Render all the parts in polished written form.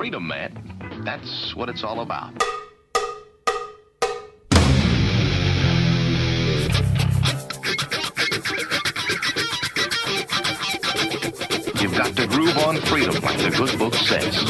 freedom, man. That's what it's all about. You've got to groove on freedom, like the good book says.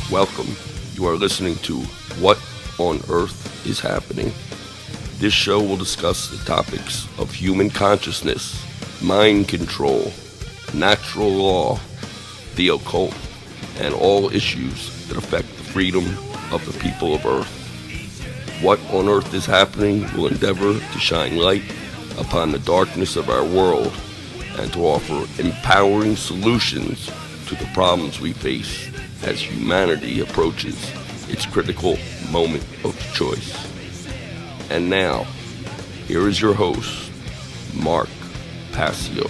Welcome. You are listening to What on Earth is Happening. This show will discuss the topics of human consciousness, mind control, natural law, the occult, and all issues that affect the freedom of the people of Earth. What on Earth is Happening will endeavor to shine light upon the darkness of our world and to offer empowering solutions to the problems we face as humanity approaches its critical moment of choice. And now, here is your host, Mark Passio.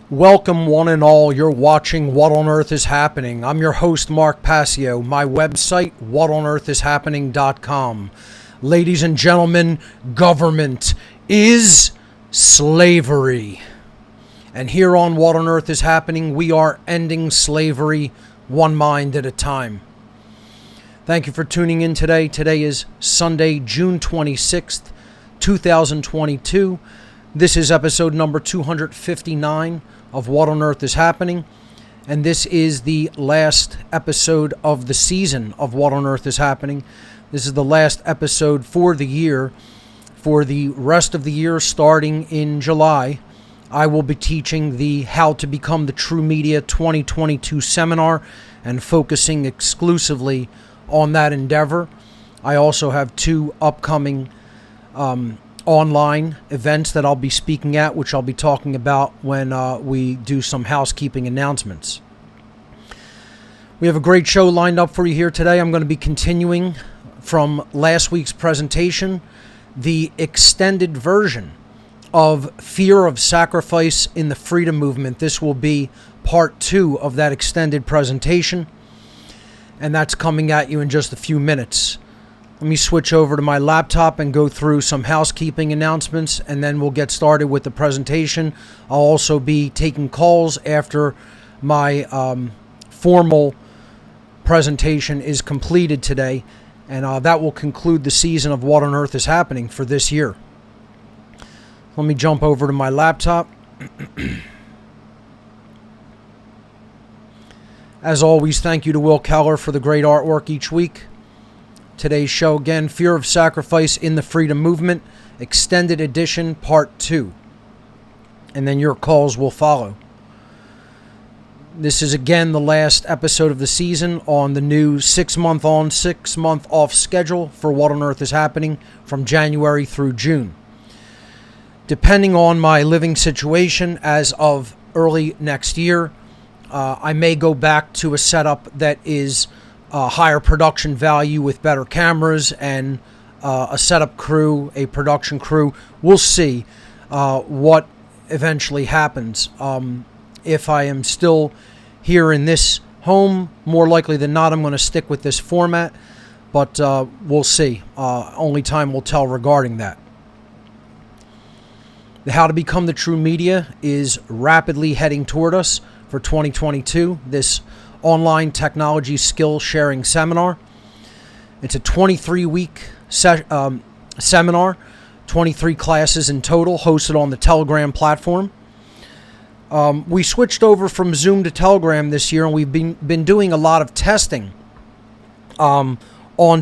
Welcome one and all, you're watching What on Earth is Happening. I'm your host, Mark Passio. My website, whatonearthishappening.com. Ladies and gentlemen, government is slavery. And here on What on Earth is Happening, we are ending slavery one mind at a time. Thank you for tuning in today. Today is Sunday, June 26th, 2022. This is episode number 259 of What on Earth is Happening, and this is the last episode of the season of What on Earth is Happening. This is the last episode for the year. For the rest of the year, starting in July, I will be teaching the How to Become the True Media 2022 seminar and focusing exclusively on that endeavor. I also have two upcoming online events that I'll be speaking at, which I'll be talking about when we do some housekeeping announcements. We have a great show lined up for you here today. I'm going to be continuing from last week's presentation, the extended version of Fear of Sacrifice in the Freedom Movement. This will be part 2 of that extended presentation, and that's coming at you in just a few minutes. Let me switch over to my laptop and go through some housekeeping announcements, and then we'll get started with the presentation. I'll also be taking calls after my formal presentation is completed today, and that will conclude the season of What on Earth is Happening for this year. Let me jump over to my laptop. As always, thank you to Will Keller for the great artwork each week. Today's show, again, Fear of Sacrifice in the Freedom Movement, Extended Edition, Part 2. And then your calls will follow. This is, again, the last episode of the season on the new 6-month on, 6-month off schedule for What on Earth is Happening from January through June. Depending on my living situation as of early next year, I may go back to a setup that is higher production value with better cameras and a setup crew, a production crew. We'll see what eventually happens. If I am still here in this home, more likely than not, I'm going to stick with this format, but we'll see. Only time will tell regarding that. The How to Become the True Media is rapidly heading toward us for 2022. This online technology skill sharing seminar. It's a 23-week seminar, 23 classes in total, hosted on the Telegram platform. We switched over from Zoom to Telegram this year, and we've been doing a lot of testing on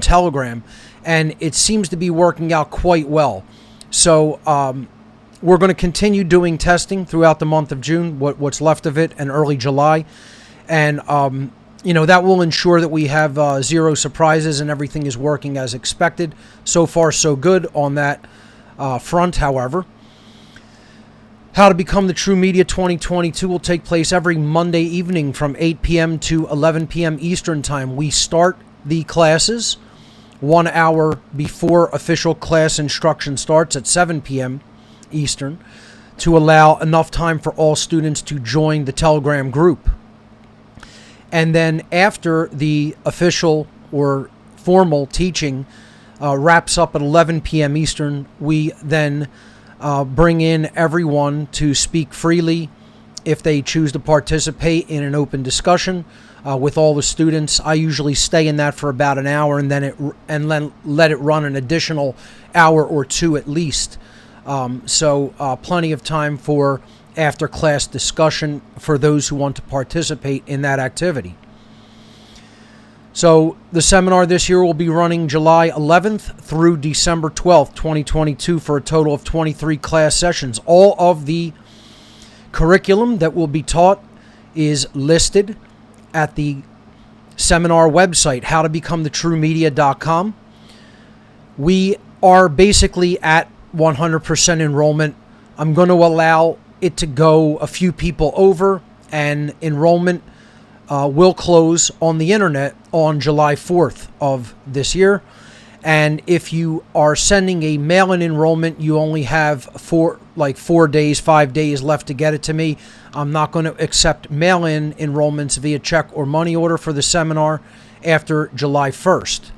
Telegram, and it seems to be working out quite well. So we're going to continue doing testing throughout the month of June, what's left of it, and early July. And, that will ensure that we have zero surprises and everything is working as expected. So far, so good on that front, however. How to Become the True Media 2022 will take place every Monday evening from 8 p.m. to 11 p.m. Eastern Time. We start the classes 1 hour before official class instruction starts at 7 p.m. Eastern to allow enough time for all students to join the Telegram group. And then after the official or formal teaching wraps up at 11 p.m. Eastern, we then bring in everyone to speak freely if they choose to participate in an open discussion with all the students. I usually stay in that for about an hour and then let it run an additional hour or two at least. So plenty of time for after class discussion for those who want to participate in that activity. So the seminar this year will be running July 11th through December 12th, 2022 for a total of 23 class sessions. All of the curriculum that will be taught is listed at the seminar website, howtobecomthetruemedia.com. We are basically at 100% enrollment. I'm going to allow it to go a few people over, and enrollment will close on the internet on July 4th of this year. And if you are sending a mail-in enrollment, you only have 5 days left to get it to me. I'm not going to accept mail-in enrollments via check or money order for the seminar after July 1st.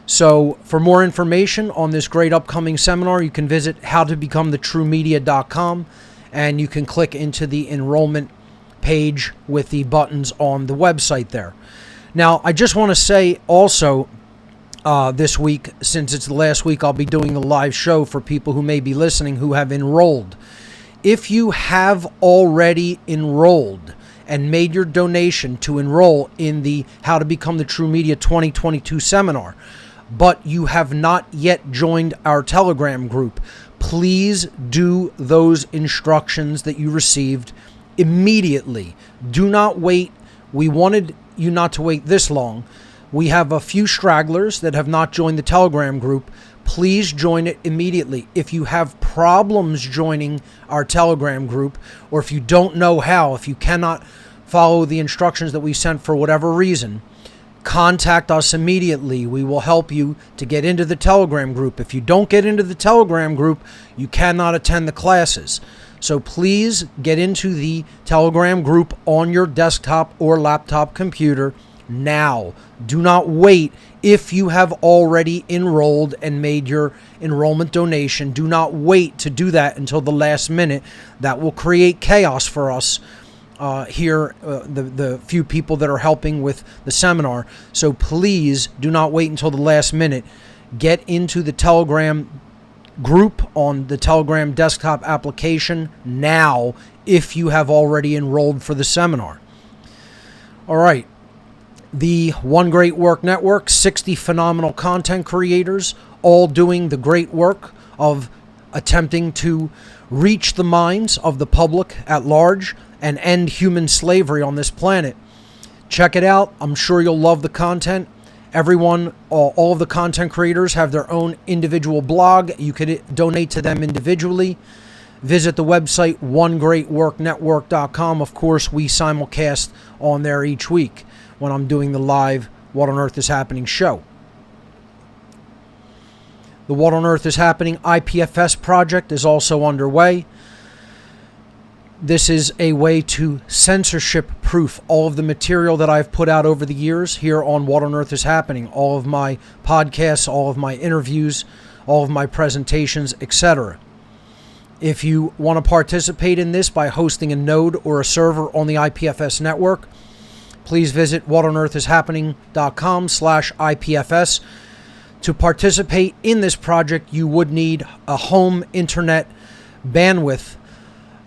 So for more information on this great upcoming seminar, you can visit howtobecomthetruemedia.com, and you can click into the enrollment page with the buttons on the website there. Now, I just want to say also this week, since it's the last week I'll be doing the live show for people who may be listening who have enrolled. If you have already enrolled and made your donation to enroll in the How to Become the True Media 2022 seminar, but you have not yet joined our Telegram group, please do those instructions that you received immediately. Do not wait. We wanted you not to wait this long. We have a few stragglers that have not joined the Telegram group. Please join it immediately. If you have problems joining our Telegram group, or if you don't know how, if you cannot follow the instructions that we sent for whatever reason, contact us immediately. We will help you to get into the Telegram group. If you don't get into the Telegram group, you cannot attend the classes. So please get into the Telegram group on your desktop or laptop computer now. Do not wait. If you have already enrolled and made your enrollment donation, do not wait to do that until the last minute. That will create chaos for us here, the few people that are helping with the seminar. So please do not wait until the last minute. Get into the Telegram group on the Telegram desktop application now if you have already enrolled for the seminar. All right. The One Great Work Network, 60 phenomenal content creators, all doing the great work of attempting to reach the minds of the public at large and end human slavery on this planet. Check it out. I'm sure you'll love the content. Everyone, all of the content creators have their own individual blog. You could donate to them individually. Visit the website, onegreatworknetwork.com. Of course, we simulcast on there each week when I'm doing the live What on Earth is Happening show. The What on Earth is Happening IPFS project is also underway. This is a way to censorship-proof all of the material that I've put out over the years here on What on Earth is Happening. All of my podcasts, all of my interviews, all of my presentations, etc. If you want to participate in this by hosting a node or a server on the IPFS network, please visit whatonearthishappening.com/IPFS. To participate in this project, you would need a home internet bandwidth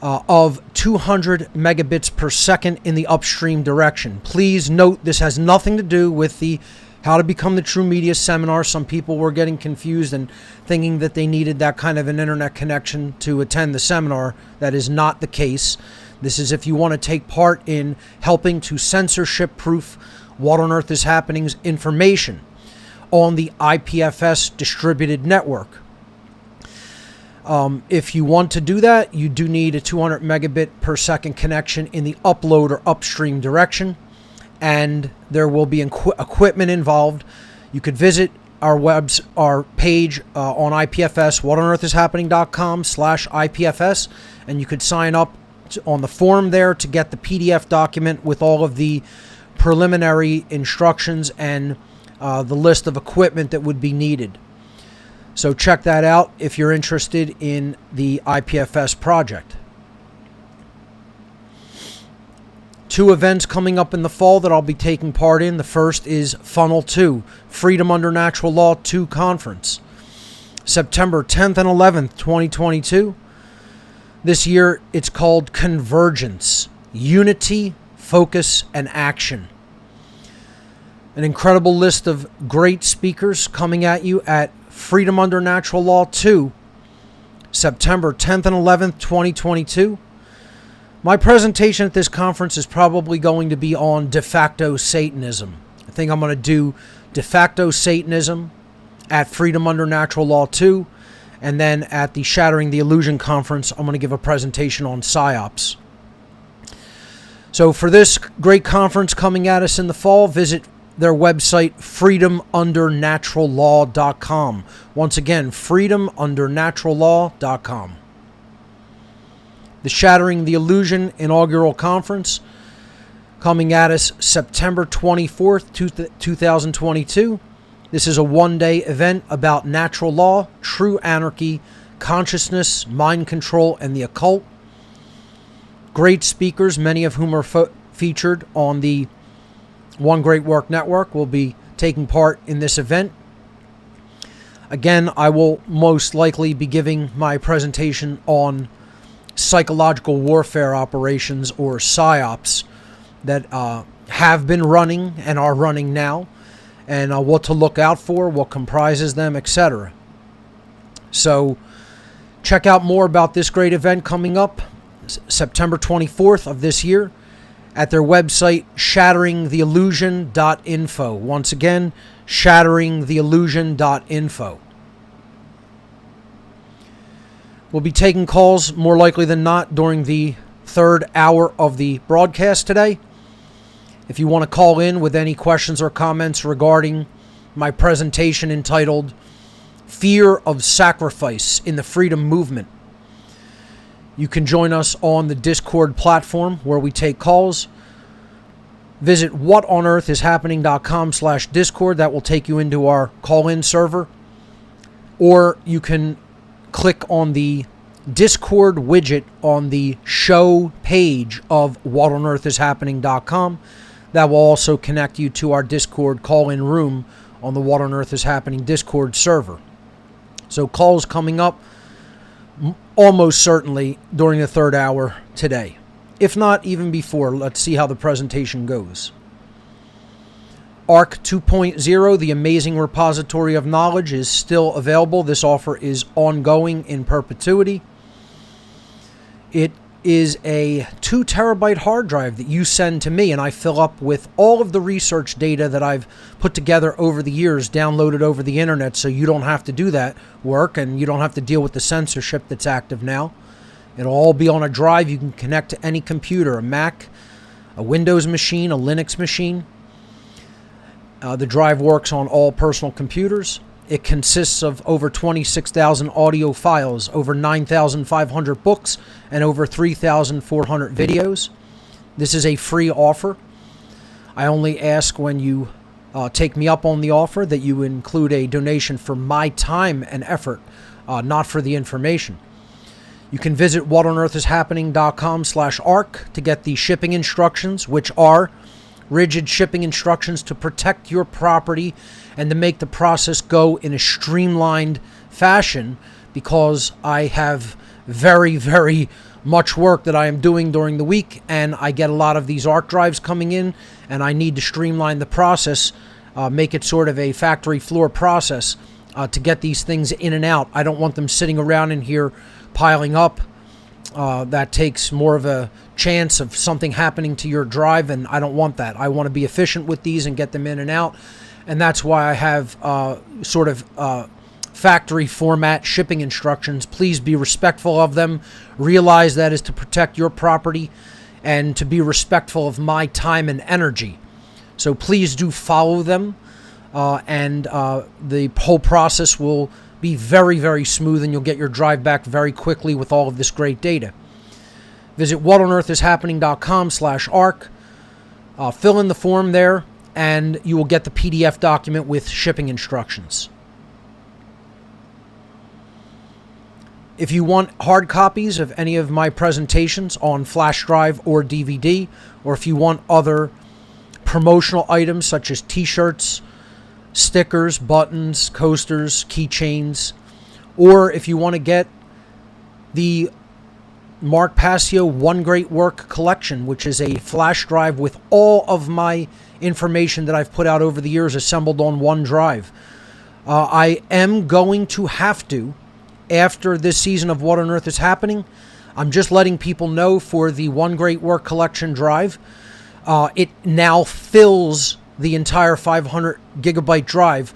of 200 megabits per second in the upstream direction. Please note this has nothing to do with the How to Become the True Media seminar. Some people were getting confused and thinking that they needed that kind of an internet connection to attend the seminar. That is not the case. This is if you want to take part in helping to censorship-proof What on Earth is Happening's information on the IPFS distributed network. If you want to do that, you do need a 200 megabit per second connection in the upload or upstream direction, and there will be equipment involved. You could visit our page on IPFS, whatonearthishappening.com/IPFS, and you could sign up on the form there to get the PDF document with all of the preliminary instructions and the list of equipment that would be needed. So check that out if you're interested in the IPFS project. 2 events coming up in the fall that I'll be taking part in. The first is Funnel 2, Freedom Under Natural Law 2 Conference, September 10th and 11th, 2022. This year it's called Convergence, Unity, Focus, and Action. An incredible list of great speakers coming at you at Freedom Under Natural Law 2, September 10th and 11th, 2022. My presentation at this conference is probably going to be on de facto Satanism. I think I'm going to do de facto Satanism at Freedom Under Natural Law 2, and then at the Shattering the Illusion conference, I'm going to give a presentation on PSYOPs. So for this great conference coming at us in the fall, visit their website, freedomundernaturallaw.com. Once again, freedomundernaturallaw.com. The Shattering the Illusion inaugural conference coming at us September 24th, 2022. This is a one-day event about natural law, true anarchy, consciousness, mind control, and the occult. Great speakers, many of whom are featured on the One Great Work Network, will be taking part in this event. Again, I will most likely be giving my presentation on psychological warfare operations, or PSYOPs, that have been running and are running now, and what to look out for, what comprises them, etc. So check out more about this great event coming up September 24th of this year at their website, shatteringtheillusion.info. Once again, shatteringtheillusion.info. We'll be taking calls more likely than not during the third hour of the broadcast today. If you want to call in with any questions or comments regarding my presentation entitled Fear of Sacrifice in the Freedom Movement, you can join us on the Discord platform where we take calls. Visit whatonearthishappening.com/Discord. That will take you into our call-in server. Or you can click on the Discord widget on the show page of whatonearthishappening.com. That will also connect you to our Discord call-in room on the What on Earth is Happening Discord server. So calls coming up almost certainly during the third hour today. If not, even before. Let's see how the presentation goes. ARC 2.0, the amazing repository of knowledge, is still available. This offer is ongoing in perpetuity. It is a 2 terabyte hard drive that you send to me, and I fill up with all of the research data that I've put together over the years, downloaded over the internet, so you don't have to do that work and you don't have to deal with the censorship that's active now. It'll all be on a drive. You can connect to any computer, a Mac, a Windows machine, a Linux machine. The drive works on all personal computers. It consists of over 26,000 audio files, over 9,500 books, and over 3,400 videos. This is a free offer. I only ask when you take me up on the offer that you include a donation for my time and effort, not for the information. You can visit whatonearthishappening.com/ARC to get the shipping instructions, which are rigid shipping instructions to protect your property and to make the process go in a streamlined fashion, because I have very, very much work that I am doing during the week, and I get a lot of these ARC drives coming in, and I need to streamline the process, make it sort of a factory floor process to get these things in and out. I don't want them sitting around in here piling up. That takes more of a chance of something happening to your drive, and I don't want that. I want to be efficient with these and get them in and out, and that's why I have factory format shipping instructions. Please be respectful of them. Realize that is to protect your property and to be respectful of my time and energy. So please do follow them, and the whole process will be very, very smooth, and you'll get your drive back very quickly with all of this great data. Visit whatonearthishappening.com/ARC. Fill in the form there, and you will get the PDF document with shipping instructions. If you want hard copies of any of my presentations on flash drive or DVD, or if you want other promotional items such as t-shirts, stickers, buttons, coasters, keychains, or if you want to get the Mark Passio One Great Work collection, which is a flash drive with all of my information that I've put out over the years assembled on one drive. I am going to have to, after this season of What on Earth is Happening, I'm just letting people know for the One Great Work collection drive, it now fills the entire 500 gigabyte drive.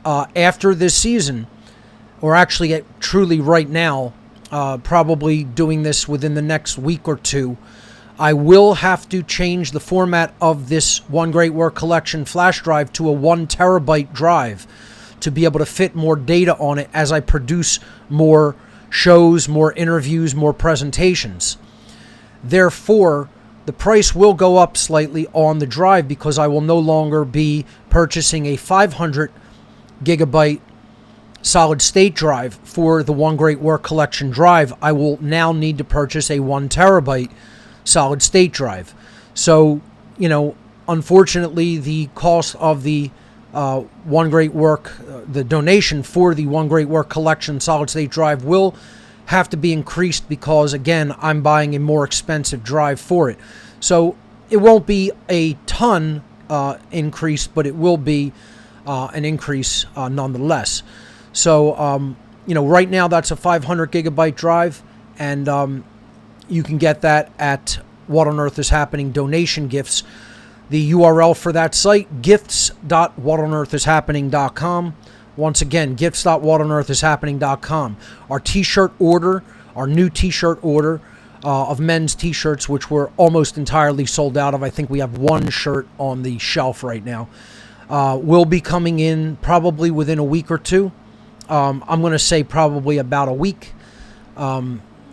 After this season, or actually truly right now, probably doing this within the next week or two, I will have to change the format of this One Great Work collection flash drive to a 1 terabyte drive to be able to fit more data on it as I produce more shows, more interviews, more presentations. Therefore, the price will go up slightly on the drive because I will no longer be purchasing a 500 gigabyte solid state drive for the One Great Work collection drive. I will now need to purchase a 1 terabyte solid state drive. So, unfortunately, the cost of the One Great Work, the donation for the One Great Work collection solid state drive will have to be increased because, again, I'm buying a more expensive drive for it. So it won't be a ton increase, but it will be an increase nonetheless. So, right now that's a 500 gigabyte drive, and you can get that at What on Earth is Happening donation gifts. The URL for that site, gifts.whatonearthishappening.com. Once again, gifts.whatonearthishappening.com. Our t-shirt order, our new t-shirt order of men's t-shirts, which we're almost entirely sold out of. I think we have one shirt on the shelf right now. Will be coming in probably within a week or two. I'm going to say probably about a week.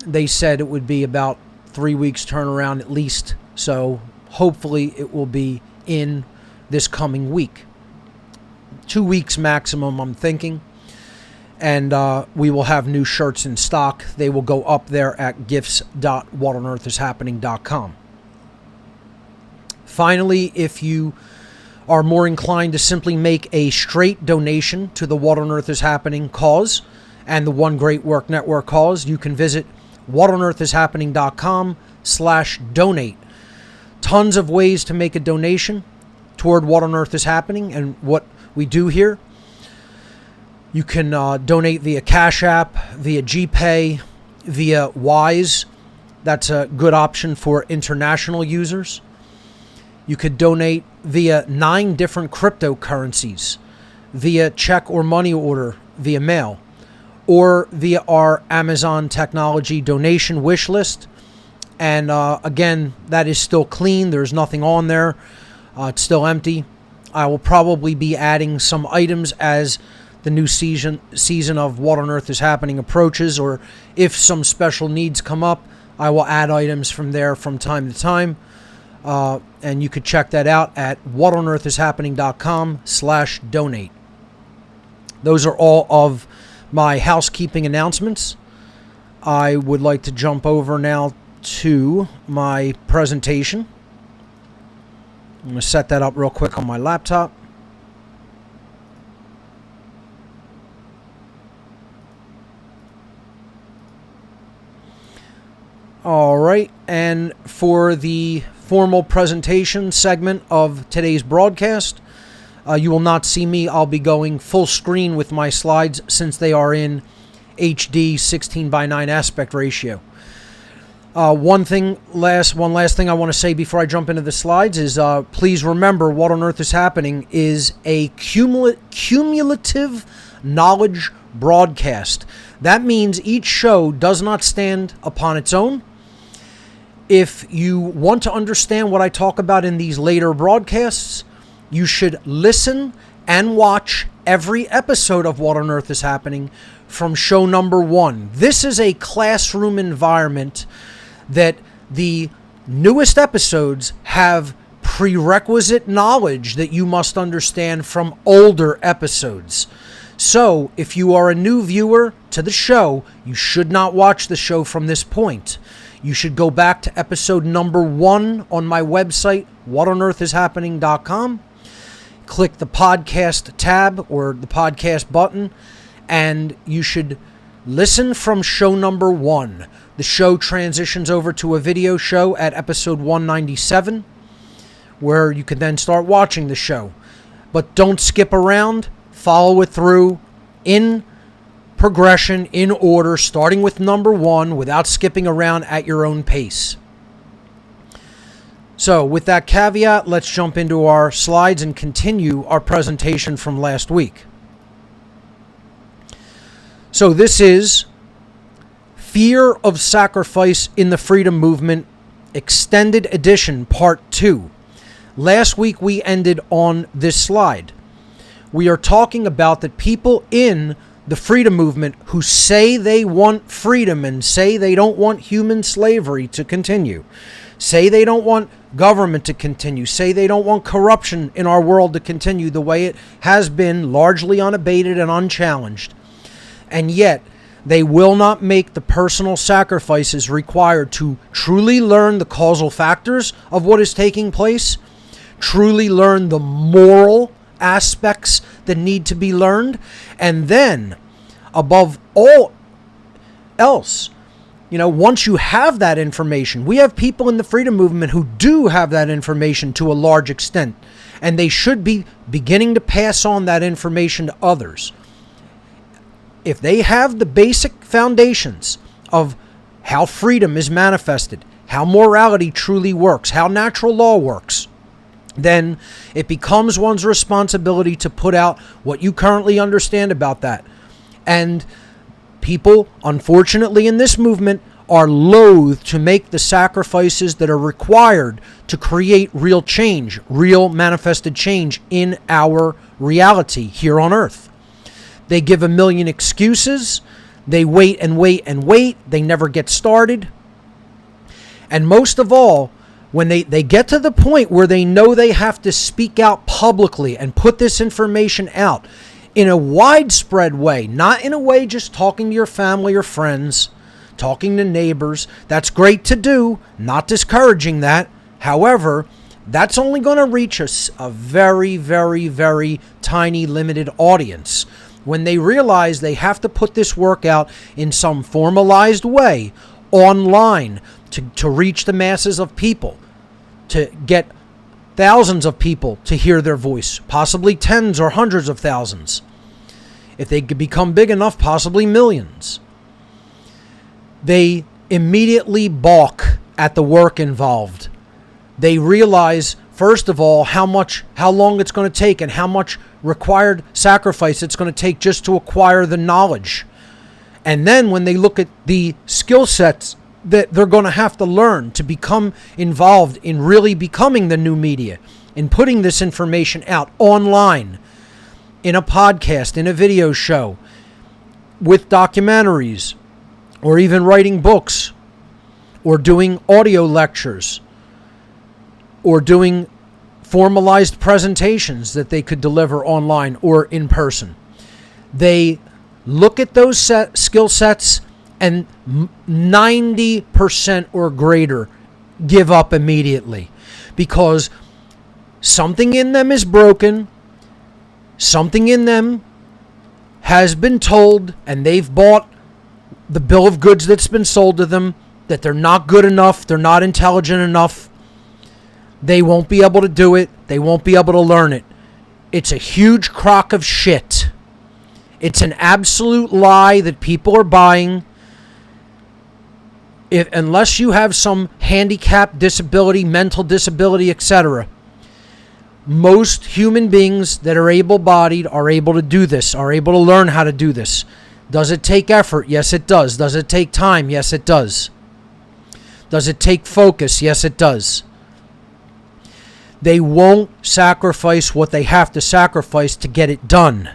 They said it would be about 3 weeks turnaround at least. So hopefully it will be in this coming week. 2 weeks maximum, I'm thinking. And we will have new shirts in stock. They will go up there at gifts.whatonearthishappening.com. Finally, if you are more inclined to simply make a straight donation to the What on Earth is Happening cause and the One Great Work Network cause, you can visit whatonearthishappening.com/donate. Tons of ways to make a donation toward What on Earth is Happening and what we do here. You can donate via Cash App, via GPay, via Wise. That's a good option for international users. You could donate via 9 different cryptocurrencies, via check or money order, via mail, or via our Amazon Technology donation wish list. And again, that is still clean. There's nothing on there. It's still empty. I will probably be adding some items as the new season of What on Earth is Happening approaches, or if some special needs come up, I will add items from there from time to time. And you could check that out at whatonearthishappening.com/donate. Those are all of my housekeeping announcements. I would like to jump over now to my presentation. I'm going to set that up real quick on my laptop. All right, and for the formal presentation segment of today's broadcast, you will not see me. I'll be going full screen with my slides since they are in HD 16:9 aspect ratio. One last thing I want to say before I jump into the slides is please remember What on Earth is Happening is a cumulative knowledge broadcast. That means each show does not stand upon its own. If you want to understand what I talk about in these later broadcasts, you should listen and watch every episode of What on Earth is Happening from show number 1. This is a classroom environment that the newest episodes have prerequisite knowledge that you must understand from older episodes. So, if you are a new viewer to the show, you should not watch the show from this point. You should go back to episode number 1 on my website, whatonearthishappening.com. Click the podcast tab or the podcast button, and you should listen from show number 1. The show transitions over to a video show at episode 197, where you can then start watching the show. But don't skip around. Follow it through in progression, in order, starting with number 1 without skipping around at your own pace. So, with that caveat, let's jump into our slides and continue our presentation from last week. So, this is Fear of Sacrifice in the Freedom Movement, Extended Edition, Part 2. Last week we ended on this slide. We are talking about that people in the freedom movement who say they want freedom and say they don't want human slavery to continue, say they don't want government to continue, say they don't want corruption in our world to continue the way it has been, largely unabated and unchallenged, and yet they will not make the personal sacrifices required to truly learn the causal factors of what is taking place, truly learn the moral aspects that need to be learned, and then, above all else, once you have that information, we have people in the freedom movement who do have that information to a large extent, and they should be beginning to pass on that information to others. If they have the basic foundations of how freedom is manifested, how morality truly works, how natural law works, then it becomes one's responsibility to put out what you currently understand about that. And people, unfortunately, in this movement are loath to make the sacrifices that are required to create real change, real manifested change in our reality here on Earth. They give a million excuses. They wait and wait and wait. They never get started. And most of all, when they get to the point where they know they have to speak out publicly and put this information out in a widespread way, not in a way just talking to your family or friends, talking to neighbors, that's great to do, not discouraging that. However, that's only going to reach a very, very, very tiny, limited audience. When they realize they have to put this work out in some formalized way online to reach the masses of people, to get thousands of people to hear their voice, possibly tens or hundreds of thousands. If they could become big enough, possibly millions. They immediately balk at the work involved. They realize, first of all, how long it's going to take and how much required sacrifice it's going to take just to acquire the knowledge. And then when they look at the skill sets that they're going to have to learn to become involved in really becoming the new media, in putting this information out online, in a podcast, in a video show, with documentaries, or even writing books, or doing audio lectures, or doing formalized presentations that they could deliver online or in person. They look at those skill sets and 90% or greater give up immediately because something in them is broken, something in them has been told, and they've bought the bill of goods that's been sold to them, that they're not good enough, they're not intelligent enough, they won't be able to do it, they won't be able to learn it. It's a huge crock of shit. It's an absolute lie that people are buying. Unless you have some handicap, disability, mental disability, etc., most human beings that are able-bodied are able to do this, are able to learn how to do this. Does it take effort? Yes, it does. Does it take time? Yes, it does. Does it take focus? Yes, it does. They won't sacrifice what they have to sacrifice to get it done.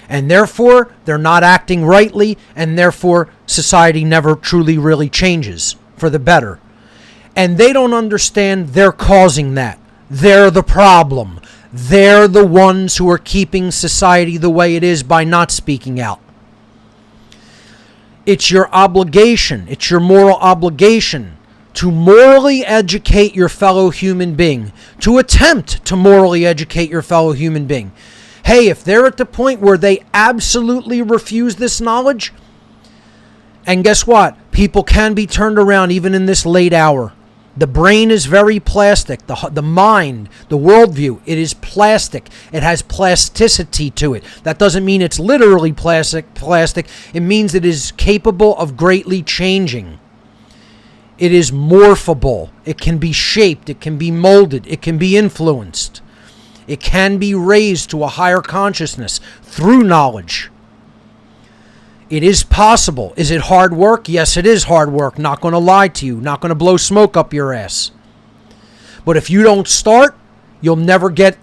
And therefore, they're not acting rightly, and therefore, society never truly really changes for the better. And they don't understand they're causing that. They're the problem. They're the ones who are keeping society the way it is by not speaking out. It's your obligation, it's your moral obligation to morally educate your fellow human being, to attempt to morally educate your fellow human being. Hey, if they're at the point where they absolutely refuse this knowledge, and guess what? People can be turned around even in this late hour. The brain is very plastic. The mind, the worldview, it is plastic. It has plasticity to it. That doesn't mean it's literally plastic. It means it is capable of greatly changing. It is morphable. It can be shaped. It can be molded. It can be influenced. It can be raised to a higher consciousness through knowledge. It is possible. Is it hard work? Yes, it is hard work. Not going to lie to you. Not going to blow smoke up your ass. But if you don't start, you'll never get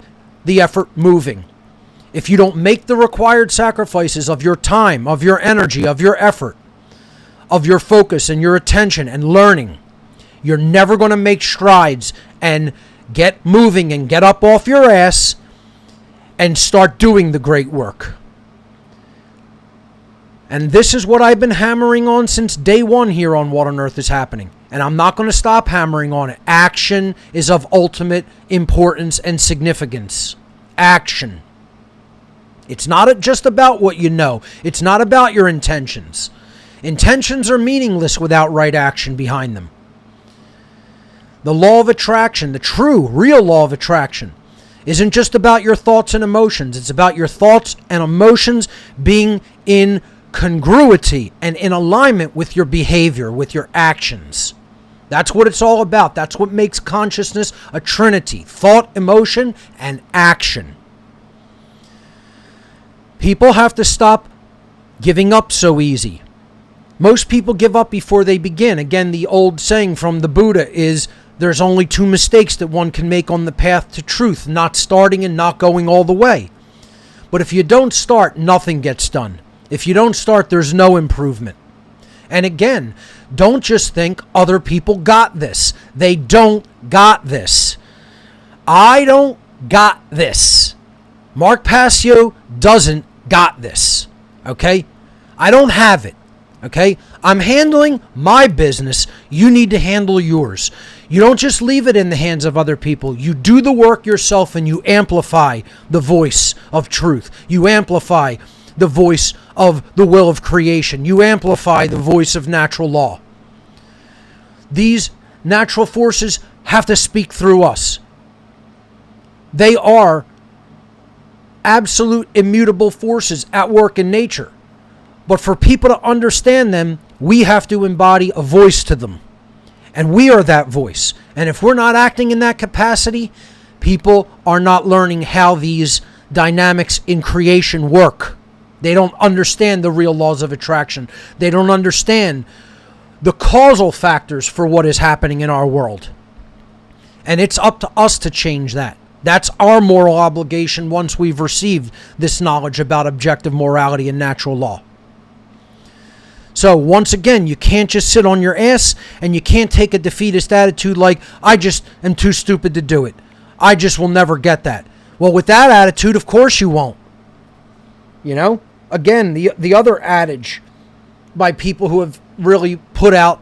the effort moving. If you don't make the required sacrifices of your time, of your energy, of your effort, of your focus and your attention and learning, you're never going to make strides and get moving and get up off your ass and start doing the great work. And this is what I've been hammering on since day one here on What on Earth is Happening. And I'm not going to stop hammering on it. Action is of ultimate importance and significance. Action. It's not just about what you know. It's not about your intentions. Intentions are meaningless without right action behind them. The law of attraction, the true, real law of attraction, isn't just about your thoughts and emotions. It's about your thoughts and emotions being in congruity and in alignment with your behavior, with your actions. That's what it's all about. That's what makes consciousness a trinity: thought, emotion, and action. People have to stop giving up so easy. Most people give up before they begin. Again, the old saying from the Buddha is, there's only two mistakes that one can make on the path to truth: not starting and not going all the way. But if you don't start, nothing gets done. If you don't start, there's no improvement. And again, don't just think other people got this. They don't got this. I don't got this. Mark Passio doesn't got this. Okay? I don't have it. Okay? I'm handling my business. You need to handle yours. You don't just leave it in the hands of other people. You do the work yourself and you amplify the voice of truth. You amplify the voice of the will of creation. You amplify the voice of natural law. These natural forces have to speak through us. They are absolute immutable forces at work in nature. But for people to understand them, we have to embody a voice to them. And we are that voice. And if we're not acting in that capacity, people are not learning how these dynamics in creation work. They don't understand the real laws of attraction. They don't understand the causal factors for what is happening in our world. And it's up to us to change that. That's our moral obligation once we've received this knowledge about objective morality and natural law. So once again, you can't just sit on your ass, and you can't take a defeatist attitude like, I just am too stupid to do it. I just will never get that. Well, with that attitude, of course you won't. You know? Again, the other adage by people who have really put out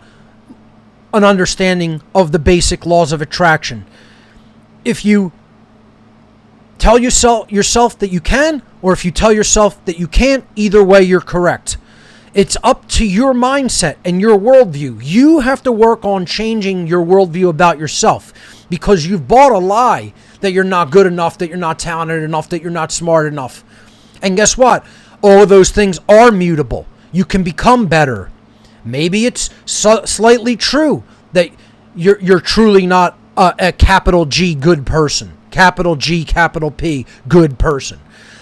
an understanding of the basic laws of attraction. If you tell yourself that you can, or if you tell yourself that you can't, either way you're correct. It's up to your mindset and your worldview. You have to work on changing your worldview about yourself, because you've bought a lie that you're not good enough, that you're not talented enough, that you're not smart enough. And guess what? All of those things are mutable. You can become better. Maybe it's slightly true that you're truly not a capital G good person, capital G, capital P good person.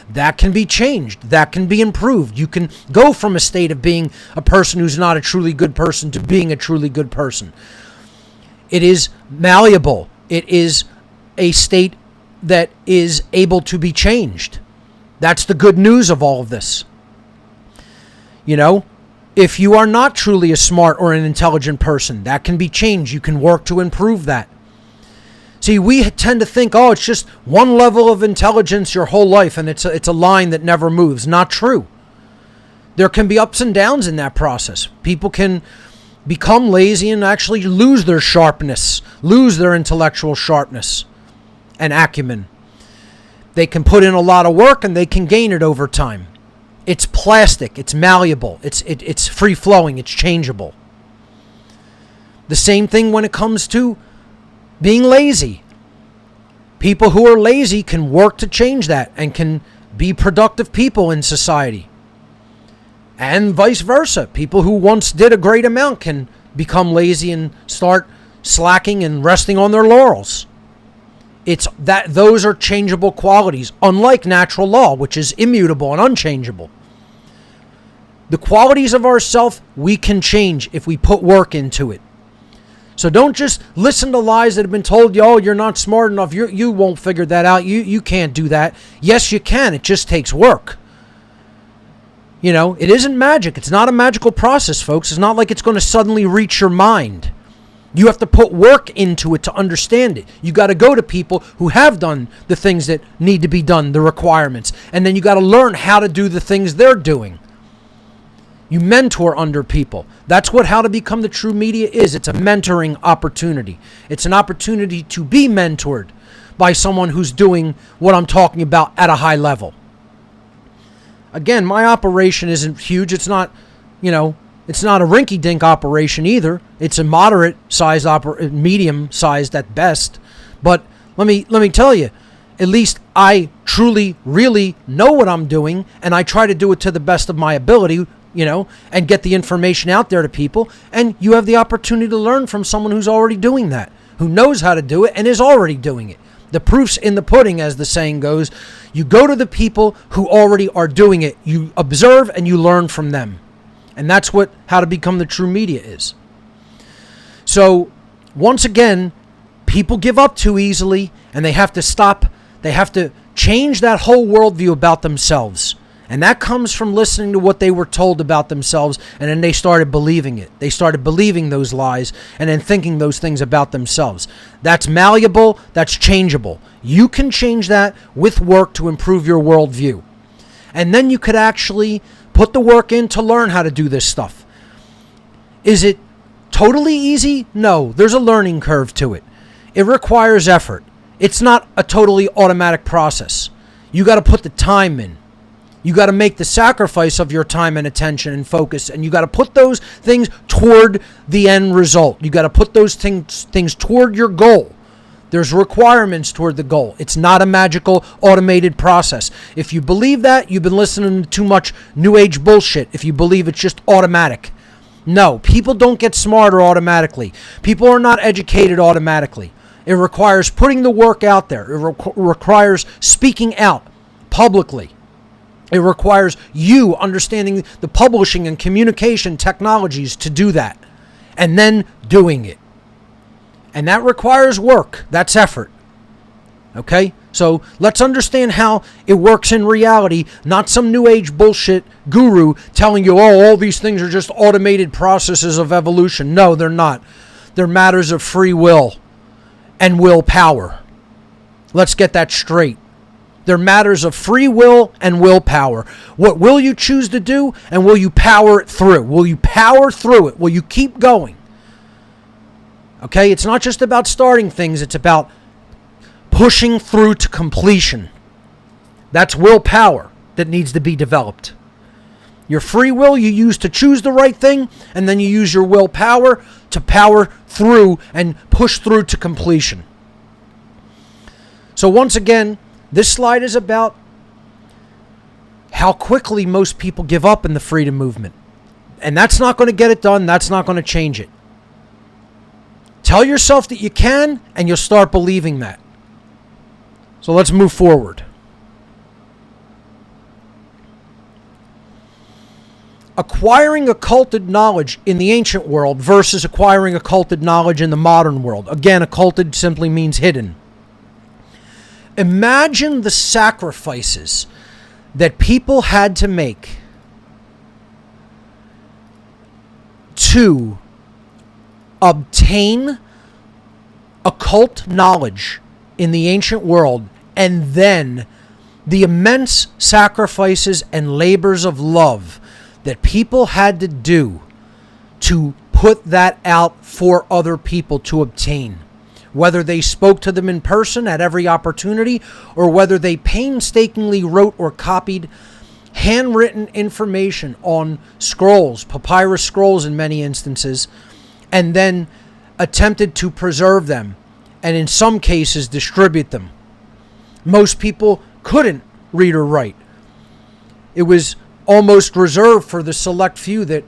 That can be changed. That can be improved. You can go from a state of being a person who's not a truly good person to being a truly good person. It is malleable. It is a state that is able to be changed. That's the good news of all of this. You know, if you are not truly a smart or an intelligent person, that can be changed. You can work to improve that. See, we tend to think, oh, it's just one level of intelligence your whole life, and it's a line that never moves. Not true. There can be ups and downs in that process. People can become lazy and actually lose their sharpness, lose their intellectual sharpness and acumen. They can put in a lot of work and they can gain it over time. It's plastic, it's malleable, it's free-flowing, it's changeable. The same thing when it comes to being lazy. People who are lazy can work to change that and can be productive people in society. And vice versa. People who once did a great amount can become lazy and start slacking and resting on their laurels. It's that those are changeable qualities, unlike natural law, which is immutable and unchangeable. The qualities of ourself we can change if we put work into it. So don't just listen to lies that have been told you, oh, you're not smart enough, you won't figure that out, you can't do that. Yes, you can, it just takes work. You know, it isn't magic. It's not a magical process, folks. It's not like it's going to suddenly reach your mind. You have to put work into it to understand it. You got to go to people who have done the things that need to be done, the requirements. And then you got to learn how to do the things they're doing. You mentor under people. That's what How to Become the True Media is. It's a mentoring opportunity. It's an opportunity to be mentored by someone who's doing what I'm talking about at a high level. Again, my operation isn't huge. It's not, it's not a rinky-dink operation either. It's a moderate-sized, medium-sized at best. But let me tell you, at least I truly, really know what I'm doing, and I try to do it to the best of my ability, and get the information out there to people. And you have the opportunity to learn from someone who's already doing that, who knows how to do it and is already doing it. The proof's in the pudding, as the saying goes. You go to the people who already are doing it. You observe and you learn from them. And that's what How to Become the True Media is. So, once again, people give up too easily, and they have to stop. They have to change that whole worldview about themselves. And that comes from listening to what they were told about themselves, and then they started believing it. They started believing those lies and then thinking those things about themselves. That's malleable, that's changeable. You can change that with work to improve your worldview. And then you could actually put the work in to learn how to do this stuff. Is it totally easy? No, there's a learning curve to it. It requires effort. It's not a totally automatic process. You got to put the time in. You got to make the sacrifice of your time and attention and focus, and you got to put those things toward the end result. You got to put those things toward your goal. There's requirements toward the goal. It's not a magical automated process. If you believe that, you've been listening to too much New Age bullshit. If you believe it's just automatic. No, people don't get smarter automatically. People are not educated automatically. It requires putting the work out there. It requires speaking out publicly. It requires you understanding the publishing and communication technologies to do that, and then doing it. And that requires work. That's effort. Okay? So let's understand how it works in reality, not some New Age bullshit guru telling you, oh, all these things are just automated processes of evolution. No, they're not. They're matters of free will and willpower. Let's get that straight. They're matters of free will and willpower. What will you choose to do, and will you power it through? Will you power through it? Will you keep going? Okay, it's not just about starting things, it's about pushing through to completion. That's willpower that needs to be developed. Your free will you use to choose the right thing, and then you use your willpower to power through and push through to completion. So once again, this slide is about how quickly most people give up in the freedom movement. And that's not going to get it done. That's not going to change it. Tell yourself that you can, and you'll start believing that. So let's move forward. Acquiring occulted knowledge in the ancient world versus acquiring occulted knowledge in the modern world. Again, occulted simply means hidden. Imagine the sacrifices that people had to make to obtain occult knowledge in the ancient world, and then the immense sacrifices and labors of love that people had to do to put that out for other people to obtain. Whether they spoke to them in person at every opportunity, or whether they painstakingly wrote or copied handwritten information on scrolls, papyrus scrolls in many instances, and then attempted to preserve them, and in some cases distribute them. Most people couldn't read or write. It was almost reserved for the select few that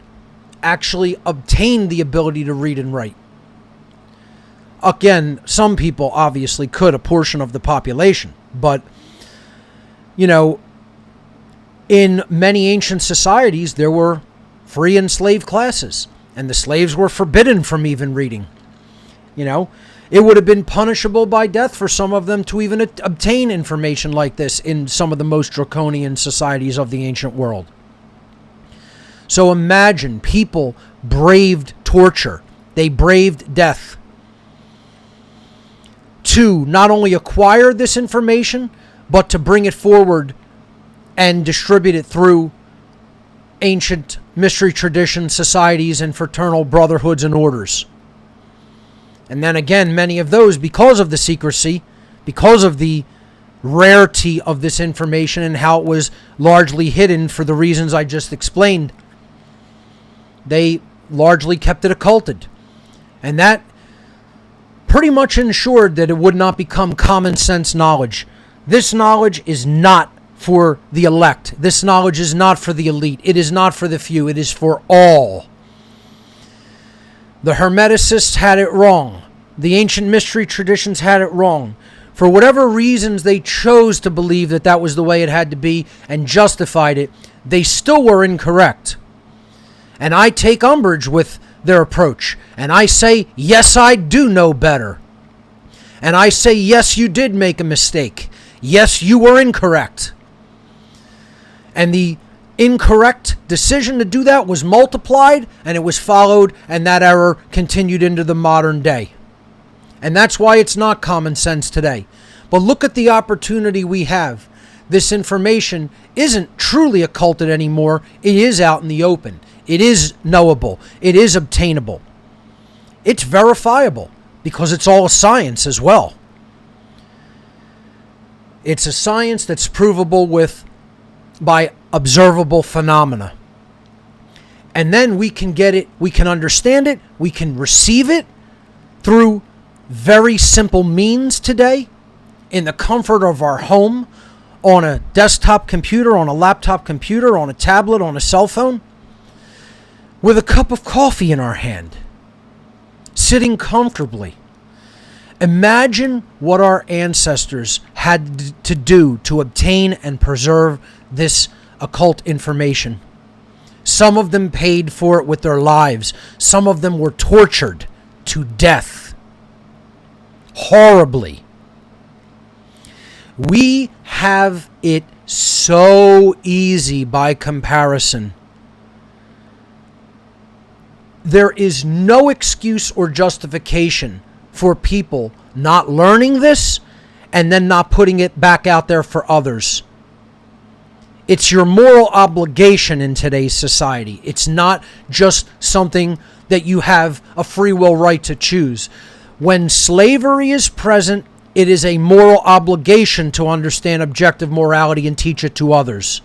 actually obtained the ability to read and write. Again, some people obviously could, a portion of the population, but, in many ancient societies, there were free and slave classes, and the slaves were forbidden from even reading. It would have been punishable by death for some of them to even obtain information like this in some of the most draconian societies of the ancient world. So imagine people braved torture. They braved death to not only acquire this information, but to bring it forward and distribute it through ancient mystery tradition societies and fraternal brotherhoods and orders. And then again, many of those, because of the secrecy, because of the rarity of this information and how it was largely hidden for the reasons I just explained, they largely kept it occulted. And that pretty much ensured that it would not become common sense knowledge. This knowledge is not for the elect. This knowledge is not for the elite. It is not for the few. It is for all. The Hermeticists had it wrong. The ancient mystery traditions had it wrong. For whatever reasons they chose to believe that that was the way it had to be and justified it, they still were incorrect. And I take umbrage with their approach. And I say, yes, I do know better. And I say, yes, you did make a mistake. Yes, you were incorrect. And the incorrect decision to do that was multiplied, and it was followed, and that error continued into the modern day. And that's why it's not common sense today. But look at the opportunity we have. This information isn't truly occulted anymore. It is out in the open. It is knowable. It is obtainable. It's verifiable because it's all a science as well. It's a science that's provable by observable phenomena. And then we can get it, we can understand it, we can receive it through very simple means today in the comfort of our home, on a desktop computer, on a laptop computer, on a tablet, on a cell phone, with a cup of coffee in our hand, sitting comfortably. Imagine what our ancestors had to do to obtain and preserve this occult information. Some of them paid for it with their lives. Some of them were tortured to death. Horribly. We have it so easy by comparison. There is no excuse or justification for people not learning this and then not putting it back out there for others. It's your moral obligation in today's society. It's not just something that you have a free will right to choose. When slavery is present, it is a moral obligation to understand objective morality and teach it to others.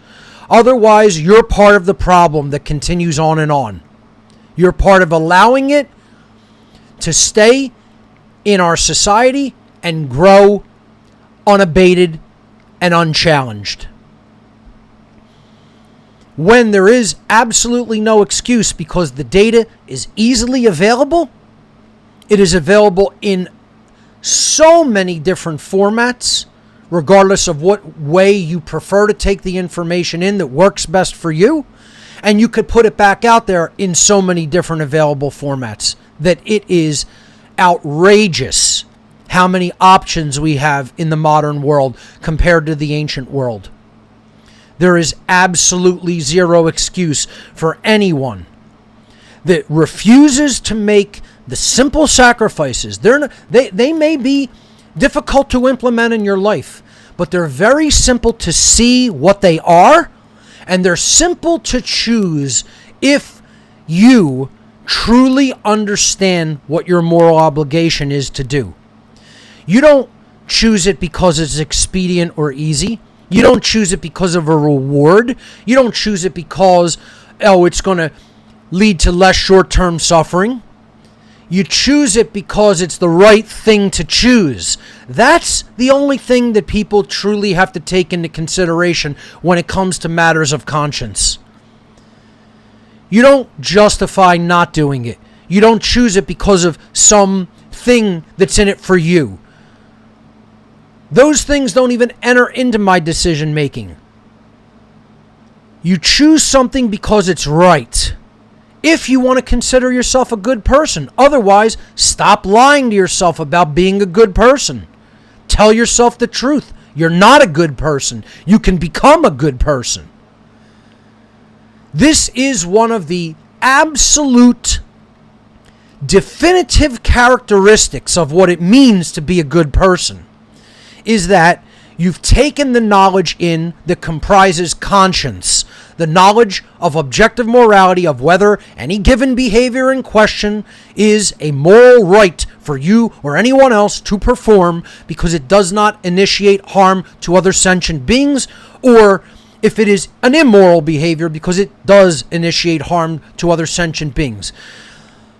Otherwise, you're part of the problem that continues on and on. You're part of allowing it to stay in our society and grow unabated and unchallenged. when there is absolutely no excuse because the data is easily available. It is available in so many different formats, regardless of what way you prefer to take the information in that works best for you. And you could put it back out there in so many different available formats that it is outrageous how many options we have in the modern world compared to the ancient world. There is absolutely zero excuse for anyone that refuses to make the simple sacrifices. They may be difficult to implement in your life, but they're very simple to see what they are, and they're simple to choose if you truly understand what your moral obligation is to do. You don't choose it because it's expedient or easy. You don't choose it because of a reward. You don't choose it because, it's going to lead to less short-term suffering. You choose it because it's the right thing to choose. That's the only thing that people truly have to take into consideration when it comes to matters of conscience. You don't justify not doing it. You don't choose it because of some thing that's in it for you. Those things don't even enter into my decision making. You choose something because it's right. If you want to consider yourself a good person. Otherwise, stop lying to yourself about being a good person. Tell yourself the truth. You're not a good person. You can become a good person. This is one of the absolute definitive characteristics of what it means to be a good person. Is that you've taken the knowledge in that comprises conscience, the knowledge of objective morality of whether any given behavior in question is a moral right for you or anyone else to perform because it does not initiate harm to other sentient beings, or if it is an immoral behavior because it does initiate harm to other sentient beings.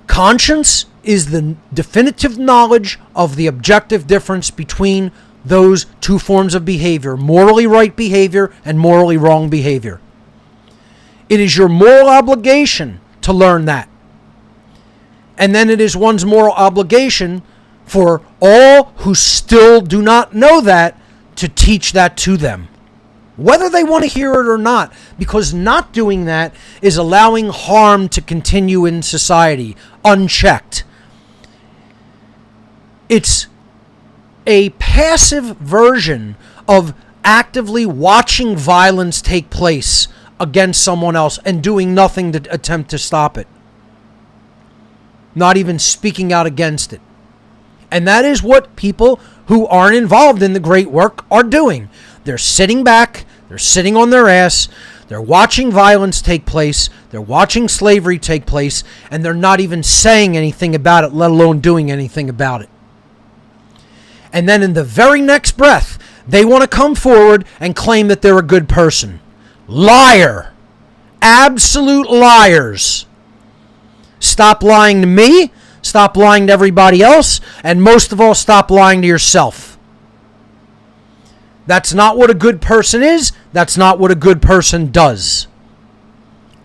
Conscience is the definitive knowledge of the objective difference between those two forms of behavior, morally right behavior and morally wrong behavior. It is your moral obligation to learn that. And then it is one's moral obligation for all who still do not know that to teach that to them, whether they want to hear it or not, because not doing that is allowing harm to continue in society unchecked. It's a passive version of actively watching violence take place against someone else and doing nothing to attempt to stop it. Not even speaking out against it. And that is what people who aren't involved in the great work are doing. They're sitting back, they're sitting on their ass, they're watching violence take place, they're watching slavery take place, and they're not even saying anything about it, let alone doing anything about it. And then in the very next breath, they want to come forward and claim that they're a good person. Liar. Absolute liars. Stop lying to me. Stop lying to everybody else. And most of all, stop lying to yourself. That's not what a good person is. That's not what a good person does.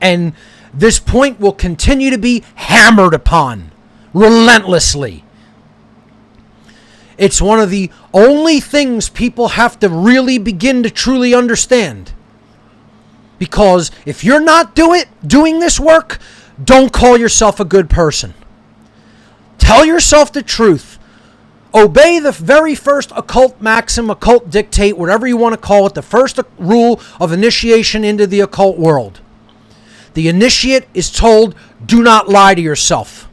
And this point will continue to be hammered upon relentlessly. It's one of the only things people have to really begin to truly understand. Because if you're not doing this work, don't call yourself a good person. Tell yourself the truth. Obey the very first occult maxim, occult dictate, whatever you want to call it, the first rule of initiation into the occult world. The initiate is told, do not lie to yourself.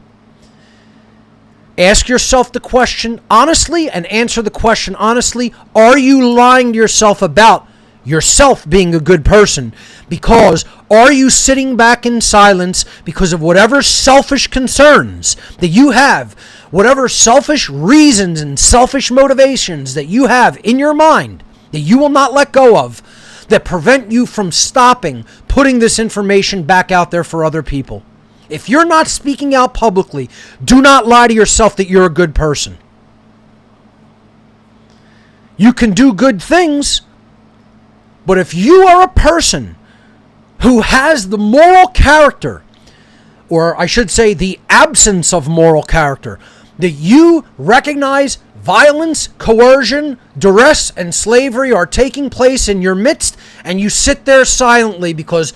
Ask yourself the question honestly and answer the question honestly. Are you lying to yourself about yourself being a good person? Because are you sitting back in silence because of whatever selfish concerns that you have, whatever selfish reasons and selfish motivations that you have in your mind that you will not let go of, that prevent you from stopping putting this information back out there for other people? If you're not speaking out publicly, do not lie to yourself that you're a good person. You can do good things, but if you are a person who has the moral character, or I should say the absence of moral character, that you recognize violence, coercion, duress, and slavery are taking place in your midst, and you sit there silently because,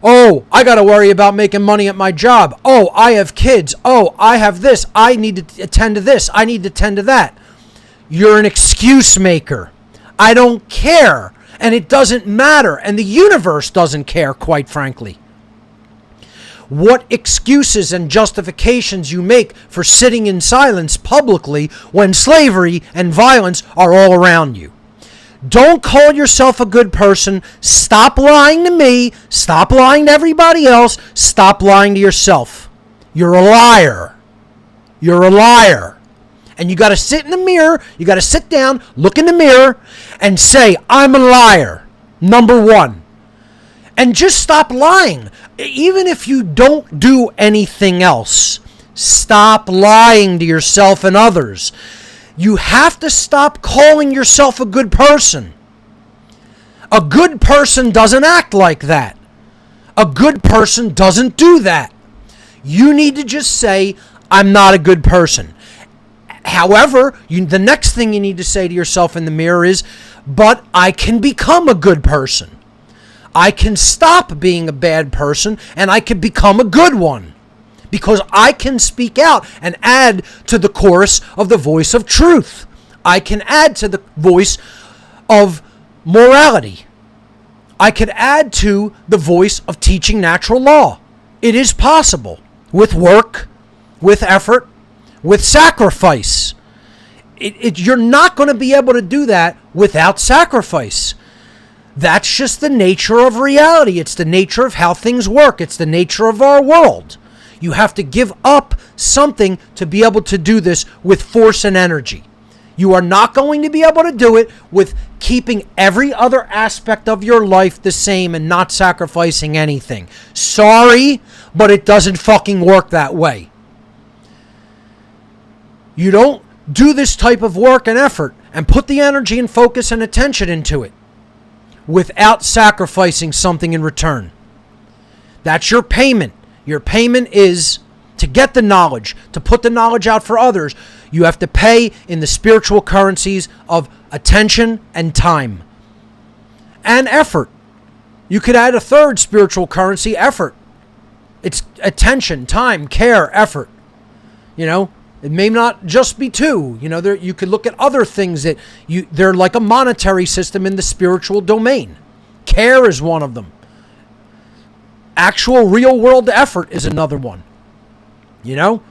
oh, I got to worry about making money at my job. Oh, I have kids. Oh, I have this. I need to attend to this. I need to attend to that. You're an excuse maker. I don't care. And it doesn't matter. And the universe doesn't care, quite frankly. What excuses and justifications you make for sitting in silence publicly when slavery and violence are all around you. Don't call yourself a good person. Stop lying to me. Stop lying to everybody else. Stop lying to yourself. You're a liar. You're a liar. And you got to sit in the mirror. You got to sit down, look in the mirror, and say, I'm a liar. Number one. And just stop lying. Even if you don't do anything else, stop lying to yourself and others. You have to stop calling yourself a good person. A good person doesn't act like that. A good person doesn't do that. You need to just say, I'm not a good person. However, the next thing you need to say to yourself in the mirror is, but I can become a good person. I can stop being a bad person and I can become a good one. Because I can speak out and add to the chorus of the voice of truth. I can add to the voice of morality. I could add to the voice of teaching natural law. It is possible with work, with effort, with sacrifice. You're not going to be able to do that without sacrifice. That's just the nature of reality. It's the nature of how things work. It's the nature of our world. You have to give up something to be able to do this with force and energy. You are not going to be able to do it with keeping every other aspect of your life the same and not sacrificing anything. Sorry, but it doesn't fucking work that way. You don't do this type of work and effort and put the energy and focus and attention into it without sacrificing something in return. That's your payment. Your payment is to get the knowledge, to put the knowledge out for others. You have to pay in the spiritual currencies of attention and time and effort. You could add a third spiritual currency, effort. It's attention, time, care, effort. You know, it may not just be two. You know, you could look at other things that they're like a monetary system in the spiritual domain. Care is one of them. Actual real world effort is another one. You know?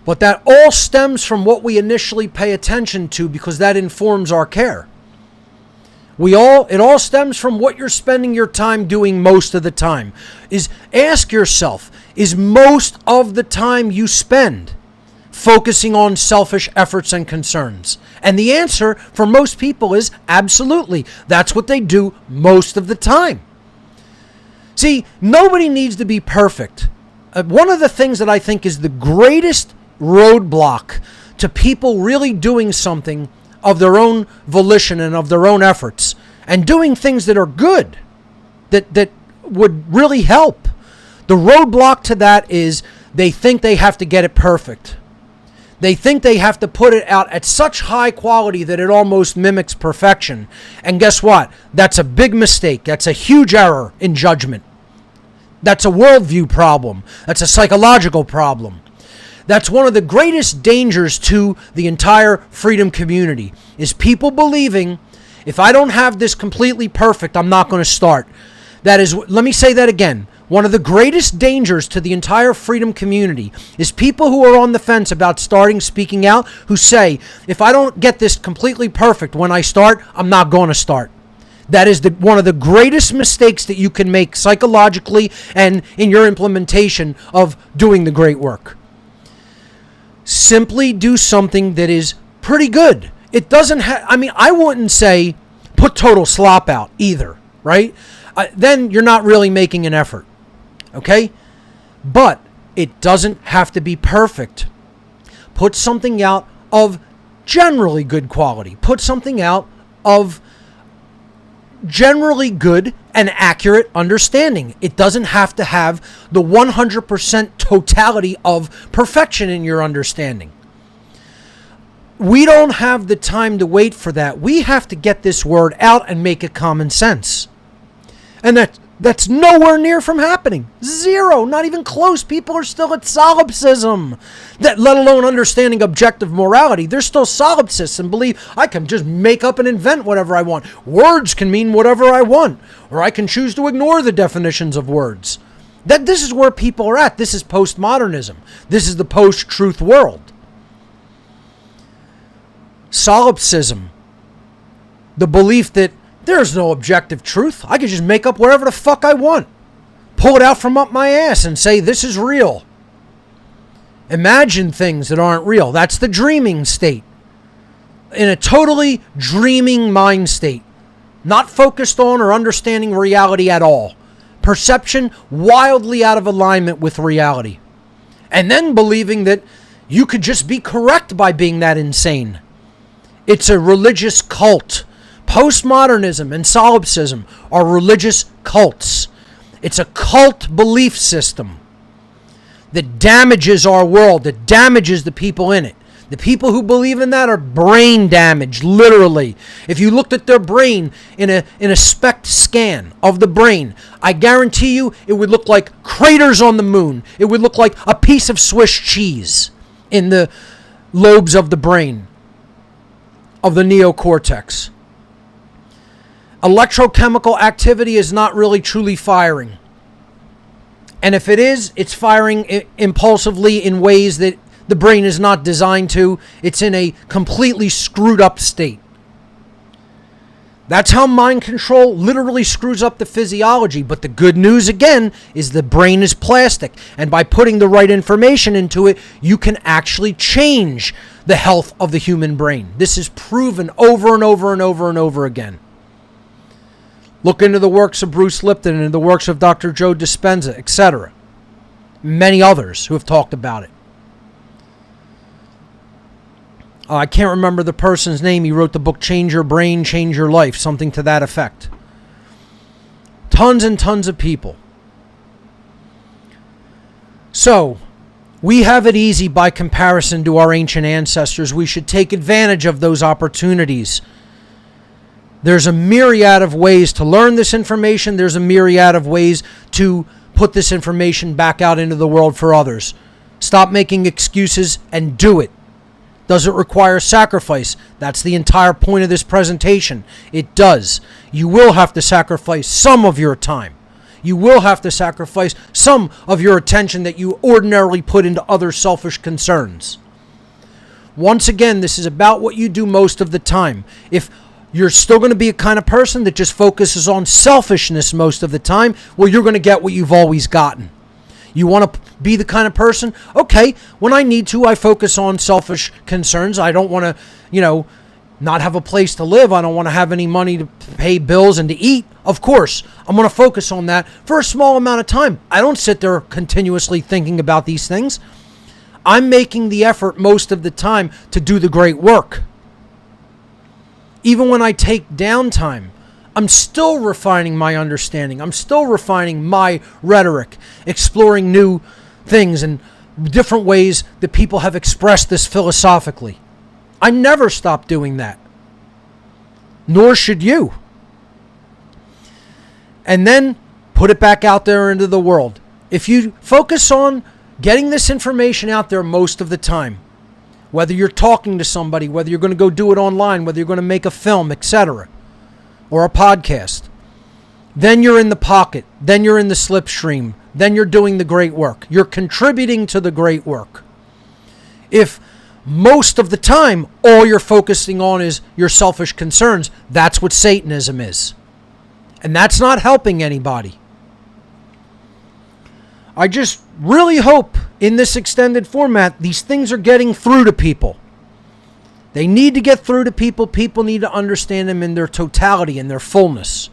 But that all stems from what we initially pay attention to, because that informs our care. It all stems from what you're spending your time doing most of the time. Ask yourself, is most of the time you spend focusing on selfish efforts and concerns? And the answer for most people is absolutely. That's what they do most of the time. See, nobody needs to be perfect. One of the things that I think is the greatest roadblock to people really doing something of their own volition and of their own efforts and doing things that are good, that would really help. The roadblock to that is they think they have to get it perfect. They think they have to put it out at such high quality that it almost mimics perfection. And guess what? That's a big mistake. That's a huge error in judgment. That's a worldview problem. That's a psychological problem. That's one of the greatest dangers to the entire freedom community, is people believing, if I don't have this completely perfect, I'm not going to start. That is, let me say that again. One of the greatest dangers to the entire freedom community is people who are on the fence about starting, speaking out, who say, if I don't get this completely perfect when I start, I'm not going to start. That is one of the greatest mistakes that you can make psychologically and in your implementation of doing the great work. Simply do something that is pretty good. It doesn't have, I wouldn't say put total slop out either, right? Then you're not really making an effort, okay? But it doesn't have to be perfect. Put something out of generally good quality. Put something out of generally good and accurate understanding. It doesn't have to have the 100% totality of perfection in your understanding. We don't have the time to wait for that. We have to get this word out and make it common sense. And that's nowhere near from happening. Zero, not even close. People are still at solipsism, let alone understanding objective morality. They're still solipsists and believe I can just make up and invent whatever I want. Words can mean whatever I want, or I can choose to ignore the definitions of words. This is where people are at. This is postmodernism. This is the post-truth world. Solipsism, the belief that there's no objective truth. I can just make up whatever the fuck I want. Pull it out from up my ass and say this is real. Imagine things that aren't real. That's the dreaming state. In a totally dreaming mind state. Not focused on or understanding reality at all. Perception wildly out of alignment with reality. And then believing that you could just be correct by being that insane. It's a religious cult. Postmodernism and solipsism are religious cults. It's a cult belief system that damages our world, that damages the people in it. The people who believe in that are brain damaged, literally. If you looked at their brain in a SPECT scan of the brain, I guarantee you it would look like craters on the moon. It would look like a piece of Swiss cheese in the lobes of the brain, of the neocortex. Electrochemical activity is not really truly firing. And if it is, it's firing impulsively in ways that the brain is not designed to. It's in a completely screwed up state. That's how mind control literally screws up the physiology. But the good news, again, is the brain is plastic. And by putting the right information into it, you can actually change the health of the human brain. This is proven over and over and over and over again. Look into the works of Bruce Lipton and the works of Dr. Joe Dispenza, etc. Many others who have talked about it. I can't remember the person's name. He wrote the book Change Your Brain, Change Your Life, something to that effect. Tons and tons of people. So, we have it easy by comparison to our ancient ancestors. We should take advantage of those opportunities. There's a myriad of ways to learn this information. There's a myriad of ways to put this information back out into the world for others. Stop making excuses and do it. Does it require sacrifice? That's the entire point of this presentation. It does. You will have to sacrifice some of your time. You will have to sacrifice some of your attention that you ordinarily put into other selfish concerns. Once again, this is about what you do most of the time. If you're still going to be a kind of person that just focuses on selfishness most of the time, well, you're going to get what you've always gotten. You want to be the kind of person, okay, when I need to, I focus on selfish concerns. I don't want to, not have a place to live. I don't want to have any money to pay bills and to eat. Of course, I'm going to focus on that for a small amount of time. I don't sit there continuously thinking about these things. I'm making the effort most of the time to do the great work. Even when I take downtime, I'm still refining my understanding. I'm still refining my rhetoric, exploring new things and different ways that people have expressed this philosophically. I never stop doing that. Nor should you. And then put it back out there into the world. If you focus on getting this information out there most of the time, whether you're talking to somebody, whether you're going to go do it online, whether you're going to make a film, etc., or a podcast, then you're in the pocket, then you're in the slipstream, then you're doing the great work. You're contributing to the great work. If most of the time all you're focusing on is your selfish concerns, that's what Satanism is. And that's not helping anybody. I just really hope in this extended format these things are getting through to people. They need to get through to people. People need to understand them in their totality, in their fullness.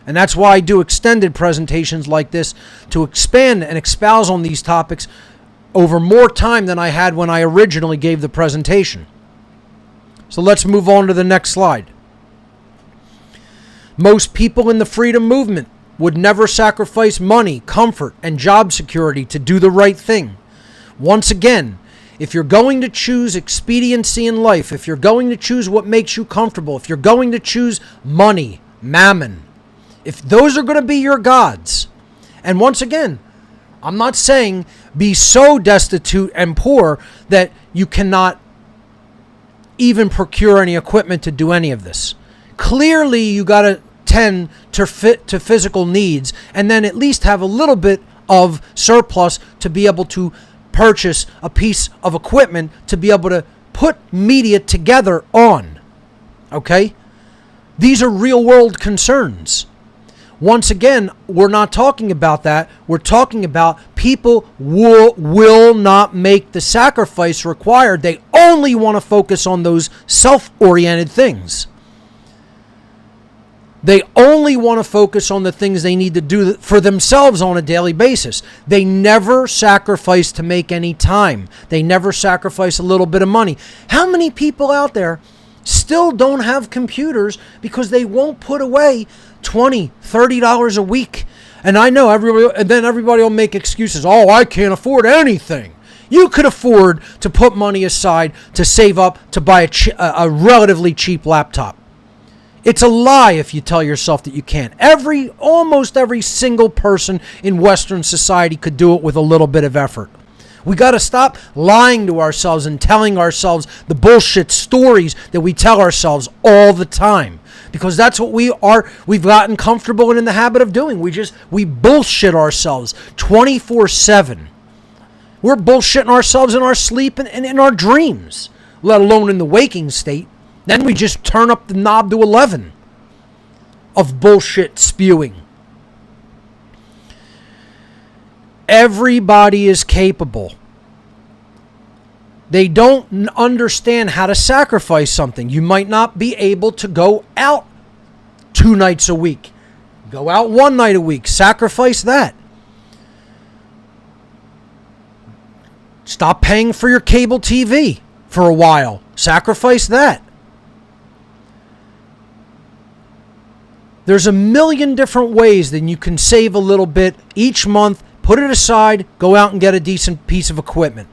And that's why I do extended presentations like this, to expand and espouse on these topics over more time than I had when I originally gave the presentation. So let's move on to the next slide. Most people in the freedom movement would never sacrifice money, comfort, and job security to do the right thing. Once again, if you're going to choose expediency in life, if you're going to choose what makes you comfortable, if you're going to choose money, mammon, if those are going to be your gods, and once again, I'm not saying be so destitute and poor that you cannot even procure any equipment to do any of this. Clearly, you got to tend to fit to physical needs and then at least have a little bit of surplus to be able to purchase a piece of equipment to be able to put media together on. Okay? These are real world concerns. Once again, we're not talking about that. We're talking about people will not make the sacrifice required. They only want to focus on those self-oriented things. They only want to focus on the things they need to do for themselves on a daily basis. They never sacrifice to make any time. They never sacrifice a little bit of money. How many people out there still don't have computers because they won't put away $20, $30 a week? And I know everybody will make excuses. Oh, I can't afford anything. You could afford to put money aside to save up to buy a relatively cheap laptop. It's a lie if you tell yourself that you can't. Almost every single person in Western society could do it with a little bit of effort. We got to stop lying to ourselves and telling ourselves the bullshit stories that we tell ourselves all the time. Because that's what we've gotten comfortable and in the habit of doing. We bullshit ourselves 24/7. We're bullshitting ourselves in our sleep and in our dreams, let alone in the waking state. Then we just turn up the knob to 11 of bullshit spewing. Everybody is capable. They don't understand how to sacrifice something. You might not be able to go out 2 nights a week. Go out 1 night a week. Sacrifice that. Stop paying for your cable TV for a while. Sacrifice that. There's a million different ways that you can save a little bit each month. Put it aside. Go out and get a decent piece of equipment.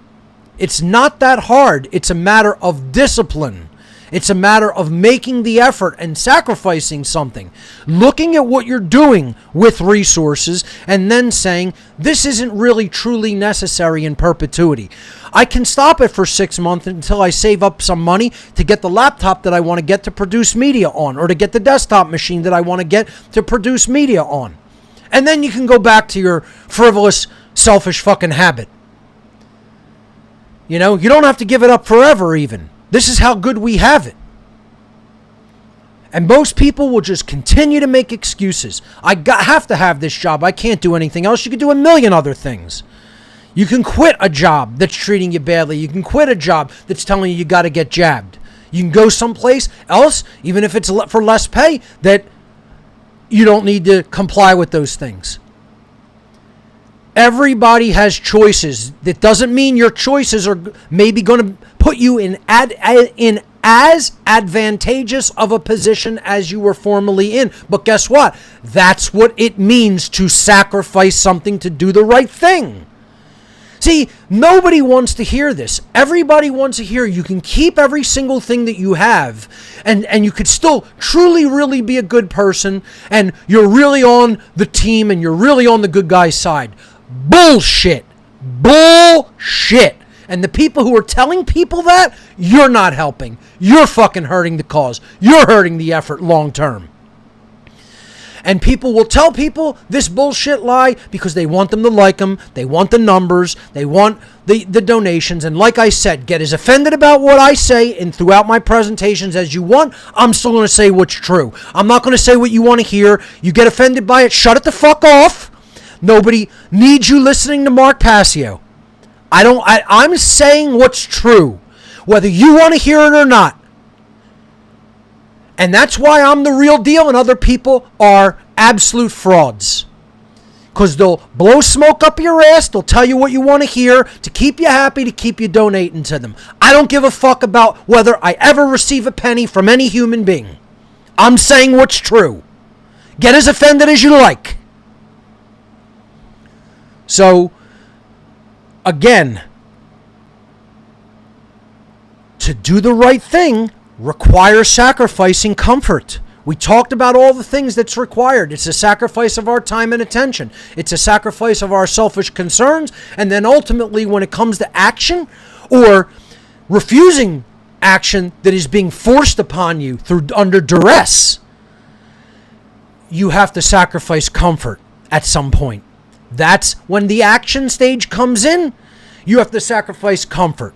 It's not that hard. It's a matter of discipline. It's a matter of making the effort and sacrificing something. Looking at what you're doing with resources and then saying, this isn't really truly necessary in perpetuity. I can stop it for 6 months until I save up some money to get the laptop that I want to get to produce media on, or to get the desktop machine that I want to get to produce media on. And then you can go back to your frivolous, selfish fucking habit. You know, you don't have to give it up forever even. This is how good we have it. And most people will just continue to make excuses. Have to have this job. I can't do anything else. You can do a million other things. You can quit a job that's treating you badly. You can quit a job that's telling you got to get jabbed. You can go someplace else, even if it's for less pay, that you don't need to comply with those things. Everybody has choices. That doesn't mean your choices are maybe going to put you in as advantageous of a position as you were formerly in. But guess what? That's what it means to sacrifice something to do the right thing. See, nobody wants to hear this. Everybody wants to hear you can keep every single thing that you have and you could still truly, really be a good person and you're really on the team and you're really on the good guy's side. Bullshit. Bullshit. And the people who are telling people that, you're not helping. You're fucking hurting the cause. You're hurting the effort long term. And people will tell people this bullshit lie because they want them to like them. They want the numbers. They want the donations. And like I said, get as offended about what I say and throughout my presentations as you want. I'm still going to say what's true. I'm not going to say what you want to hear. You get offended by it, shut it the fuck off. Nobody needs you listening to Mark Passio. I'm saying what's true, whether you want to hear it or not. And that's why I'm the real deal and other people are absolute frauds. Because they'll blow smoke up your ass, they'll tell you what you want to hear, to keep you happy, to keep you donating to them. I don't give a fuck about whether I ever receive a penny from any human being. I'm saying what's true. Get as offended as you like. So, again, to do the right thing requires sacrificing comfort. We talked about all the things that's required. It's a sacrifice of our time and attention. It's a sacrifice of our selfish concerns. And then ultimately, when it comes to action or refusing action that is being forced upon you under duress, you have to sacrifice comfort at some point. That's when the action stage comes in. You have to sacrifice comfort.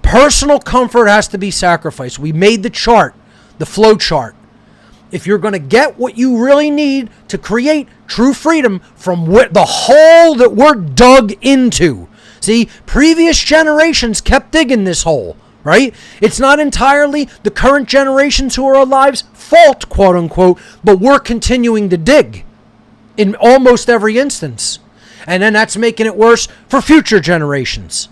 Personal comfort has to be sacrificed. We made the chart, the flow chart. If you're going to get what you really need to create true freedom from the hole that we're dug into. See, previous generations kept digging this hole, right? It's not entirely the current generations who are alive's fault, quote unquote, but we're continuing to dig in almost every instance. And then that's making it worse for future generations.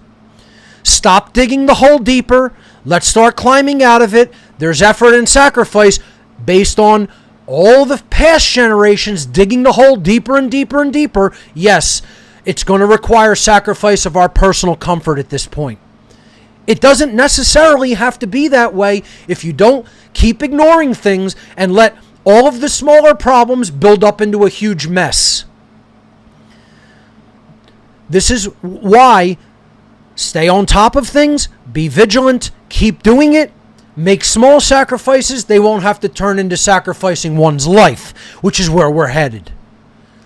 Stop digging the hole deeper. Let's start climbing out of it. There's effort and sacrifice based on all the past generations digging the hole deeper and deeper and deeper. Yes, it's going to require sacrifice of our personal comfort at this point. It doesn't necessarily have to be that way if you don't keep ignoring things and let all of the smaller problems build up into a huge mess. This is why stay on top of things, be vigilant, keep doing it, make small sacrifices. They won't have to turn into sacrificing one's life, which is where we're headed.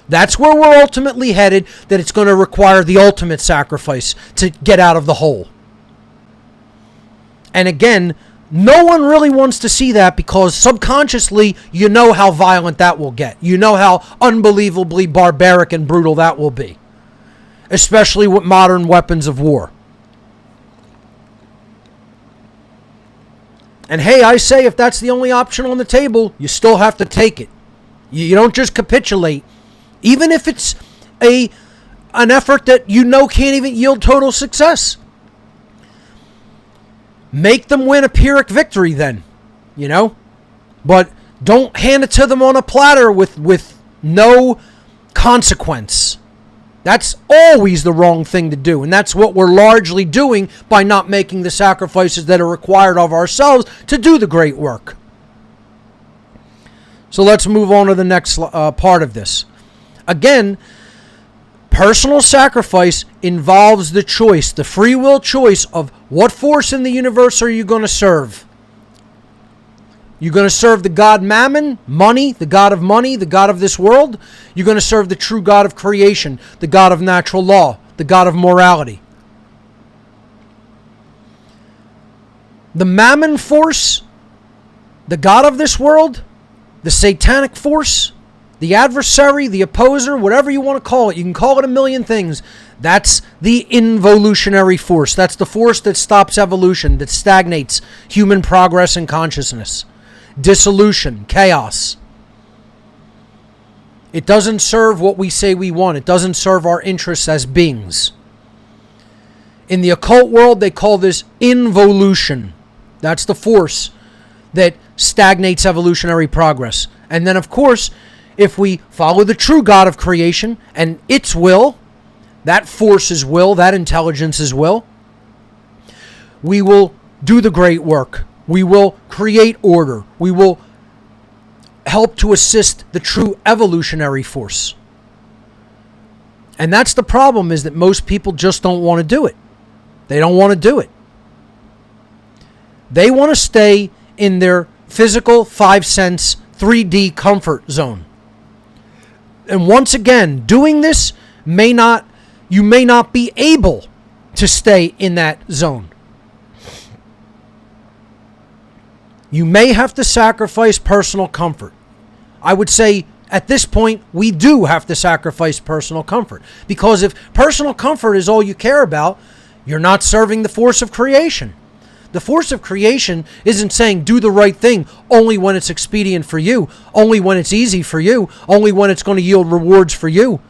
That's where we're ultimately headed, that it's going to require the ultimate sacrifice to get out of the hole. And again, no one really wants to see that because subconsciously you know how violent that will get. You know how unbelievably barbaric and brutal that will be, especially with modern weapons of war. And hey, I say if that's the only option on the table, you still have to take it. You don't just capitulate. Even if it's an effort that you know can't even yield total success. Make them win a Pyrrhic victory then, But don't hand it to them on a platter with no consequence. That's always the wrong thing to do. And that's what we're largely doing by not making the sacrifices that are required of ourselves to do the great work. So let's move on to the next part of this. Again, personal sacrifice involves the choice, the free will choice of what force in the universe are you going to serve. You're going to serve the god Mammon, money, the god of this world. You're going to serve the true God of creation, the God of natural law, the God of morality. The Mammon force, the god of this world, the satanic force, the adversary, the opposer, whatever you want to call it. You can call it a million things. That's the involutionary force. That's the force that stops evolution, that stagnates human progress and consciousness. Dissolution, chaos. It doesn't serve what we say we want. It doesn't serve our interests as beings. In the occult world, they call this involution. That's the force that stagnates evolutionary progress. And then, of course, if we follow the true God of creation and its will, that force's will, that intelligence's will, we will do the great work. We will create order. We will help to assist the true evolutionary force. And that's the problem, is that most people just don't want to do it. They don't want to do it. They want to stay in their physical 5 sense 3D comfort zone. And once again, doing this you may not be able to stay in that zone. You may have to sacrifice personal comfort. I would say at this point, we do have to sacrifice personal comfort. Because if personal comfort is all you care about, you're not serving the force of creation. The force of creation isn't saying do the right thing only when it's expedient for you, only when it's easy for you, only when it's going to yield rewards for you.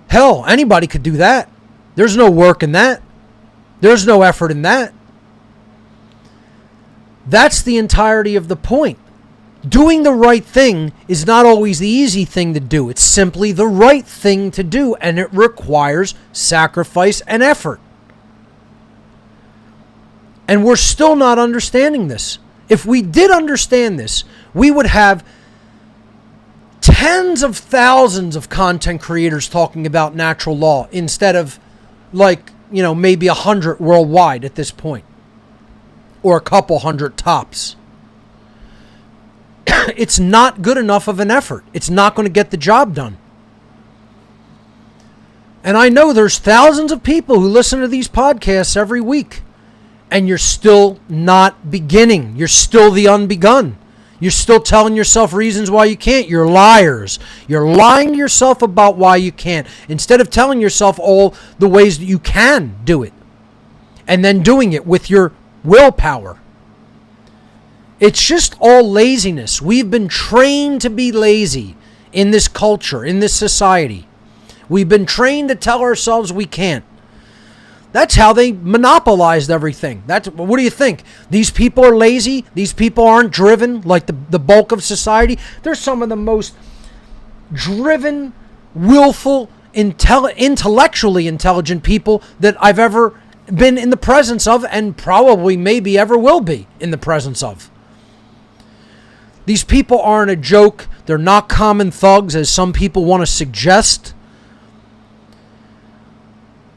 Hell, anybody could do that. There's no work in that. There's no effort in that. That's the entirety of the point. Doing the right thing is not always the easy thing to do. It's simply the right thing to do, and it requires sacrifice and effort. And we're still not understanding this. If we did understand this, we would have tens of thousands of content creators talking about natural law instead of maybe 100 worldwide at this point, or a couple hundred tops. It's not good enough of an effort. It's not going to get the job done. And I know there's thousands of people who listen to these podcasts every week, and you're still not beginning. You're still the unbegun. You're still telling yourself reasons why you can't. You're liars. You're lying to yourself about why you can't, instead of telling yourself all the ways that you can do it, and then doing it with your willpower. It's just all laziness. We've been trained to be lazy in this culture, in this society. We've been trained to tell ourselves we can't. That's how they monopolized everything. What do you think? These people are lazy? These people aren't driven like the bulk of society? They're some of the most driven, willful, intellectually intelligent people that I've ever been in the presence of, and probably maybe ever will be in the presence of. These people aren't a joke. They're not common thugs, as some people want to suggest.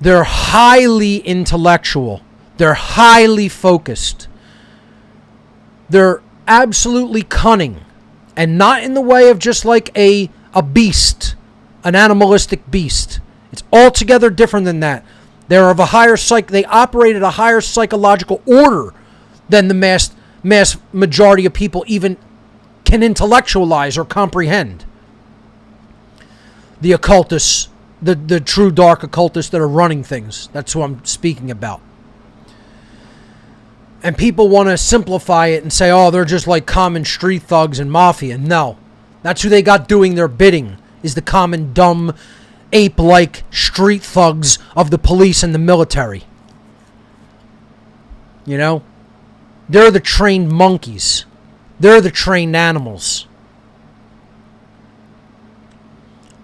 They're highly intellectual. They're highly focused. They're absolutely cunning. And not in the way of just like a beast, an animalistic beast. It's altogether different than that. They're of a higher they operate at a higher psychological order than the mass majority of people even can intellectualize or comprehend. The occultists, the true dark occultists that are running things. That's who I'm speaking about. And people want to simplify it and say, oh, they're just like common street thugs and mafia. No. That's who they got doing their bidding, is the common, dumb, ape-like street thugs of the police and the military. You know? They're the trained monkeys. They're the trained animals.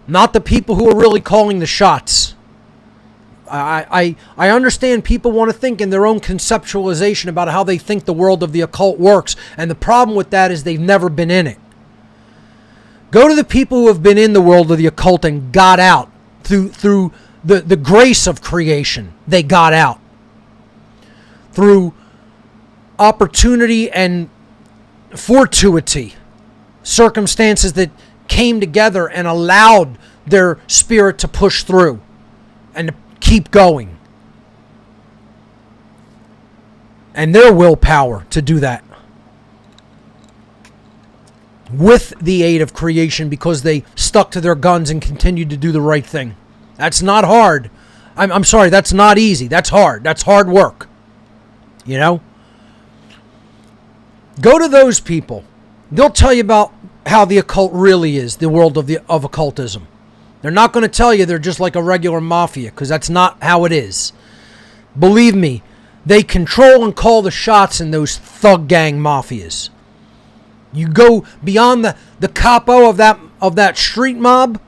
Not the people who are really calling the shots. I understand people want to think in their own conceptualization about how they think the world of the occult works, and the problem with that is they've never been in it. Go to the people who have been in the world of the occult and got out through the grace of creation. They got out through opportunity and fortuity, circumstances that came together and allowed their spirit to push through and to keep going, and their willpower to do that with the aid of creation, because they stuck to their guns and continued to do the right thing. That's not hard. I'm sorry, that's not easy. That's hard. That's hard work. You know? Go to those people. They'll tell you about how the occult really is, the world of occultism. They're not going to tell you they're just like a regular mafia, because that's not how it is. Believe me, they control and call the shots in those thug gang mafias. You go beyond the capo of that street mob,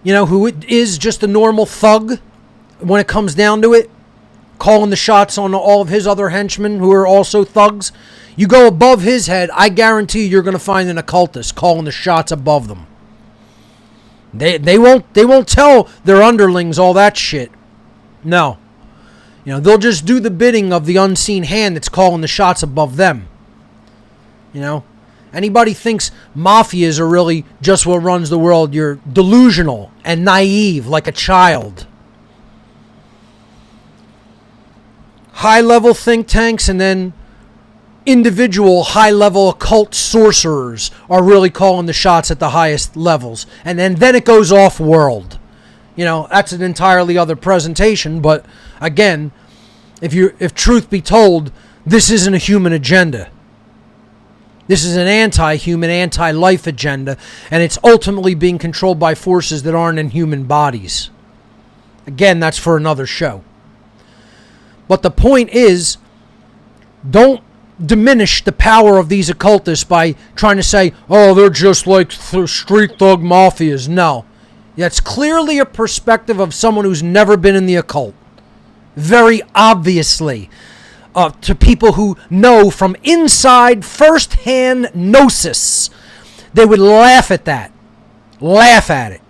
you know, who is just a normal thug when it comes down to it, calling the shots on all of his other henchmen who are also thugs. You go above his head, I guarantee you're going to find an occultist calling the shots above them. They won't tell their underlings all that shit. No. You know, they'll just do the bidding of the unseen hand that's calling the shots above them. You know? Anybody thinks mafias are really just what runs the world, you're delusional and naive like a child. High-level think tanks and then individual high-level occult sorcerers are really calling the shots at the highest levels. And then it goes off-world. You know, that's an entirely other presentation, but again, if truth be told, this isn't a human agenda. This is an anti-human, anti-life agenda, and it's ultimately being controlled by forces that aren't in human bodies. Again, that's for another show. But the point is, don't diminish the power of these occultists by trying to say, oh, they're just like street thug mafias. No. That's clearly a perspective of someone who's never been in the occult. Very obviously. To people who know from inside, first-hand gnosis, they would laugh at that. Laugh at it.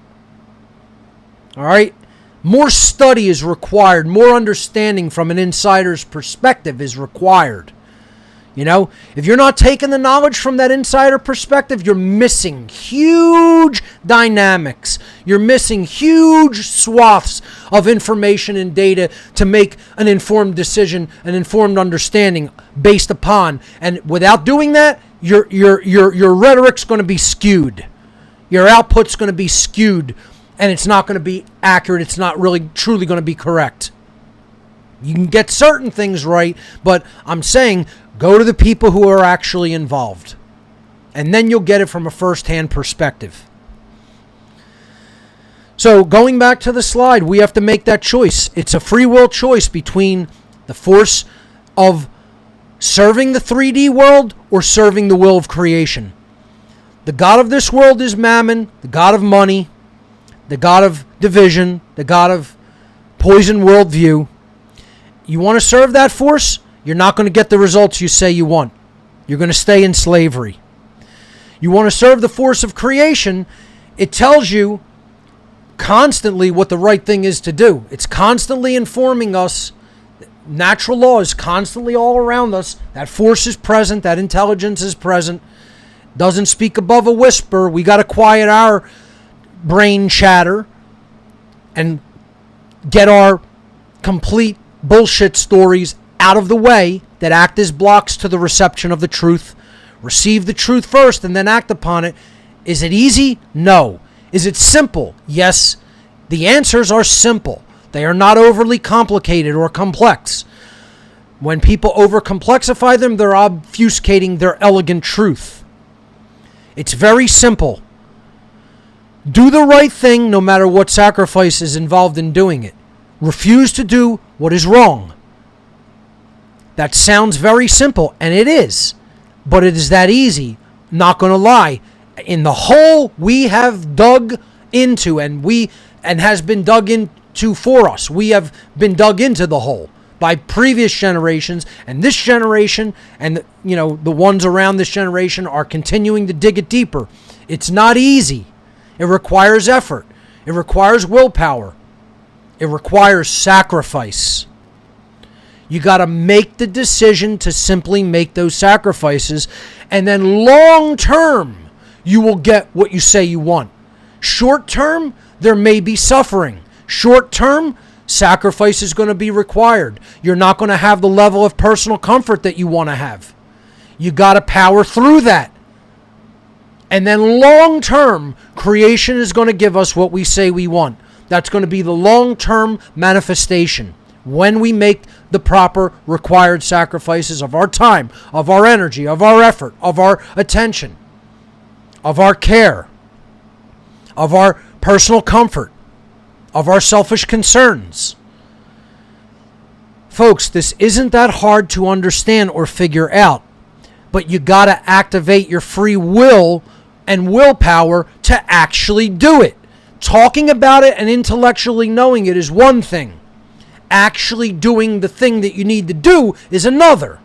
All right? More study is required. More understanding from an insider's perspective is required. You know, if you're not taking the knowledge from that insider perspective, you're missing huge dynamics. You're missing huge swaths of information and data to make an informed decision, an informed understanding based upon. And without doing that, your rhetoric's going to be skewed. Your output's going to be skewed, and it's not going to be accurate. It's not really truly going to be correct. You can get certain things right, but I'm saying go to the people who are actually involved. And then you'll get it from a first-hand perspective. So going back to the slide, we have to make that choice. It's a free will choice between the force of serving the 3D world or serving the will of creation. The god of this world is Mammon, the god of money, the god of division, the god of poison worldview. You want to serve that force? You're not going to get the results you say you want. You're going to stay in slavery. You want to serve the force of creation? It tells you constantly what the right thing is to do. It's constantly informing us. Natural law is constantly all around us. That force is present. That intelligence is present. Doesn't speak above a whisper. We got to quiet our brain chatter and get our complete bullshit stories out of the way that act as blocks to the reception of the truth. Receive the truth first and then act upon it. Is it easy? No. Is it simple? Yes. The answers are simple. They are not overly complicated or complex. When people overcomplexify them, they're obfuscating their elegant truth. It's very simple. Do the right thing no matter what sacrifice is involved in doing it. Refuse to do what is wrong. That sounds very simple, and it is. But it is that easy. Not going to lie. In the hole we have dug into and has been dug into for us. We have been dug into the hole by previous generations, and this generation and the ones around this generation are continuing to dig it deeper. It's not easy. It requires effort. It requires willpower. It requires sacrifice. You got to make the decision to simply make those sacrifices, and then long term, you will get what you say you want. Short term, there may be suffering. Short term, sacrifice is going to be required. You're not going to have the level of personal comfort that you want to have. You got to power through that. And then long term, creation is going to give us what we say we want. That's going to be the long term manifestation. When we make the proper required sacrifices of our time, of our energy, of our effort, of our attention, of our care, of our personal comfort, of our selfish concerns. Folks, this isn't that hard to understand or figure out, but you got to activate your free will and willpower to actually do it. Talking about it and intellectually knowing it is one thing. Actually doing the thing that you need to do is another.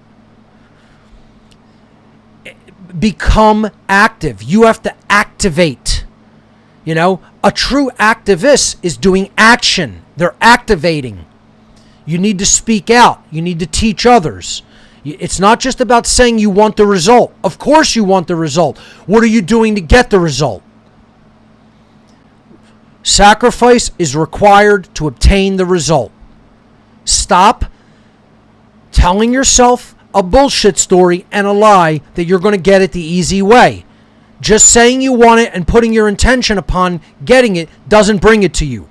Become active. You have to activate. A true activist is doing action. They're activating. You need to speak out. You need to teach others. It's not just about saying you want the result. Of course you want the result. What are you doing to get the result? Sacrifice is required to obtain the result. Stop telling yourself a bullshit story and a lie that you're going to get it the easy way. Just saying you want it and putting your intention upon getting it doesn't bring it to you.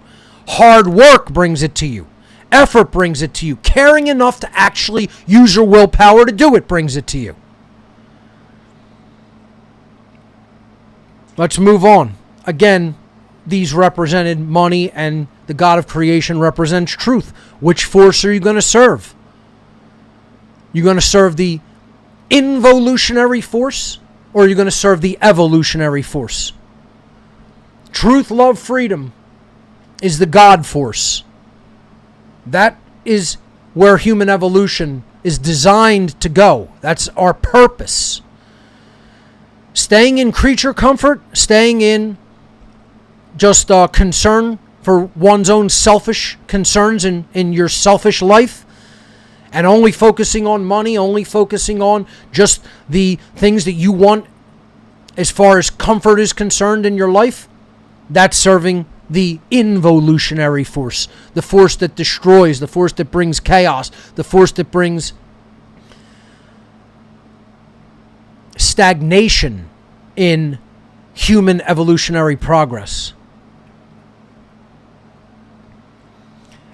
Hard work brings it to you. Effort brings it to you. Caring enough to actually use your willpower to do it brings it to you. Let's move on. Again, these represented money, and the God of creation represents truth. Which force are you going to serve? You're going to serve the involutionary force, or are you going to serve the evolutionary force? Truth, love, freedom is the God force. That is where human evolution is designed to go. That's our purpose. Staying in creature comfort, staying in just concern for one's own selfish concerns in your selfish life, and only focusing on money, only focusing on just the things that you want as far as comfort is concerned in your life, that's serving the involutionary force, the force that destroys, the force that brings chaos, the force that brings stagnation in human evolutionary progress.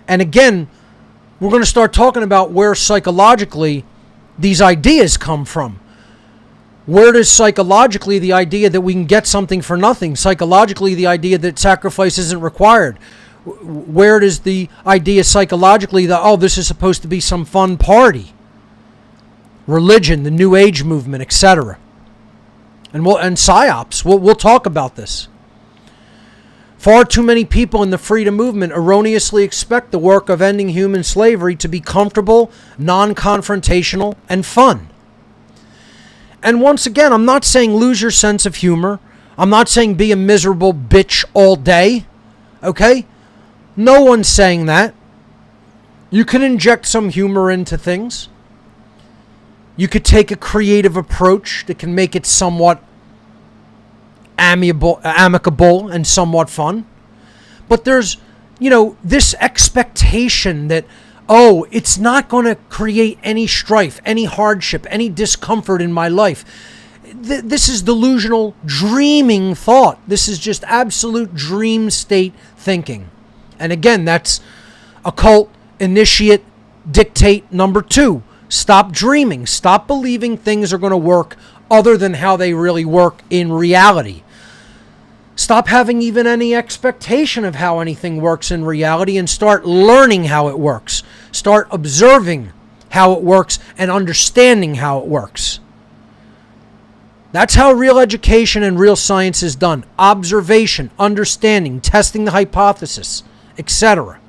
And again, we're going to start talking about where psychologically these ideas come from. Where does psychologically the idea that we can get something for nothing, psychologically the idea that sacrifice isn't required, where does the idea psychologically that, oh, this is supposed to be some fun party, religion, the New Age movement, etc. And psyops, we'll talk about this. Far too many people in the freedom movement erroneously expect the work of ending human slavery to be comfortable, non-confrontational, and fun. And once again, I'm not saying lose your sense of humor. I'm not saying be a miserable bitch all day. Okay? No one's saying that. You can inject some humor into things. You could take a creative approach that can make it somewhat amicable and somewhat fun. But there's, this expectation that, oh, it's not going to create any strife, any hardship, any discomfort in my life. This is delusional, dreaming thought. This is just absolute dream state thinking. And again, that's occult initiate dictate number 2. Stop dreaming. Stop believing things are going to work other than how they really work in reality. Stop having even any expectation of how anything works in reality and start learning how it works. Start observing how it works and understanding how it works. That's how real education and real science is done. Observation, understanding, testing the hypothesis, etc.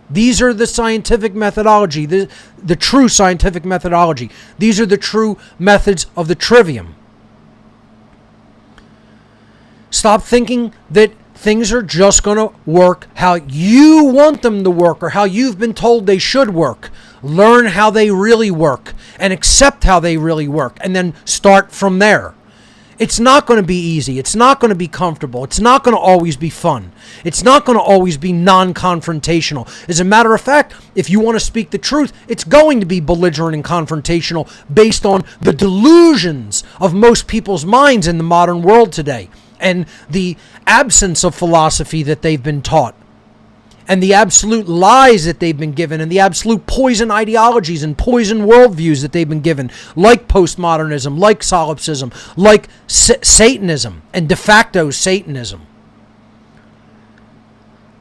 These are the scientific methodology, the true scientific methodology. These are the true methods of the trivium. Stop thinking that things are just going to work how you want them to work or how you've been told they should work. Learn how they really work and accept how they really work and then start from there. It's not going to be easy. It's not going to be comfortable. It's not going to always be fun. It's not going to always be non-confrontational. As a matter of fact, if you want to speak the truth, it's going to be belligerent and confrontational based on the delusions of most people's minds in the modern world today and the absence of philosophy that they've been taught and the absolute lies that they've been given and the absolute poison ideologies and poison worldviews that they've been given, like postmodernism, like solipsism, like Satanism and de facto Satanism.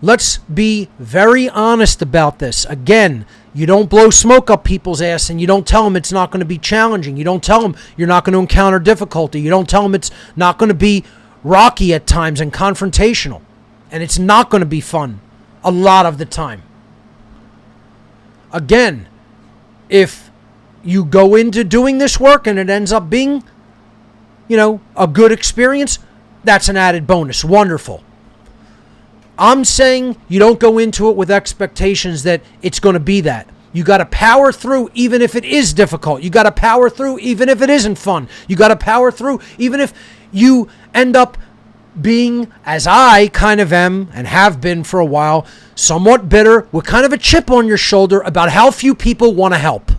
Let's be very honest about this. Again, you don't blow smoke up people's ass and you don't tell them it's not going to be challenging. You don't tell them you're not going to encounter difficulty. You don't tell them it's not going to be rocky at times and confrontational. And it's not going to be fun a lot of the time. Again, if you go into doing this work and it ends up being, a good experience, that's an added bonus. Wonderful. I'm saying you don't go into it with expectations that it's going to be that. You got to power through even if it is difficult. You got to power through even if it isn't fun. You got to power through even if you end up being, as I kind of am and have been for a while, somewhat bitter with kind of a chip on your shoulder about how few people want to help.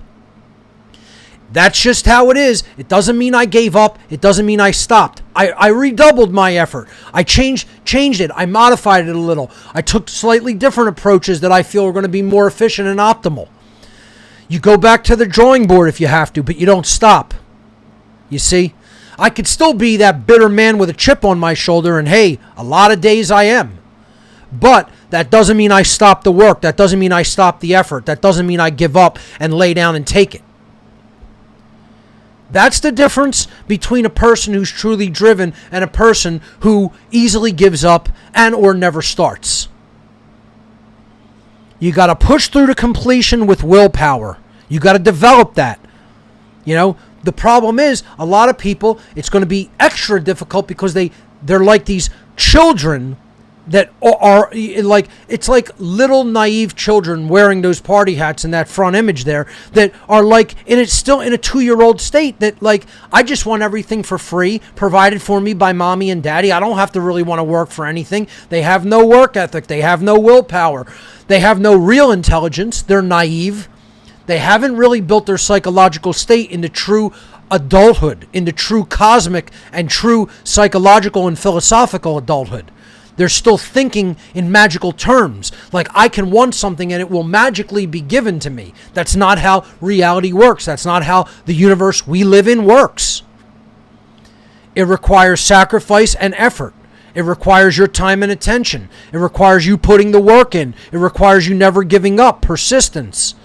That's just how it is. It doesn't mean I gave up. It doesn't mean I stopped. I redoubled my effort. I changed it. I modified it a little. I took slightly different approaches that I feel are going to be more efficient and optimal. You go back to the drawing board if you have to, but you don't stop. You see? I could still be that bitter man with a chip on my shoulder, and hey, a lot of days I am. But that doesn't mean I stop the work. That doesn't mean I stop the effort. That doesn't mean I give up and lay down and take it. That's the difference between a person who's truly driven and a person who easily gives up and or never starts. You got to push through to completion with willpower. You got to develop that. You know, the problem is a lot of people, it's going to be extra difficult because they're like these children that are like, it's like little naive children wearing those party hats in that front image there that are like, and it's still in a 2-year-old state that like, I just want everything for free, provided for me by mommy and daddy. I don't have to really want to work for anything. They have no work ethic. They have no willpower. They have no real intelligence. They're naive. They haven't really built their psychological state into true adulthood, into true cosmic and true psychological and philosophical adulthood. They're still thinking in magical terms, like I can want something and it will magically be given to me. That's not how reality works. That's not how the universe we live in works. It requires sacrifice and effort. It requires your time and attention. It requires you putting the work in. It requires you never giving up, persistence.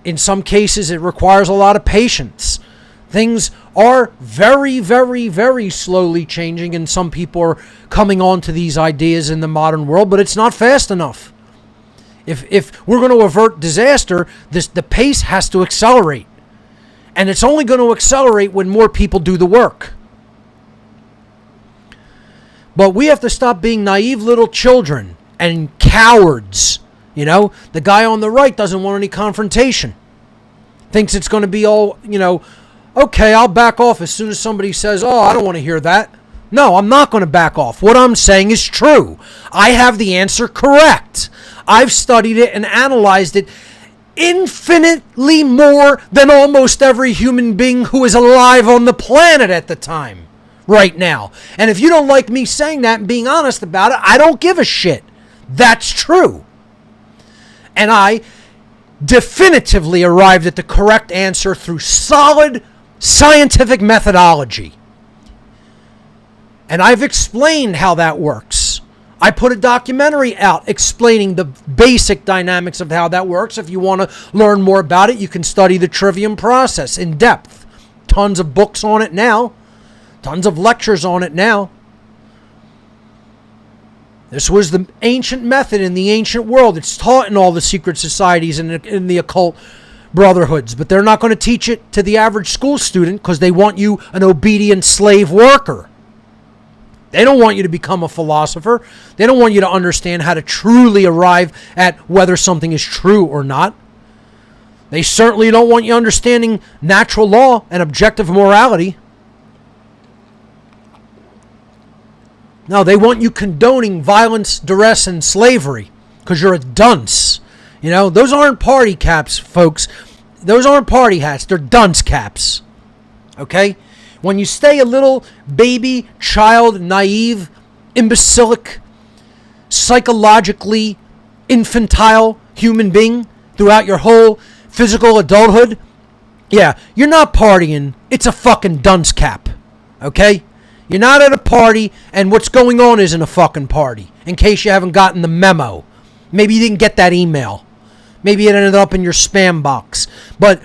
In some cases, it requires a lot of patience. Things are very, very, very slowly changing, and some people are coming on to these ideas in the modern world, but it's not fast enough. If we're going to avert disaster, the pace has to accelerate. And it's only going to accelerate when more people do the work. But we have to stop being naive little children and cowards. You know, the guy on the right doesn't want any confrontation. Thinks it's going to be all, you know, okay, I'll back off as soon as somebody says, oh, I don't want to hear that. No, I'm not going to back off. What I'm saying is true. I have the answer correct. I've studied it and analyzed it infinitely more than almost every human being who is alive on the planet at the time, right now. And if you don't like me saying that and being honest about it, I don't give a shit. That's true. And I definitively arrived at the correct answer through solid scientific methodology. And I've explained how that works. I put a documentary out explaining the basic dynamics of how that works. If you want to learn more about it, you can study the Trivium process in depth. Tons of books on it now. Tons of lectures on it now. This was the ancient method in the ancient world. It's taught in all the secret societies and in the occult brotherhoods. But they're not going to teach it to the average school student because they want you an obedient slave worker. They don't want you to become a philosopher. They don't want you to understand how to truly arrive at whether something is true or not. They certainly don't want you understanding natural law and objective morality. No, they want you condoning violence, duress, and slavery because you're a dunce. You know, those aren't party caps, folks. Those aren't party hats. They're dunce caps. Okay? When you stay a little baby, child, naive, imbecilic, psychologically infantile human being throughout your whole physical adulthood, yeah, you're not partying. It's a fucking dunce cap. Okay? You're not at a party, and what's going on isn't a fucking party, in case you haven't gotten the memo. Maybe you didn't get that email. Maybe it ended up in your spam box. But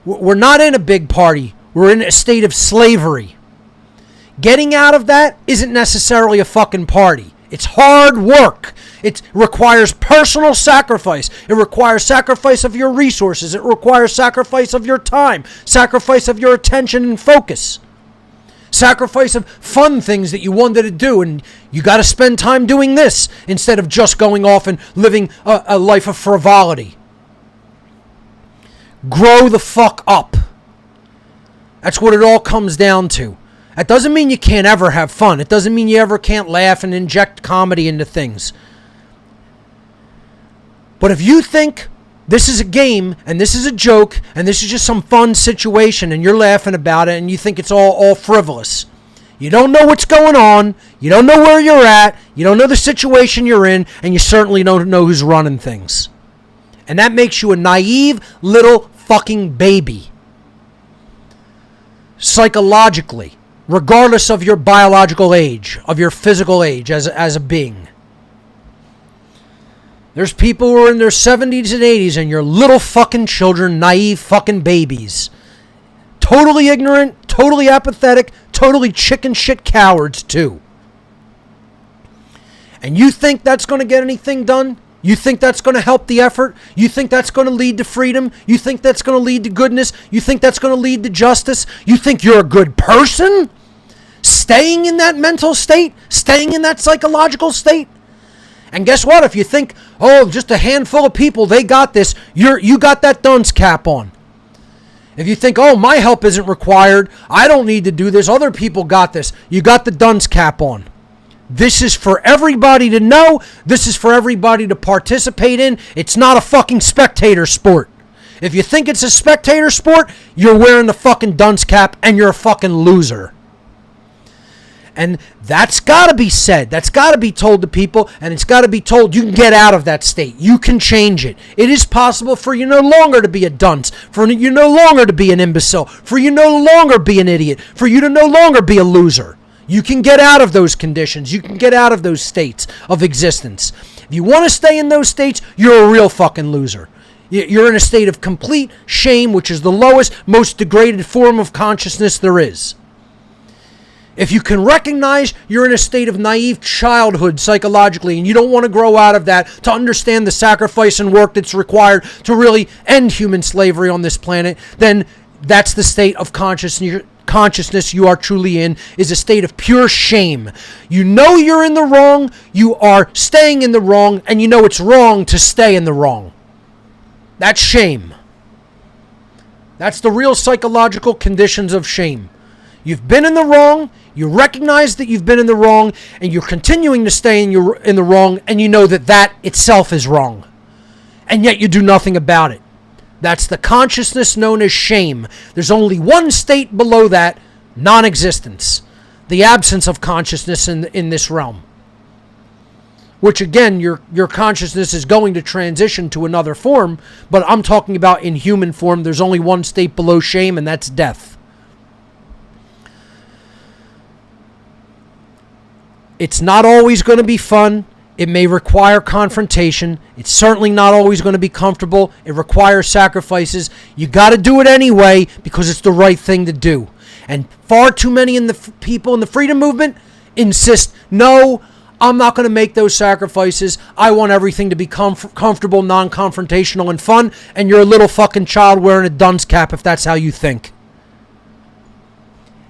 we're not in a big party. We're in a state of slavery. Getting out of that isn't necessarily a fucking party. It's hard work. It requires personal sacrifice. It requires sacrifice of your resources. It requires sacrifice of your time, sacrifice of your attention and focus. Sacrifice of fun things that you wanted to do, and you got to spend time doing this instead of just going off and living a life of frivolity. Grow the fuck up. That's what it all comes down to. That doesn't mean you can't ever have fun. It doesn't mean you ever can't laugh and inject comedy into things. But if you think this is a game, and this is a joke, and this is just some fun situation, and you're laughing about it, and you think it's all frivolous. You don't know what's going on, you don't know where you're at, you don't know the situation you're in, and you certainly don't know who's running things. And that makes you a naive little fucking baby. Psychologically, regardless of your biological age, of your physical age as a being. There's people who are in their 70s and 80s and you're little fucking children, naive fucking babies. totally ignorant, totally apathetic, totally chicken shit cowards too. And you think that's going to get anything done? You think that's going to help the effort? You think that's going to lead to freedom? You think that's going to lead to goodness? You think that's going to lead to justice? You think you're a good person? Staying in that mental state? Staying in that psychological state? And guess what? If you think, oh, just a handful of people, they got this, you got that dunce cap on. If you think, oh, my help isn't required, I don't need to do this, other people got this, you got the dunce cap on. This is for everybody to know. This is for everybody to participate in. It's not a fucking spectator sport. If you think it's a spectator sport, you're wearing the fucking dunce cap and you're a fucking loser. And that's got to be said. That's got to be told to people, and it's got to be told you can get out of that state. You can change it. It is possible for you no longer to be a dunce, for you no longer to be an imbecile, for you no longer be an idiot, for you to no longer be a loser. You can get out of those conditions. You can get out of those states of existence. If you want to stay in those states, you're a real fucking loser. You're in a state of complete shame, which is the lowest, most degraded form of consciousness there is. If you can recognize you're in a state of naive childhood psychologically and you don't want to grow out of that to understand the sacrifice and work that's required to really end human slavery on this planet, then that's the state of consciousness you are truly in, is a state of pure shame. You know you're in the wrong, you are staying in the wrong, and you know it's wrong to stay in the wrong. That's shame. That's the real psychological conditions of shame. You've been in the wrong, you recognize that you've been in the wrong, and you're continuing to stay in the wrong, and you know that that itself is wrong. And yet you do nothing about it. That's the consciousness known as shame. There's only one state below that, non-existence. The absence of consciousness in this realm. Which again, your consciousness is going to transition to another form, but I'm talking about in human form, there's only one state below shame, and that's death. It's not always going to be fun. It may require confrontation. It's certainly not always going to be comfortable. It requires sacrifices. You got to do it anyway because it's the right thing to do. And far too many people in the freedom movement insist, no, I'm not going to make those sacrifices. I want everything to be comfortable, non-confrontational, and fun. And you're a little fucking child wearing a dunce cap if that's how you think.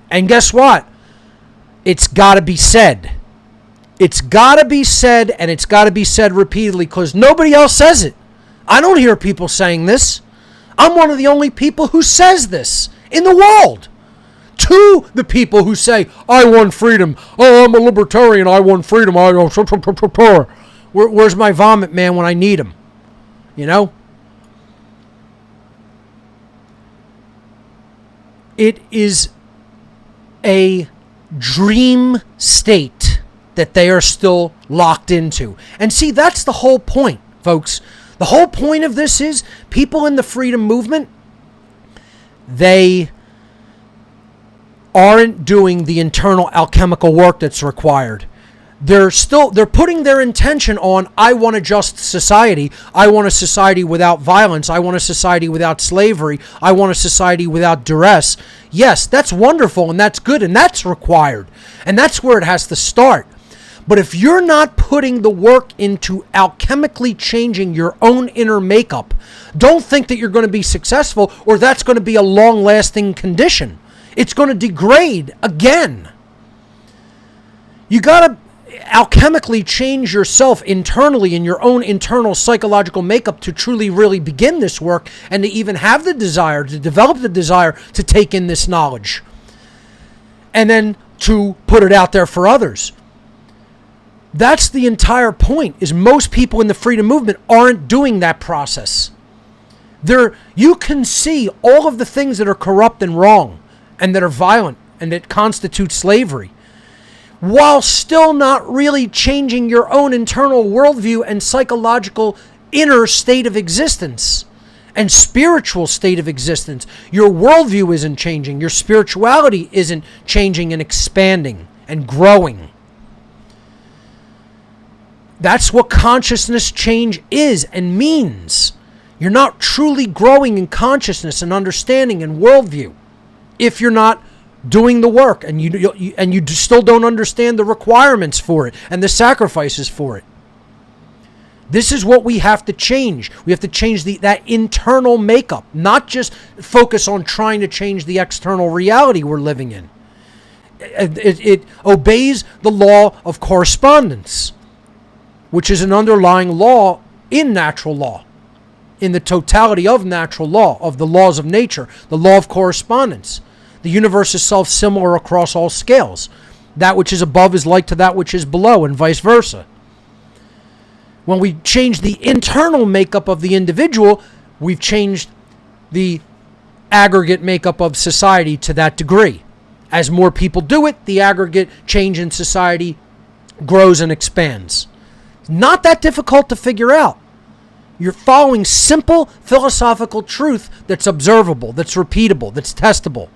And guess what? It's got to be said. It's got to be said, and it's got to be said repeatedly because nobody else says it. I don't hear people saying this. I'm one of the only people who says this in the world. To the people who say, I want freedom. Oh, I'm a libertarian. I want freedom. Where's my vomit man when I need him? You know? It is a dream state that they are still locked into. And see, that's the whole point, folks. The whole point of this is people in the freedom movement, they aren't doing the internal alchemical work that's required. They're putting their intention on, I want a just society. I want a society without violence. I want a society without slavery. I want a society without duress. Yes, that's wonderful and that's good and that's required. And that's where it has to start. But if you're not putting the work into alchemically changing your own inner makeup, don't think that you're going to be successful or that's going to be a long-lasting condition. It's going to degrade again. You got to alchemically change yourself internally in your own internal psychological makeup to truly really begin this work and to even have the desire, to develop the desire to take in this knowledge and then to put it out there for others. That's the entire point, is most people in the freedom movement aren't doing that process. You can see all of the things that are corrupt and wrong and that are violent and that constitute slavery, while still not really changing your own internal worldview and psychological inner state of existence and spiritual state of existence. Your worldview isn't changing. Your spirituality isn't changing and expanding and growing. That's what consciousness change is and means. You're not truly growing in consciousness and understanding and worldview if you're not doing the work and you still don't understand the requirements for it and the sacrifices for it. This is what we have to change. We have to change that internal makeup, not just focus on trying to change the external reality we're living in. It obeys the law of correspondence, which is an underlying law in natural law, in the totality of natural law, of the laws of nature, the law of correspondence. The universe is self-similar across all scales. That which is above is like to that which is below, and vice versa. When we change the internal makeup of the individual, we've changed the aggregate makeup of society to that degree. As more people do it, the aggregate change in society grows and expands. It's not that difficult to figure out. You're following simple philosophical truth that's observable, that's repeatable, that's testable.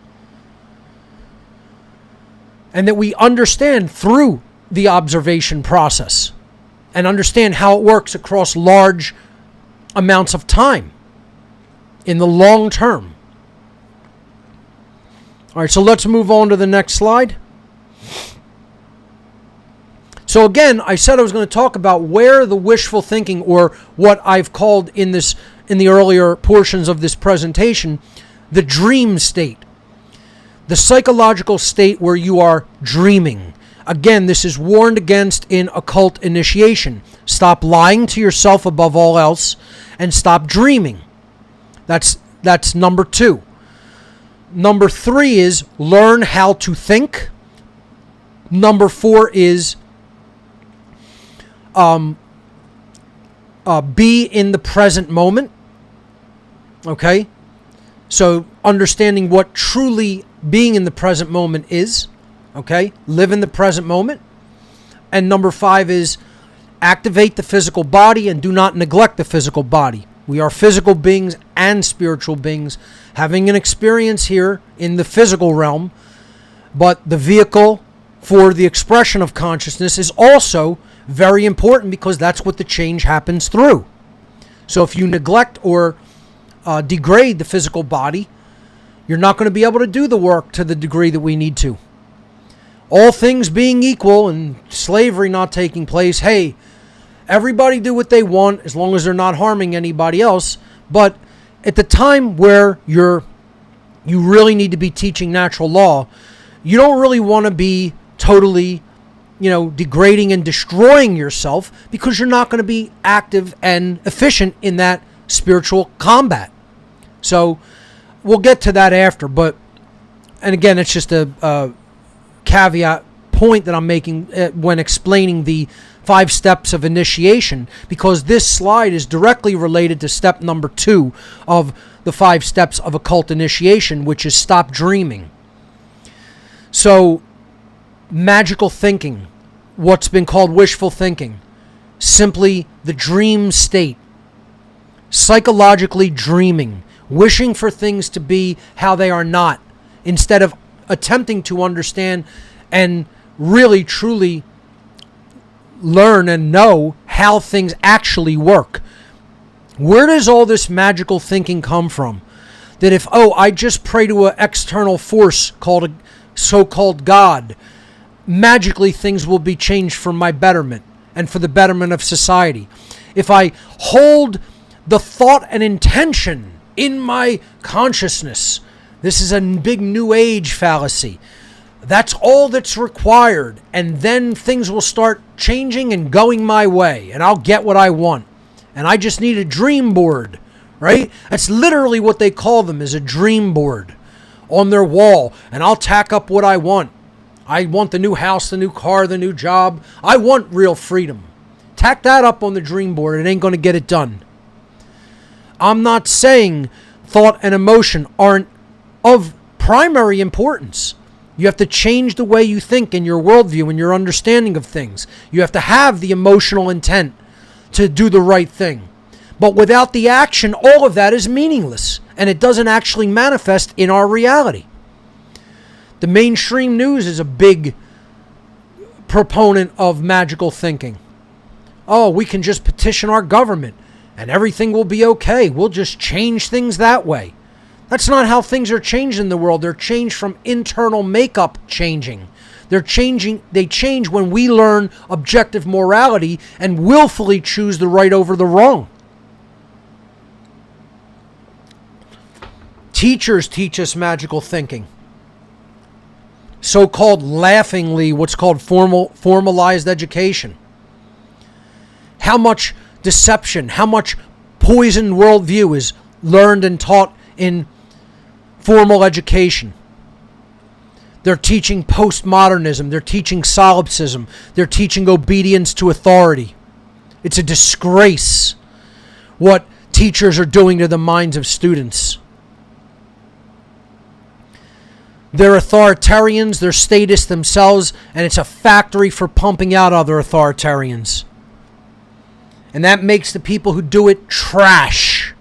And that we understand through the observation process and understand how it works across large amounts of time in the long term. All right, so let's move on to the next slide. So again, I said I was going to talk about where the wishful thinking, or what I've called in the earlier portions of this presentation, the dream state. The psychological state where you are dreaming. Again, this is warned against in occult initiation. Stop lying to yourself above all else and stop dreaming. That's number 2. Number 3 is learn how to think. Number 4 is be in the present moment. Okay? So understanding what truly being in the present moment is. Okay? Live in the present moment. And number 5 is activate the physical body and do not neglect the physical body. We are physical beings and spiritual beings having an experience here in the physical realm, but the vehicle for the expression of consciousness is also very important because that's what the change happens through. So if you neglect or degrade the physical body, you're not going to be able to do the work to the degree that we need to. All things being equal and slavery not taking place, hey, everybody do what they want as long as they're not harming anybody else. But at the time where you really need to be teaching natural law, you don't really want to be totally, degrading and destroying yourself, because you're not going to be active and efficient in that spiritual combat. So we'll get to that after. And again, it's just a caveat point that I'm making when explaining the 5 steps of initiation, because this slide is directly related to step number 2 of the 5 steps of occult initiation, which is stop dreaming. So magical thinking, what's been called wishful thinking, simply the dream state, psychologically dreaming, wishing for things to be how they are not, instead of attempting to understand and really truly learn and know how things actually work. Where does all this magical thinking come from? That if, I just pray to an external force called a so-called God, magically things will be changed for my betterment and for the betterment of society. If I hold the thought and intention in my consciousness, this is a big New Age fallacy. That's all that's required, and then things will start changing and going my way, and I'll get what I want. And I just need a dream board, right? That's literally what they call them, is a dream board on their wall, and I'll tack up what I want. I want the new house, the new car, the new job. I want real freedom. Tack that up on the dream board. It ain't going to get it done. I'm not saying thought and emotion aren't of primary importance. You have to change the way you think in your worldview and your understanding of things. You have to have the emotional intent to do the right thing. But without the action, all of that is meaningless, and it doesn't actually manifest in our reality. The mainstream news is a big proponent of magical thinking. We can just petition our government and everything will be okay. We'll just change things that way. That's not how things are changed in the world. They're changed from internal makeup changing. They change when we learn objective morality and willfully choose the right over the wrong. Teachers teach us magical thinking. So-called laughingly, what's called formalized education. How much deception, how much poisoned worldview is learned and taught in formal education. They're teaching postmodernism. They're teaching solipsism. They're teaching obedience to authority. It's a disgrace what teachers are doing to the minds of students. They're authoritarians, they're statists themselves, and it's a factory for pumping out other authoritarians. And that makes the people who do it trash.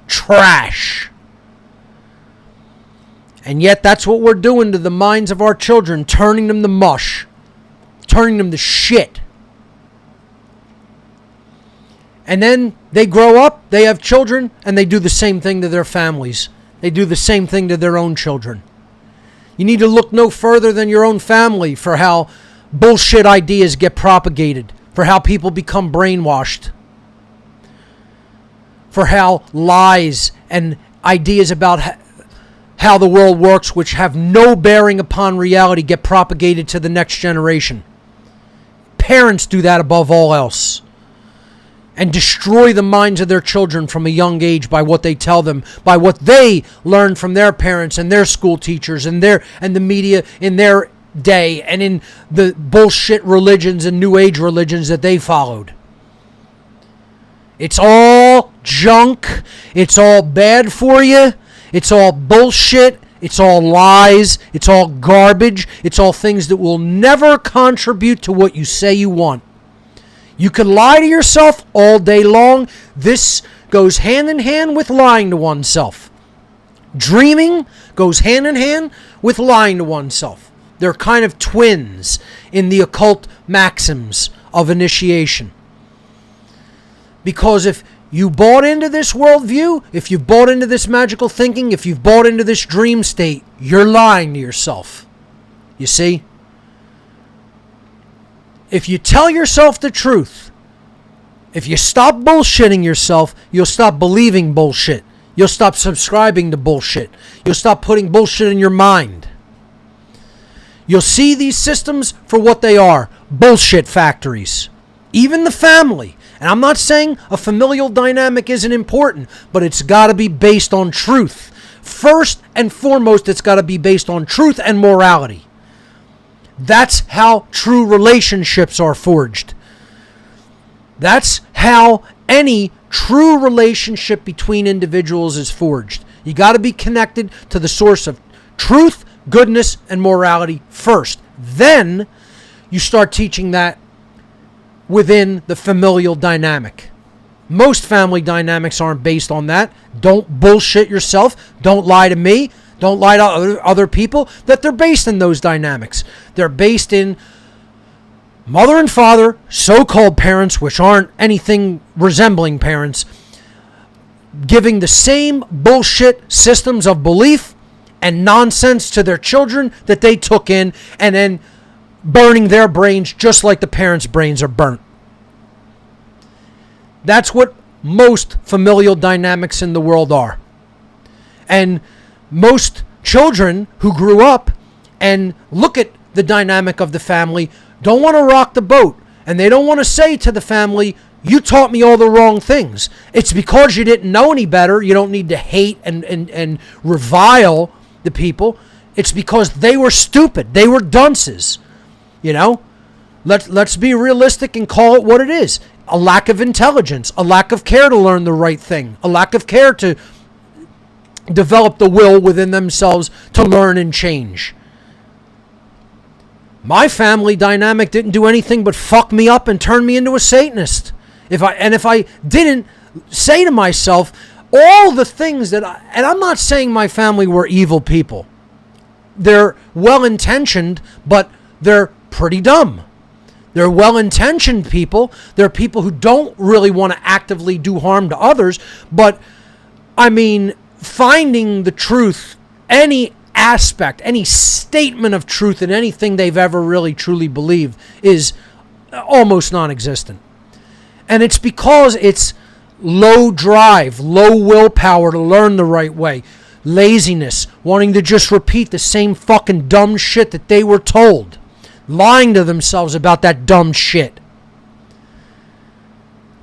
Trash. And yet that's what we're doing to the minds of our children, turning them to mush, turning them to shit. And then they grow up, they have children, and they do the same thing to their families. They do the same thing to their own children. You need to look no further than your own family for how bullshit ideas get propagated, for how people become brainwashed, for how lies and ideas about how the world works, which have no bearing upon reality, get propagated to the next generation. Parents do that above all else, and destroy the minds of their children from a young age by what they tell them, by what they learn from their parents and their school teachers and the media in their day, and in the bullshit religions and new age religions that they followed. It's all junk. It's all bad for you. It's all bullshit. It's all lies. It's all garbage. It's all things that will never contribute to what you say you want. You can lie to yourself all day long. This goes hand in hand with lying to oneself. Dreaming goes hand in hand with lying to oneself. They're kind of twins in the occult maxims of initiation. Because if you bought into this worldview, if you've bought into this magical thinking, if you've bought into this dream state, you're lying to yourself. You see? If you tell yourself the truth, if you stop bullshitting yourself, you'll stop believing bullshit. You'll stop subscribing to bullshit. You'll stop putting bullshit in your mind. You'll see these systems for what they are, bullshit factories. Even the family. And I'm not saying a familial dynamic isn't important, but it's got to be based on truth. First and foremost, it's got to be based on truth and morality. That's how true relationships are forged. That's how any true relationship between individuals is forged. You got to be connected to the source of truth, goodness, and morality first. Then you start teaching that within the familial dynamic. Most family dynamics aren't based on that. Don't bullshit yourself. Don't lie to me. Don't lie to other people. That they're based in those dynamics. They're based in mother and father, so-called parents, which aren't anything resembling parents, giving the same bullshit systems of belief and nonsense to their children that they took in, and then burning their brains just like the parents' brains are burnt. That's what most familial dynamics in the world are. And most children who grew up and look at the dynamic of the family don't want to rock the boat. And they don't want to say to the family, you taught me all the wrong things. It's because you didn't know any better. You don't need to hate and revile the people. It's because they were stupid. They were dunces. You know? Let's be realistic and call it what it is. A lack of intelligence. A lack of care to learn the right thing. A lack of care to develop the will within themselves to learn and change. My family dynamic didn't do anything but fuck me up and turn me into a Satanist. If I didn't say to myself all the things that and I'm not saying my family were evil people. They're well-intentioned, but they're pretty dumb. They're well-intentioned people. They're people who don't really want to actively do harm to others, but I mean, finding the truth, any aspect, any statement of truth in anything they've ever really truly believed is almost non-existent. And it's because it's low drive, low willpower to learn the right way, laziness, wanting to just repeat the same fucking dumb shit that they were told, lying to themselves about that dumb shit.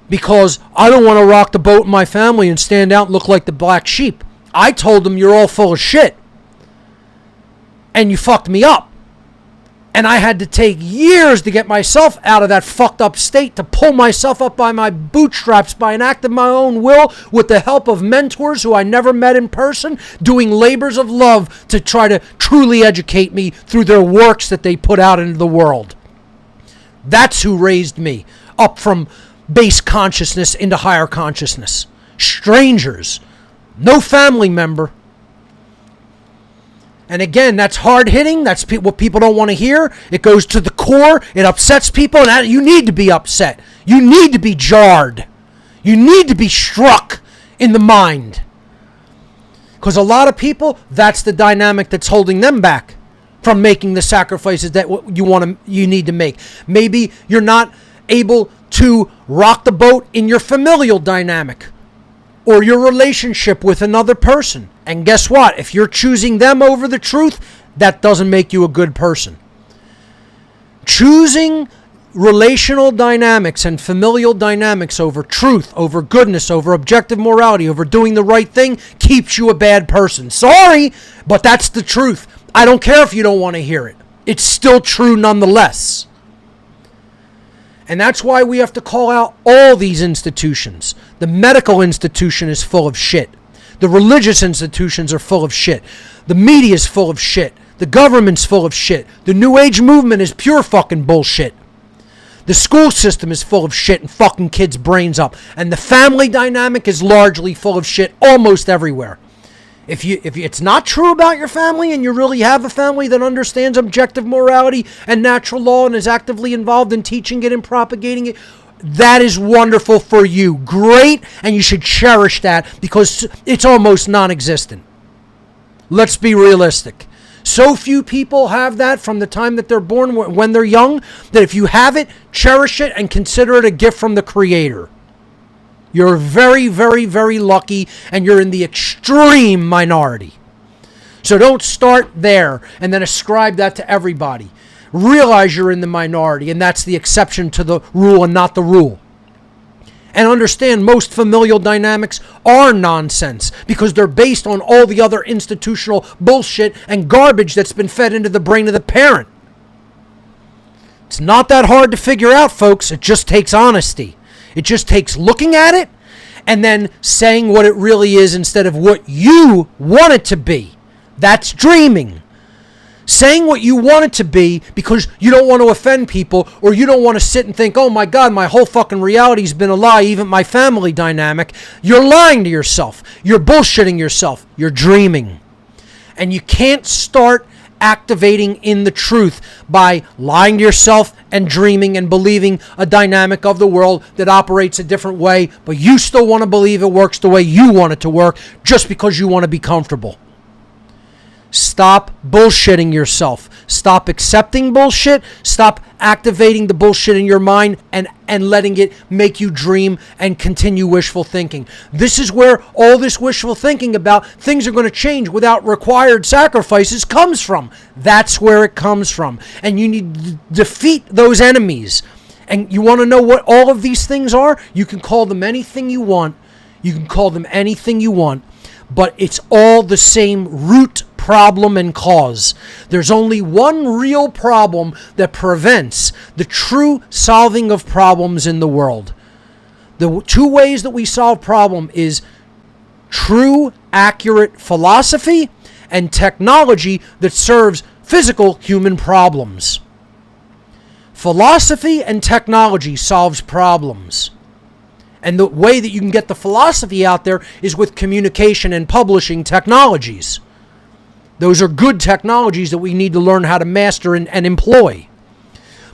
Because I don't want to rock the boat in my family and stand out and look like the black sheep. I told them you're all full of shit. And you fucked me up. And I had to take years to get myself out of that fucked up state, to pull myself up by my bootstraps by an act of my own will, with the help of mentors who I never met in person, doing labors of love to try to truly educate me through their works that they put out into the world. That's who raised me up from base consciousness into higher consciousness. Strangers. No family member. And again, that's hard hitting. That's what people don't want to hear. It goes to the core. It upsets people. And you need to be upset. You need to be jarred. You need to be struck in the mind. Because a lot of people, that's the dynamic that's holding them back from making the sacrifices that you need to make. Maybe you're not able to rock the boat in your familial dynamic or your relationship with another person. And guess what? If you're choosing them over the truth, that doesn't make you a good person. Choosing relational dynamics and familial dynamics over truth, over goodness, over objective morality, over doing the right thing keeps you a bad person. Sorry, but that's the truth. I don't care if you don't want to hear it. It's still true nonetheless. And that's why we have to call out all these institutions. The medical institution is full of shit. The religious institutions are full of shit. The media is full of shit. The government's full of shit. The New Age movement is pure fucking bullshit. The school system is full of shit and fucking kids' brains up. And the family dynamic is largely full of shit almost everywhere. If it's not true about your family and you really have a family that understands objective morality and natural law and is actively involved in teaching it and propagating it, that is wonderful for you. Great, and you should cherish that because it's almost non-existent. Let's be realistic. So few people have that from the time that they're born when they're young, that if you have it, cherish it and consider it a gift from the Creator. You're very, very, very lucky, and you're in the extreme minority. So don't start there and then ascribe that to everybody. Realize you're in the minority, and that's the exception to the rule and not the rule. And understand most familial dynamics are nonsense because they're based on all the other institutional bullshit and garbage that's been fed into the brain of the parent. It's not that hard to figure out, folks. It just takes honesty. It just takes looking at it and then saying what it really is instead of what you want it to be. That's dreaming. Saying what you want it to be because you don't want to offend people, or you don't want to sit and think, oh my God, my whole fucking reality's been a lie, even my family dynamic. You're lying to yourself. You're bullshitting yourself. You're dreaming. And you can't start activating in the truth by lying to yourself and dreaming and believing a dynamic of the world that operates a different way, but you still want to believe it works the way you want it to work just because you want to be comfortable. Stop bullshitting yourself. Stop accepting bullshit. Stop activating the bullshit in your mind and letting it make you dream and continue wishful thinking. This is where all this wishful thinking about things are going to change without required sacrifices comes from. That's where it comes from. And you need to defeat those enemies. And you want to know what all of these things are? You can call them anything you want. You can call them anything you want. But it's all the same root problem and cause. There's only one real problem that prevents the true solving of problems in the world. The two ways that we solve problem is true, accurate philosophy and technology that serves physical human problems. Philosophy and technology solves problems. And the way that you can get the philosophy out there is with communication and publishing technologies. Those are good technologies that we need to learn how to master and employ.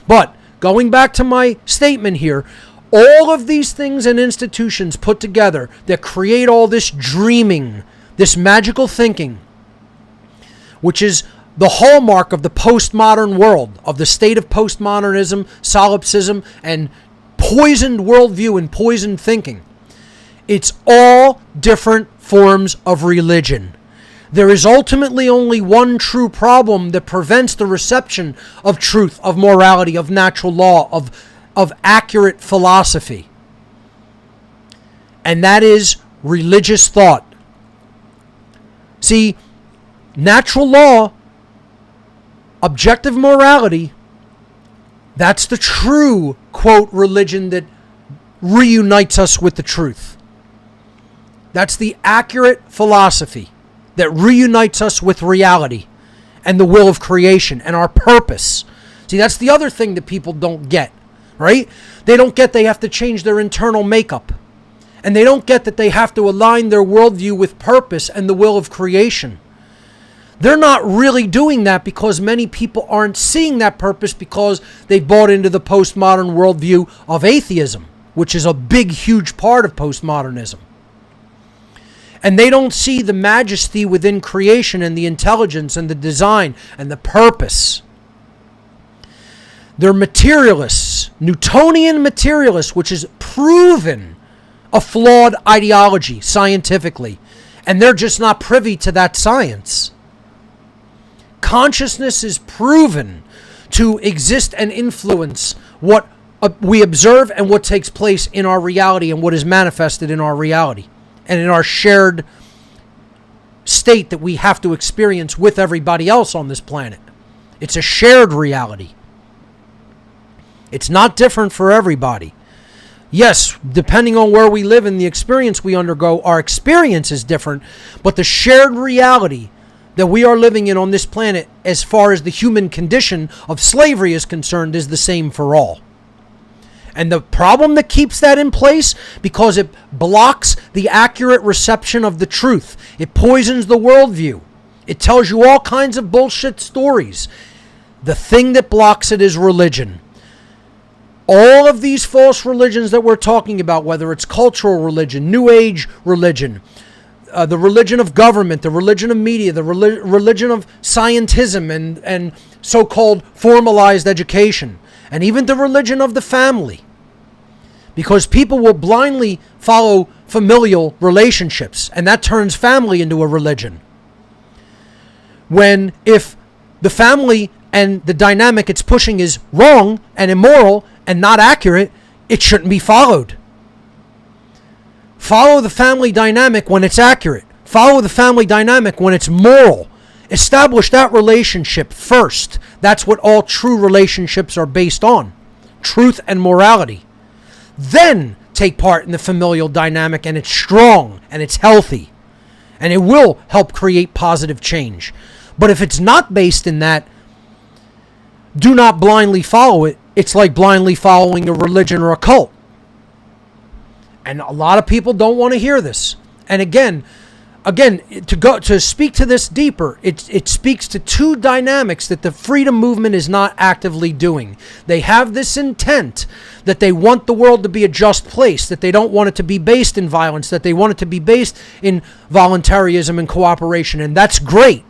But going back to my statement here, all of these things and institutions put together that create all this dreaming this magical thinking, which is the hallmark of the postmodern world, of the state of postmodernism, solipsism, and poisoned worldview and poisoned thinking. It's all different forms of religion. There is ultimately only one true problem that prevents the reception of truth, of morality, of natural law, of accurate philosophy. And that is religious thought. See, natural law, objective morality, that's the true, quote, religion that reunites us with the truth. That's the accurate philosophy that reunites us with reality and the will of creation and our purpose. See, that's the other thing that people don't get, right? They don't get they have to change their internal makeup. And they don't get that they have to align their worldview with purpose and the will of creation. They're not really doing that because many people aren't seeing that purpose because they've bought into the postmodern worldview of atheism, which is a big, huge part of postmodernism. And they don't see the majesty within creation and the intelligence and the design and the purpose. They're materialists, Newtonian materialists, which is proven a flawed ideology scientifically. And they're just not privy to that science. Consciousness is proven to exist and influence what we observe and what takes place in our reality and what is manifested in our reality and in our shared state that we have to experience with everybody else on this planet. It's a shared reality. It's not different for everybody. Yes, depending on where we live and the experience we undergo, our experience is different, but the shared reality that we are living in on this planet, as far as the human condition of slavery is concerned, is the same for all. And the problem that keeps that in place, because it blocks the accurate reception of the truth. It poisons the worldview. It tells you all kinds of bullshit stories. The thing that blocks it is religion. All of these false religions that we're talking about, whether it's cultural religion, New Age religion, the religion of government, the religion of media, the religion of scientism and so-called formalized education, and even the religion of the family. Because people will blindly follow familial relationships, and that turns family into a religion. When if the family and the dynamic it's pushing is wrong and immoral and not accurate, it shouldn't be followed. Follow the family dynamic when it's accurate. Follow the family dynamic when it's moral. Establish that relationship first. That's what all true relationships are based on. Truth and morality. Then take part in the familial dynamic, and it's strong and it's healthy. And it will help create positive change. But if it's not based in that, do not blindly follow it. It's like blindly following a religion or a cult. And a lot of people don't want to hear this. And again, to speak to this deeper, it speaks to two dynamics that the freedom movement is not actively doing. They have this intent that they want the world to be a just place, that they don't want it to be based in violence, that they want it to be based in voluntarism and cooperation, and that's great.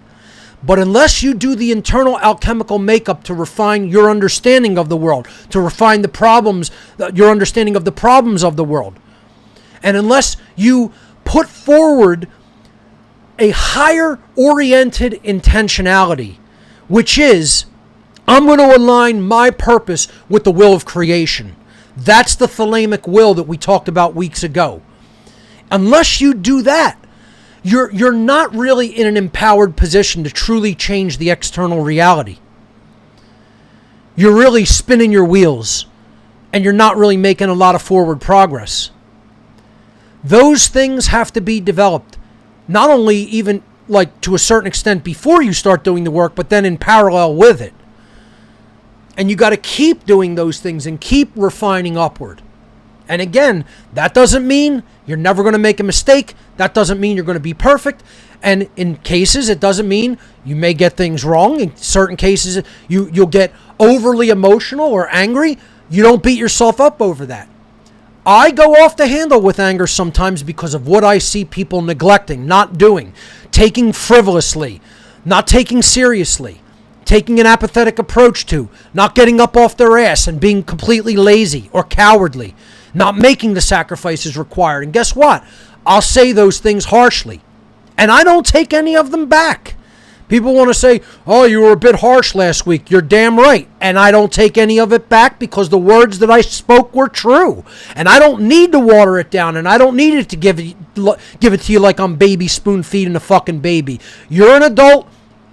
But unless you do the internal alchemical makeup to refine your understanding of the world, to refine the problems, your understanding of the problems of the world, and unless you put forward a higher oriented intentionality, which is, I'm going to align my purpose with the will of creation. That's the thalamic will that we talked about weeks ago. Unless you do that, you're not really in an empowered position to truly change the external reality. You're really spinning your wheels, and you're not really making a lot of forward progress. Those things have to be developed, not only even like to a certain extent before you start doing the work, but then in parallel with it. And you got to keep doing those things and keep refining upward. And again, that doesn't mean you're never going to make a mistake. That doesn't mean you're going to be perfect. And in cases, it doesn't mean you may get things wrong. In certain cases, you'll get overly emotional or angry. You don't beat yourself up over that. I go off the handle with anger sometimes because of what I see people neglecting, not doing, taking frivolously, not taking seriously, taking an apathetic approach to, not getting up off their ass and being completely lazy or cowardly, not making the sacrifices required. And guess what? I'll say those things harshly, and I don't take any of them back. People want to say, oh, you were a bit harsh last week. You're damn right. And I don't take any of it back because the words that I spoke were true. And I don't need to water it down, and I don't need it to give it to you like I'm baby spoon feeding a fucking baby. You're an adult,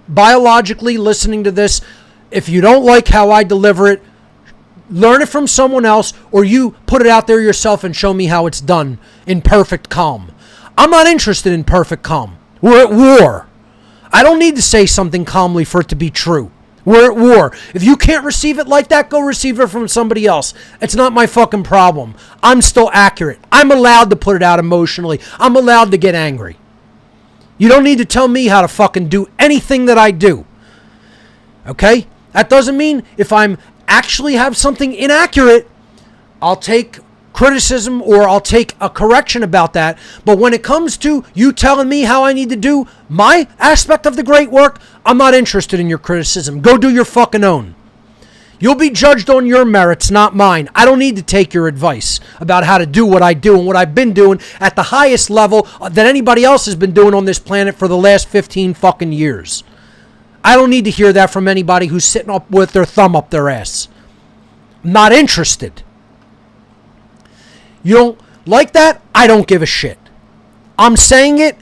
biologically listening to this. If you don't like how I deliver it, learn it from someone else, or you put it out there yourself and show me how it's done in perfect calm. I'm not interested in perfect calm. We're at war. I don't need to say something calmly for it to be true. We're at war. If you can't receive it like that, go receive it from somebody else. It's not my fucking problem. I'm still accurate. I'm allowed to put it out emotionally. I'm allowed to get angry. You don't need to tell me how to fucking do anything that I do. Okay? That doesn't mean if I'm actually have something inaccurate, I'll take criticism or I'll take a correction about that. But when it comes to you telling me how I need to do my aspect of the great work, I'm not interested in your criticism. Go do your fucking own. You'll be judged on your merits, not mine. I don't need to take your advice about how to do what I do and what I've been doing at the highest level that anybody else has been doing on this planet for the last 15 fucking years. I don't need to hear that from anybody who's sitting up with their thumb up their ass. I'm not interested. You don't like that? I don't give a shit. I'm saying it.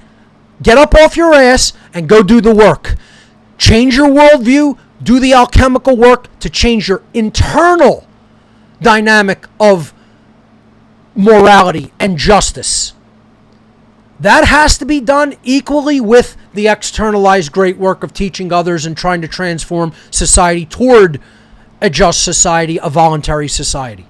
Get up off your ass and go do the work. Change your worldview. Do the alchemical work to change your internal dynamic of morality and justice. That has to be done equally with the externalized great work of teaching others and trying to transform society toward a just society, a voluntary society.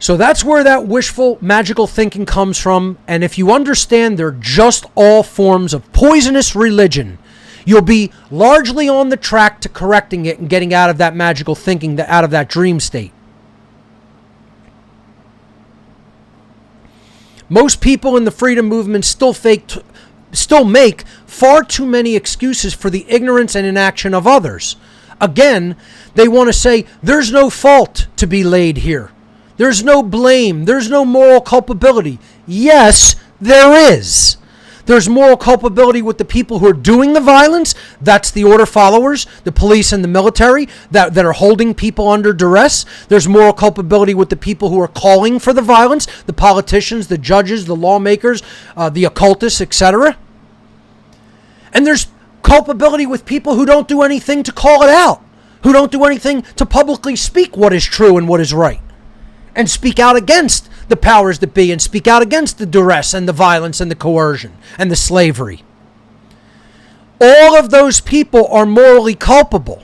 So that's where that wishful, magical thinking comes from. And if you understand they're just all forms of poisonous religion, you'll be largely on the track to correcting it and getting out of that magical thinking, out of that dream state. Most people in the freedom movement still make far too many excuses for the ignorance and inaction of others. Again, they want to say there's no fault to be laid here. There's no blame. There's no moral culpability. Yes, there is. There's moral culpability with the people who are doing the violence. That's the order followers, the police and the military that are holding people under duress. There's moral culpability with the people who are calling for the violence, the politicians, the judges, the lawmakers, the occultists, etc. And there's culpability with people who don't do anything to call it out, who don't do anything to publicly speak what is true and what is right, and speak out against the powers that be, and speak out against the duress and the violence and the coercion and the slavery. All of those people are morally culpable.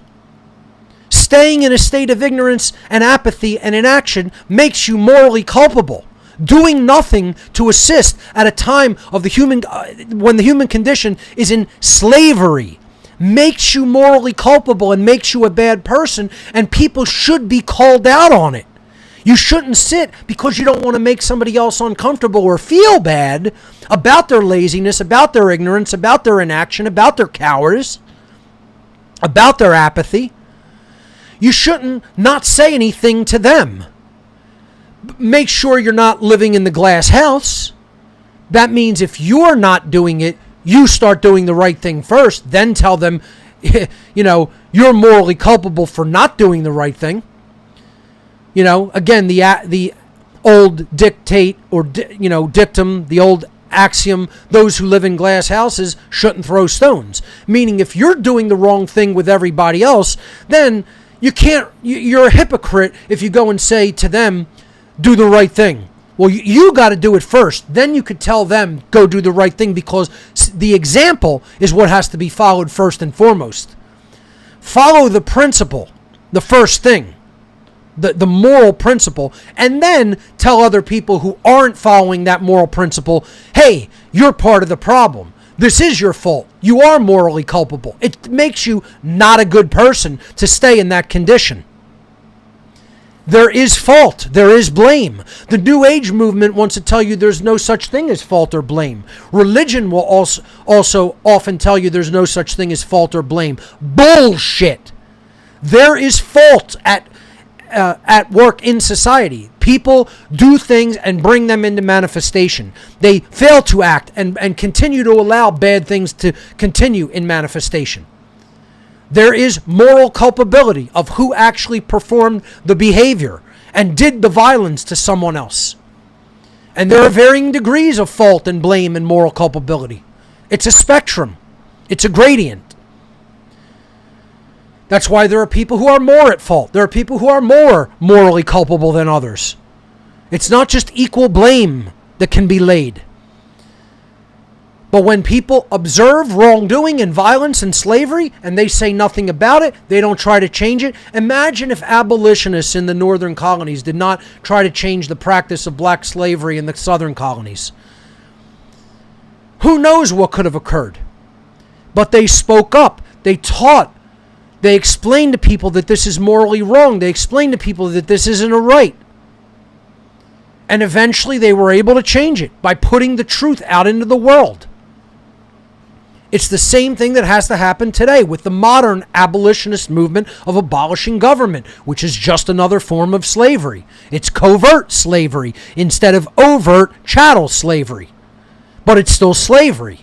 Staying in a state of ignorance and apathy and inaction makes you morally culpable. Doing nothing to assist at a time of the human when the human condition is in slavery makes you morally culpable and makes you a bad person, and people should be called out on it. You shouldn't sit because you don't want to make somebody else uncomfortable or feel bad about their laziness, about their ignorance, about their inaction, about their cowardice, about their apathy. You shouldn't not say anything to them. Make sure you're not living in the glass house. That means if you're not doing it, you start doing the right thing first, then tell them, you're morally culpable for not doing the right thing. Again, the old dictate or, dictum, the old axiom, those who live in glass houses shouldn't throw stones. Meaning if you're doing the wrong thing with everybody else, then you're a hypocrite if you go and say to them, do the right thing. Well, you got to do it first. Then you could tell them, go do the right thing, because the example is what has to be followed first and foremost. Follow the principle, the first thing. The moral principle, and then tell other people who aren't following that moral principle, hey, you're part of the problem. This is your fault. You are morally culpable. It makes you not a good person to stay in that condition. There is fault. There is blame. The New Age movement wants to tell you there's no such thing as fault or blame. Religion will also often tell you there's no such thing as fault or blame. Bullshit. There is fault at work in society. People do things and bring them into manifestation. They fail to act and continue to allow bad things to continue in manifestation. There is moral culpability of who actually performed the behavior and did the violence to someone else. And there are varying degrees of fault and blame and moral culpability. It's a spectrum. It's a gradient. That's why there are people who are more at fault. There are people who are more morally culpable than others. It's not just equal blame that can be laid. But when people observe wrongdoing and violence and slavery and they say nothing about it, they don't try to change it. Imagine if abolitionists in the northern colonies did not try to change the practice of black slavery in the southern colonies. Who knows what could have occurred? But they spoke up. They taught. They explained to people that this is morally wrong. They explained to people that this isn't a right. And eventually they were able to change it by putting the truth out into the world. It's the same thing that has to happen today with the modern abolitionist movement of abolishing government, which is just another form of slavery. It's covert slavery instead of overt chattel slavery. But it's still slavery.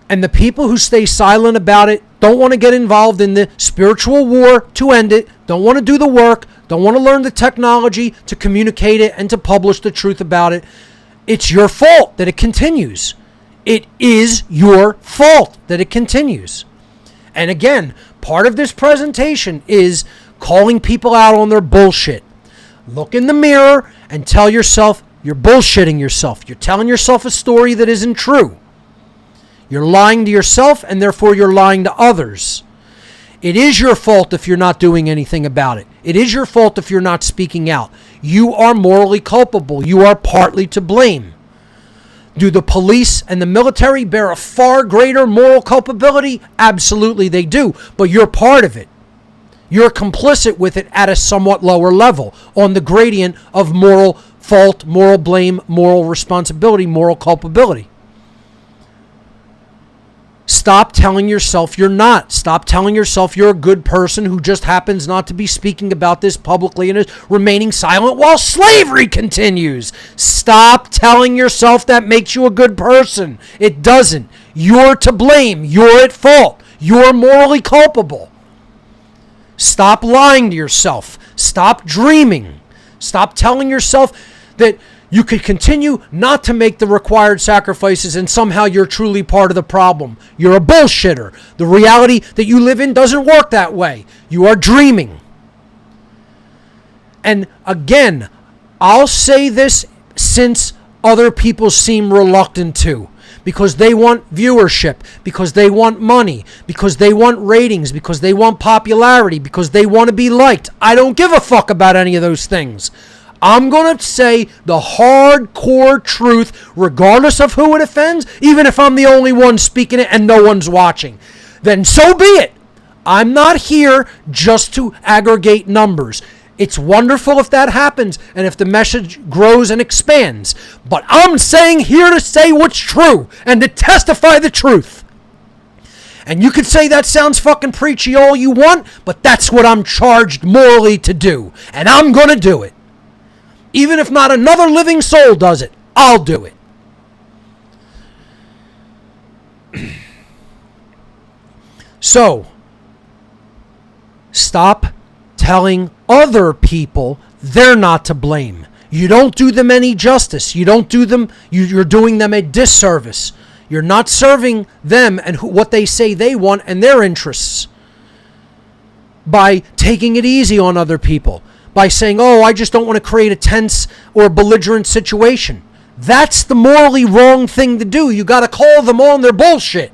And the people who stay silent about it don't want to get involved in the spiritual war to end it, don't want to do the work, don't want to learn the technology to communicate it and to publish the truth about it. It's your fault that it continues. It is your fault that it continues. And again, part of this presentation is calling people out on their bullshit. Look in the mirror and tell yourself you're bullshitting yourself. You're telling yourself a story that isn't true. You're lying to yourself and therefore you're lying to others. It is your fault if you're not doing anything about it. It is your fault if you're not speaking out. You are morally culpable. You are partly to blame. Do the police and the military bear a far greater moral culpability? Absolutely they do, but you're part of it. You're complicit with it at a somewhat lower level on the gradient of moral fault, moral blame, moral responsibility, moral culpability. Stop telling yourself you're not. Stop telling yourself you're a good person who just happens not to be speaking about this publicly and is remaining silent while slavery continues. Stop telling yourself that makes you a good person. It doesn't. You're to blame. You're at fault. You're morally culpable. Stop lying to yourself. Stop dreaming. Stop telling yourself that you could continue not to make the required sacrifices and somehow you're truly part of the problem. You're a bullshitter. The reality that you live in doesn't work that way. You are dreaming. And again, I'll say this since other people seem reluctant to. Because they want viewership, because they want money, because they want ratings, because they want popularity, because they want to be liked. I don't give a fuck about any of those things. I'm going to say the hardcore truth, regardless of who it offends, even if I'm the only one speaking it and no one's watching. Then so be it. I'm not here just to aggregate numbers. It's wonderful if that happens and if the message grows and expands. But I'm saying here to say what's true and to testify the truth. And you could say that sounds fucking preachy all you want, but that's what I'm charged morally to do. And I'm going to do it. Even if not another living soul does it, I'll do it. So, stop telling other people they're not to blame. You don't do them any justice. You don't do them, you're doing them a disservice. You're not serving them and what they say they want and their interests by taking it easy on other people. By saying, oh, I just don't want to create a tense or belligerent situation. That's the morally wrong thing to do. You got to call them on their bullshit.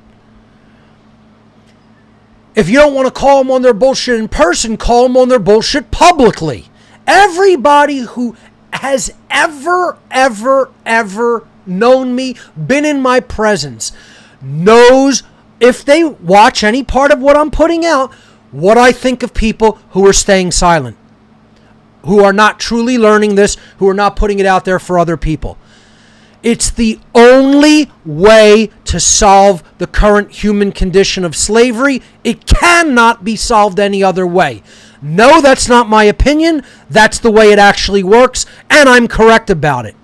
If you don't want to call them on their bullshit in person, call them on their bullshit publicly. Everybody who has ever known me, been in my presence, knows if they watch any part of what I'm putting out, what I think of people who are staying silent, who are not truly learning this, who are not putting it out there for other people. It's the only way to solve the current human condition of slavery. It cannot be solved any other way. No, that's not my opinion. That's the way it actually works, and I'm correct about it.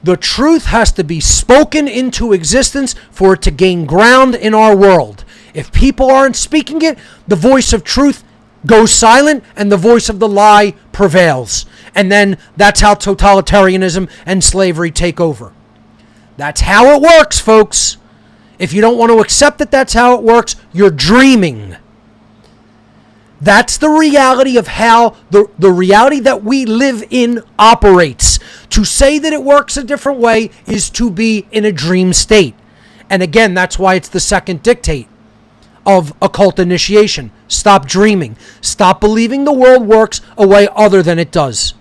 The truth has to be spoken into existence for it to gain ground in our world. If people aren't speaking it, the voice of truth goes silent and the voice of the lie prevails. And then that's how totalitarianism and slavery take over. That's how it works, folks. If you don't want to accept that that's how it works, you're dreaming. That's the reality of how the reality that we live in operates. To say that it works a different way is to be in a dream state. And again, that's why it's the second dictate of occult initiation. Stop dreaming. Stop believing the world works a way other than it does.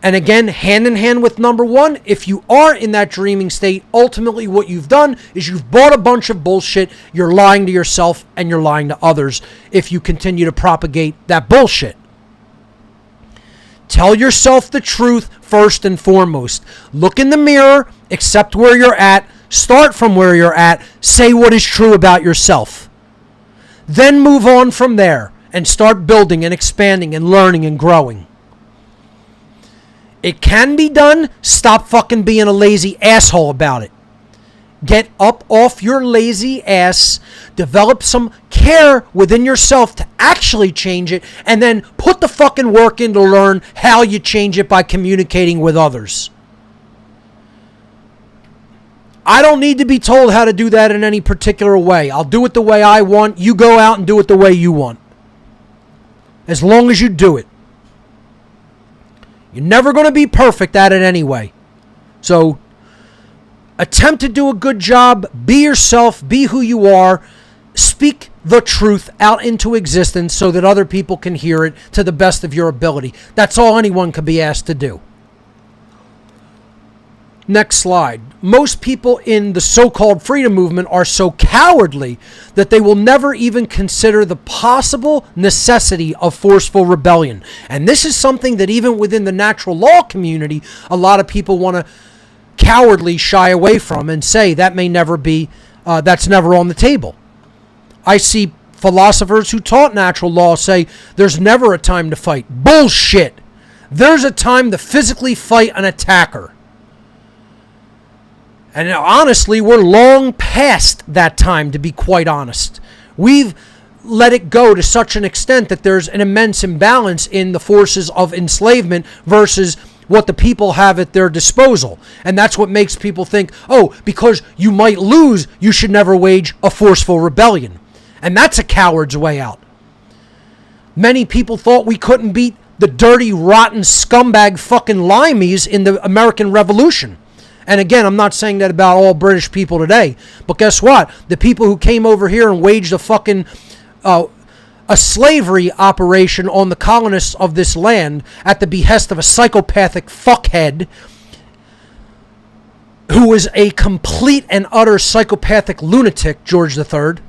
And again, hand in hand with number one, if you are in that dreaming state, ultimately what you've done is you've bought a bunch of bullshit. You're lying to yourself and you're lying to others if you continue to propagate that bullshit. Tell yourself the truth first and foremost. Look in the mirror, accept where you're at, start from where you're at, say what is true about yourself. Then move on from there and start building and expanding and learning and growing. It can be done. Stop fucking being a lazy asshole about it. Get up off your lazy ass, develop some care within yourself to actually change it, and then put the fucking work in to learn how you change it by communicating with others. I don't need to be told how to do that in any particular way. I'll do it the way I want. You go out and do it the way you want. As long as you do it. You're never going to be perfect at it anyway. So, attempt to do a good job. Be yourself. Be who you are. Speak the truth out into existence so that other people can hear it to the best of your ability. That's all anyone can be asked to do. Next slide. Most people in the so-called freedom movement are so cowardly that they will never even consider the possible necessity of forceful rebellion. And this is something that even within the natural law community, a lot of people want to cowardly shy away from and say that may never be, that's never on the table. I see philosophers who taught natural law say there's never a time to fight. Bullshit. There's a time to physically fight an attacker. And honestly, we're long past that time, to be quite honest. We've let it go to such an extent that there's an immense imbalance in the forces of enslavement versus what the people have at their disposal. And that's what makes people think, oh, because you might lose, you should never wage a forceful rebellion. And that's a coward's way out. Many people thought we couldn't beat the dirty, rotten, scumbag fucking limeys in the American Revolution. And again, I'm not saying that about all British people today. But guess what? The people who came over here and waged a fucking a slavery operation on the colonists of this land at the behest of a psychopathic fuckhead who was a complete and utter psychopathic lunatic, George III.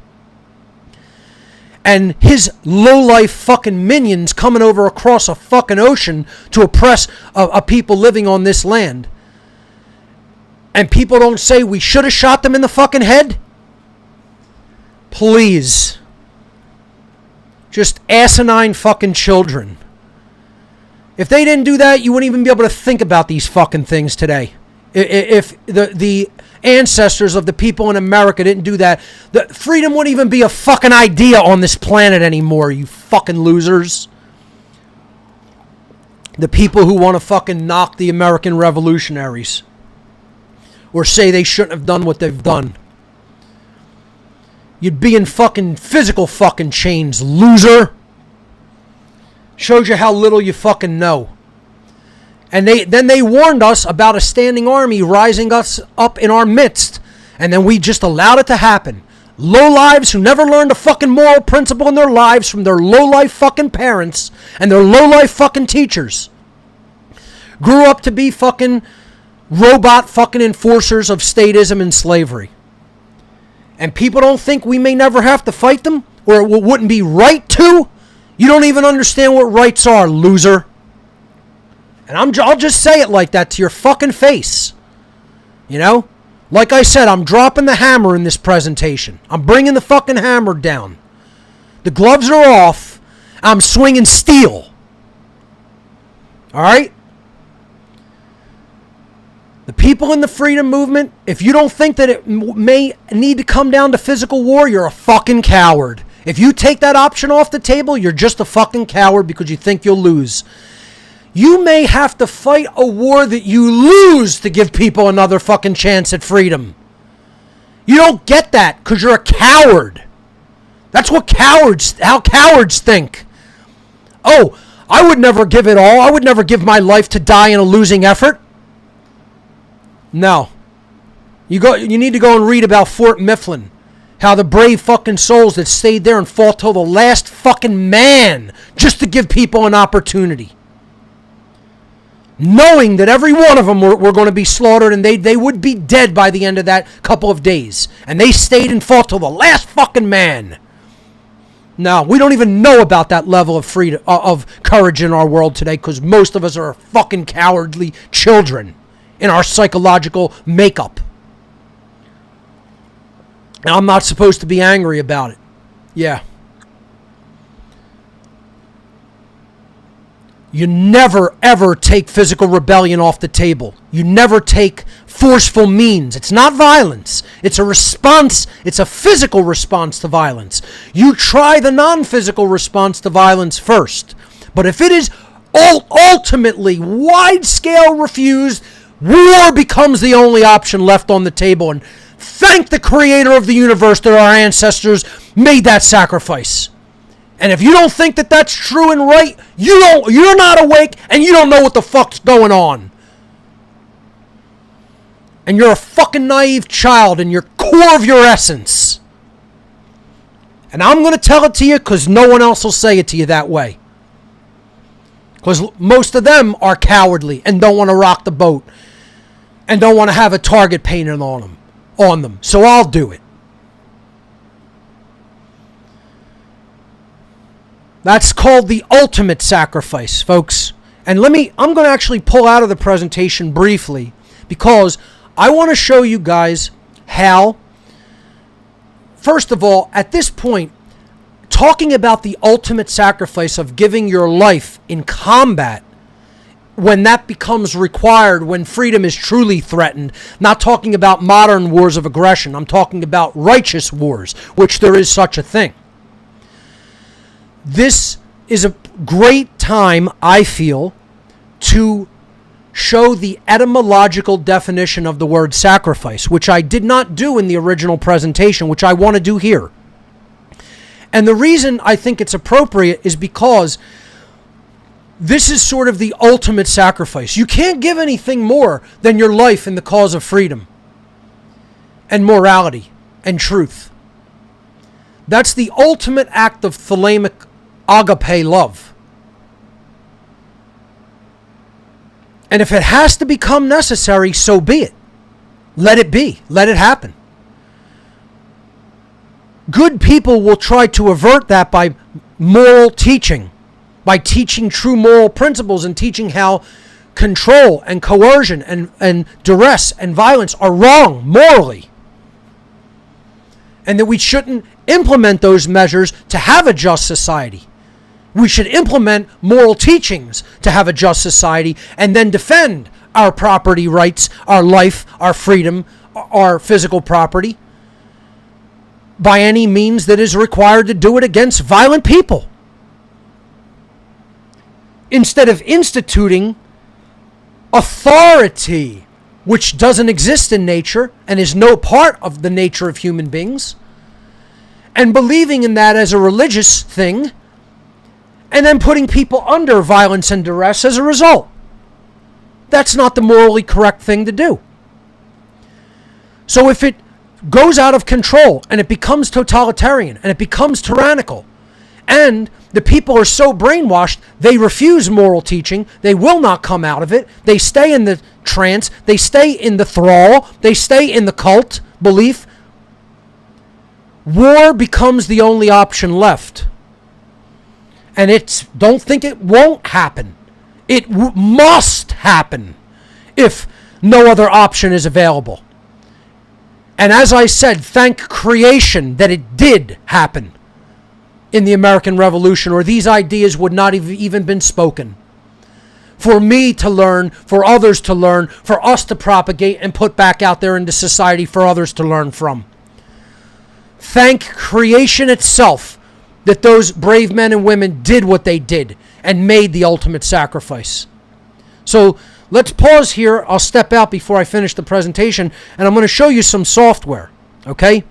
And his low-life fucking minions coming over across a fucking ocean to oppress a people living on this land. And people don't say we should have shot them in the fucking head? Please. Just asinine fucking children. If they didn't do that, you wouldn't even be able to think about these fucking things today. If the ancestors of the people in America didn't do that, the freedom wouldn't even be a fucking idea on this planet anymore, you fucking losers. The people who want to fucking knock the American revolutionaries. Or say they shouldn't have done what they've done. You'd be in fucking physical fucking chains, loser. Shows you how little you fucking know. And then they warned us about a standing army rising us up in our midst. And then we just allowed it to happen. Lowlives who never learned a fucking moral principle in their lives from their lowlife fucking parents and their lowlife fucking teachers. Grew up to be fucking robot fucking enforcers of statism and slavery. And people don't think we may never have to fight them? or it wouldn't be right to, you don't even understand what rights are, loser. And I'll just say it like that to your fucking face. You know? Like I said, I'm dropping the hammer in this presentation. I'm bringing the fucking hammer down. The gloves are off. I'm swinging steel. All right? The people in the freedom movement, if you don't think that it may need to come down to physical war, you're a fucking coward. If you take that option off the table, you're just a fucking coward because you think you'll lose. You may have to fight a war that you lose to give people another fucking chance at freedom. You don't get that because you're a coward. That's how cowards think. Oh, I would never give it all. I would never give my life to die in a losing effort. No. You need to go and read about Fort Mifflin. How the brave fucking souls that stayed there and fought till the last fucking man just to give people an opportunity. Knowing that every one of them were going to be slaughtered and they would be dead by the end of that couple of days. And they stayed and fought till the last fucking man. No, we don't even know about that level of freedom, of courage in our world today because most of us are fucking cowardly children in our psychological makeup. And I'm not supposed to be angry about it. Yeah. You never, ever take physical rebellion off the table. You never take forceful means. It's not violence. It's a response. It's a physical response to violence. You try the non-physical response to violence first. But if it is ultimately wide-scale refused, war becomes the only option left on the table. And thank the creator of the universe that our ancestors made that sacrifice. And if you don't think that that's true and right, you're not awake and you don't know what the fuck's going on. And you're a fucking naive child in your core of your essence. And I'm going to tell it to you because no one else will say it to you that way. Because most of them are cowardly and don't want to rock the boat. And don't want to have a target painted on them. So I'll do it. That's called the ultimate sacrifice, folks. And I'm going to actually pull out of the presentation briefly because I want to show you guys how, first of all, at this point, talking about the ultimate sacrifice of giving your life in combat when that becomes required, when freedom is truly threatened, not talking about modern wars of aggression, I'm talking about righteous wars, which there is such a thing. This is a great time, I feel, to show the etymological definition of the word sacrifice, which I did not do in the original presentation, which I want to do here. And the reason I think it's appropriate is because this is sort of the ultimate sacrifice. You can't give anything more than your life in the cause of freedom and morality and truth. That's the ultimate act of thalamic agape love. And if it has to become necessary, so be it. Let it be. Let it happen. Good people will try to avert that by moral teaching, by teaching true moral principles and teaching how control and coercion and duress and violence are wrong morally. And that we shouldn't implement those measures to have a just society. We should implement moral teachings to have a just society and then defend our property rights, our life, our freedom, our physical property by any means that is required to do it against violent people. Instead of instituting authority, which doesn't exist in nature and is no part of the nature of human beings, and believing in that as a religious thing, and then putting people under violence and duress as a result. That's not the morally correct thing to do. So if it goes out of control and it becomes totalitarian and it becomes tyrannical, and the people are so brainwashed, they refuse moral teaching, they will not come out of it, they stay in the trance, they stay in the thrall, they stay in the cult belief, war becomes the only option left. And don't think it won't happen. It must happen if no other option is available. And as I said, thank creation that it did happen in the American Revolution, or these ideas would not have even been spoken. For me to learn, for others to learn, for us to propagate and put back out there into society for others to learn from. Thank creation itself that those brave men and women did what they did and made the ultimate sacrifice. So let's pause here. I'll step out before I finish the presentation, and I'm going to show you some software, okay?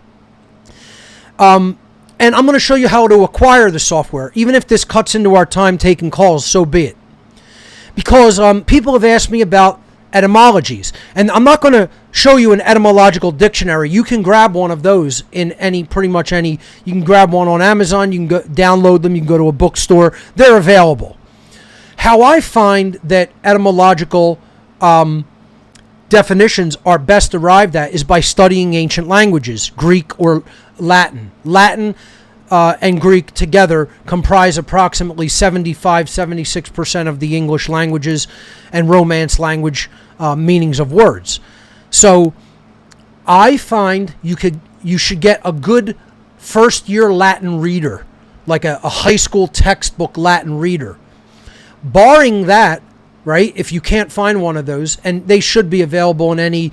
And I'm going to show you how to acquire the software. Even if this cuts into our time taking calls, so be it. Because people have asked me about etymologies. And I'm not going to show you an etymological dictionary. You can grab one of those in pretty much any. You can grab one on Amazon. You can download them. You can go to a bookstore. They're available. How I find that etymological definitions are best arrived at is by studying ancient languages, Greek or Latin. Latin and Greek together comprise approximately 76% of the English languages and Romance language meanings of words. So I find you should get a good first-year Latin reader, like a high school textbook Latin reader. Barring that, right, if you can't find one of those, and they should be available in any,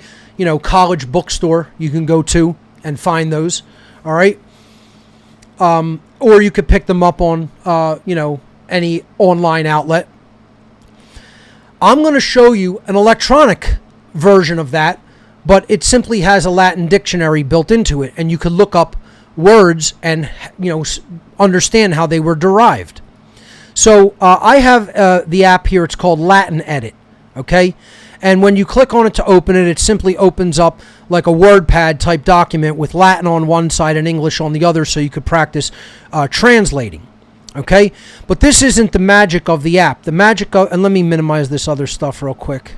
college bookstore you can go to and find those, all right? Or you could pick them up on, any online outlet. I'm going to show you an electronic version of that, but it simply has a Latin dictionary built into it, and you could look up words and, understand how they were derived. So I have the app here. It's called Latin Edit, okay? And when you click on it to open it, it simply opens up like a WordPad type document with Latin on one side and English on the other, so you could practice translating, okay? But this isn't the magic of the app. The magic of, and let me minimize this other stuff real quick.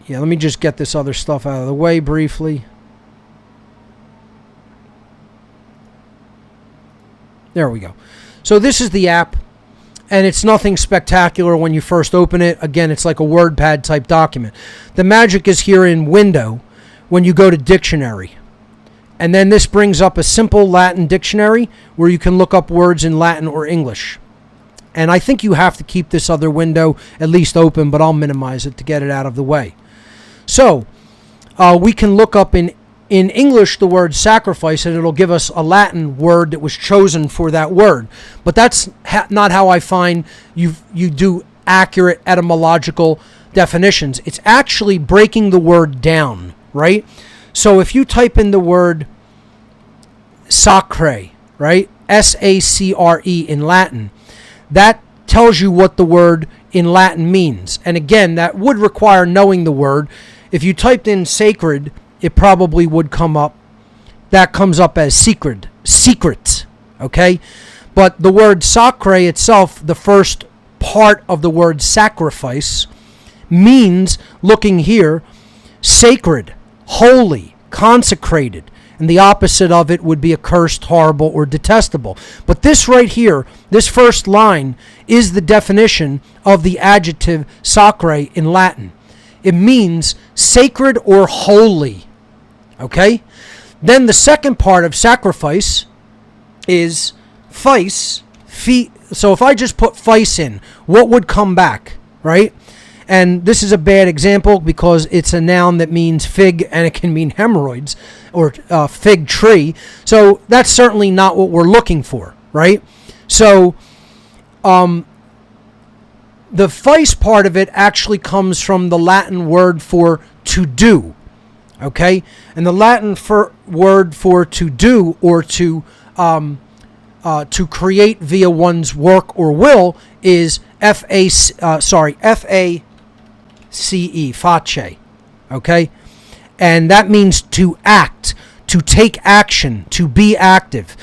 Yeah, let me just get this other stuff out of the way briefly. There we go. So this is the app, and it's nothing spectacular when you first open it. Again, it's like a WordPad type document. The magic is here in Window when you go to Dictionary. And then this brings up a simple Latin dictionary where you can look up words in Latin or English. And I think you have to keep this other window at least open, but I'll minimize it to get it out of the way. So we can look up in English the word sacrifice, and it'll give us a Latin word that was chosen for that word. But that's not how I find you do accurate etymological definitions. It's actually breaking the word down, right? So if you type in the word sacre, right? S-A-C-R-E in Latin, that tells you what the word in Latin means. And again, that would require knowing the word. If you typed in sacred, it probably would come up. That comes up as secret, okay? But the word sacre itself, the first part of the word sacrifice, means, looking here, sacred, holy, consecrated. And the opposite of it would be accursed, horrible, or detestable. But this right here, this first line, is the definition of the adjective sacre in Latin. It means sacred or holy. Okay? Then the second part of sacrifice is feis. So if I just put feis in, what would come back, right? And this is a bad example because it's a noun that means fig and it can mean hemorrhoids or fig tree. So that's certainly not what we're looking for, right? So the feis part of it actually comes from the Latin word for to do. Okay, and the Latin word for to do or to create via one's work or will is face, okay, and that means to act, to take action, to be active,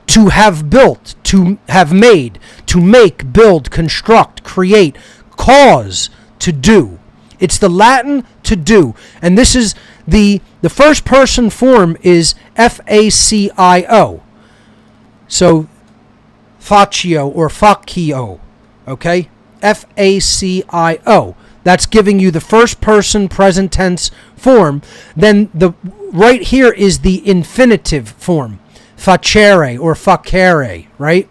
to have built, to have made, to make, build, construct, create, cause, to do. It's the Latin to do, and this is The first person form is FACIO. So Faccio or Faccio, okay? FACIO. That's giving you the first person present tense form. Then right here is the infinitive form, facere or facere, right?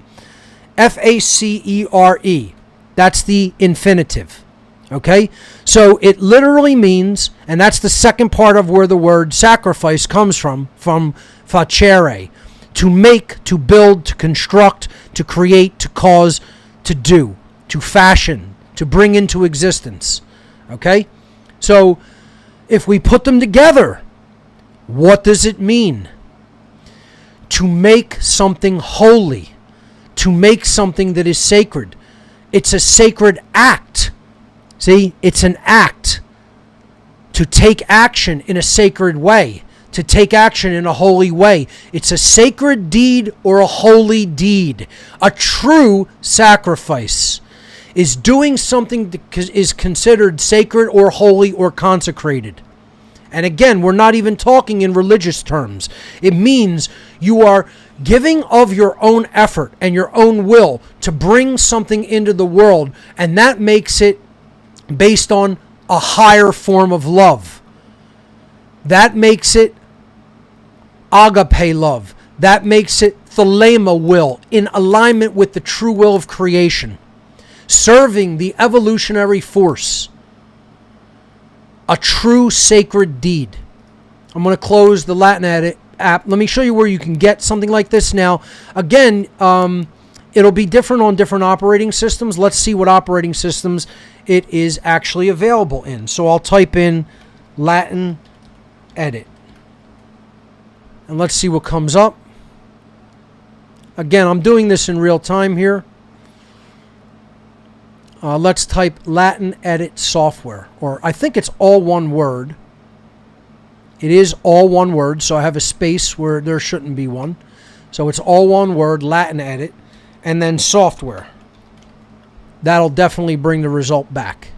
FACERE. That's the infinitive. Okay? So it literally means, and that's the second part of where the word sacrifice comes from facere. To make, to build, to construct, to create, to cause, to do, to fashion, to bring into existence. Okay? So if we put them together, what does it mean? To make something holy, to make something that is sacred. It's a sacred act. See, it's an act to take action in a sacred way, to take action in a holy way. It's a sacred deed or a holy deed. A true sacrifice is doing something that is considered sacred or holy or consecrated. And again, we're not even talking in religious terms. It means you are giving of your own effort and your own will to bring something into the world, and that makes it based on a higher form of love. That makes it agape love. That makes it thelema will, in alignment with the true will of creation, serving the evolutionary force. A true sacred deed. I'm going to close the Latin Edit app. Let me show you where you can get something like this now. Again, it'll be different on different operating systems. Let's see what operating systems it is actually available in. So I'll type in Latin Edit. And let's see what comes up. Again, I'm doing this in real time here. Let's type Latin Edit software, or I think it's all one word. It is all one word, so I have a space where there shouldn't be one. So it's all one word, Latin Edit, and then software. That'll definitely bring the result back.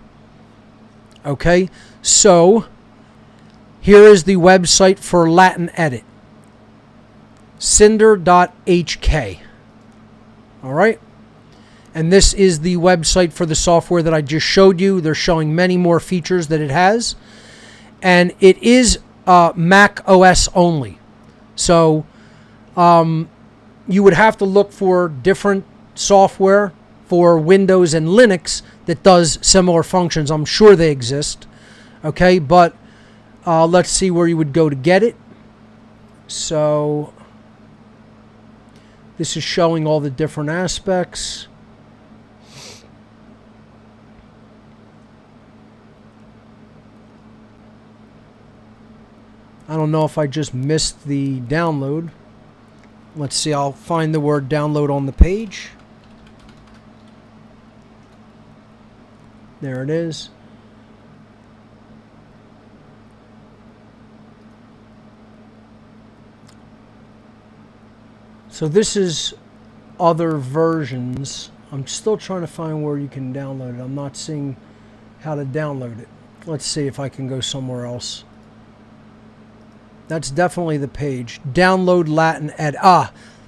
Okay, so here is the website for Latin Edit. Cinder.hk. All right. And this is the website for the software that I just showed you. They're showing many more features that it has. And it is Mac OS only. So you would have to look for different software for Windows and Linux that does similar functions. I'm sure they exist. Okay, but let's see where you would go to get it. So this is showing all the different aspects. I don't know if I just missed the download. Let's see, I'll find the word download on the page. There it is. So this is other versions. I'm still trying to find where you can download it. I'm not seeing how to download it. Let's see if I can go somewhere else. That's definitely the page. Download Latin Ed.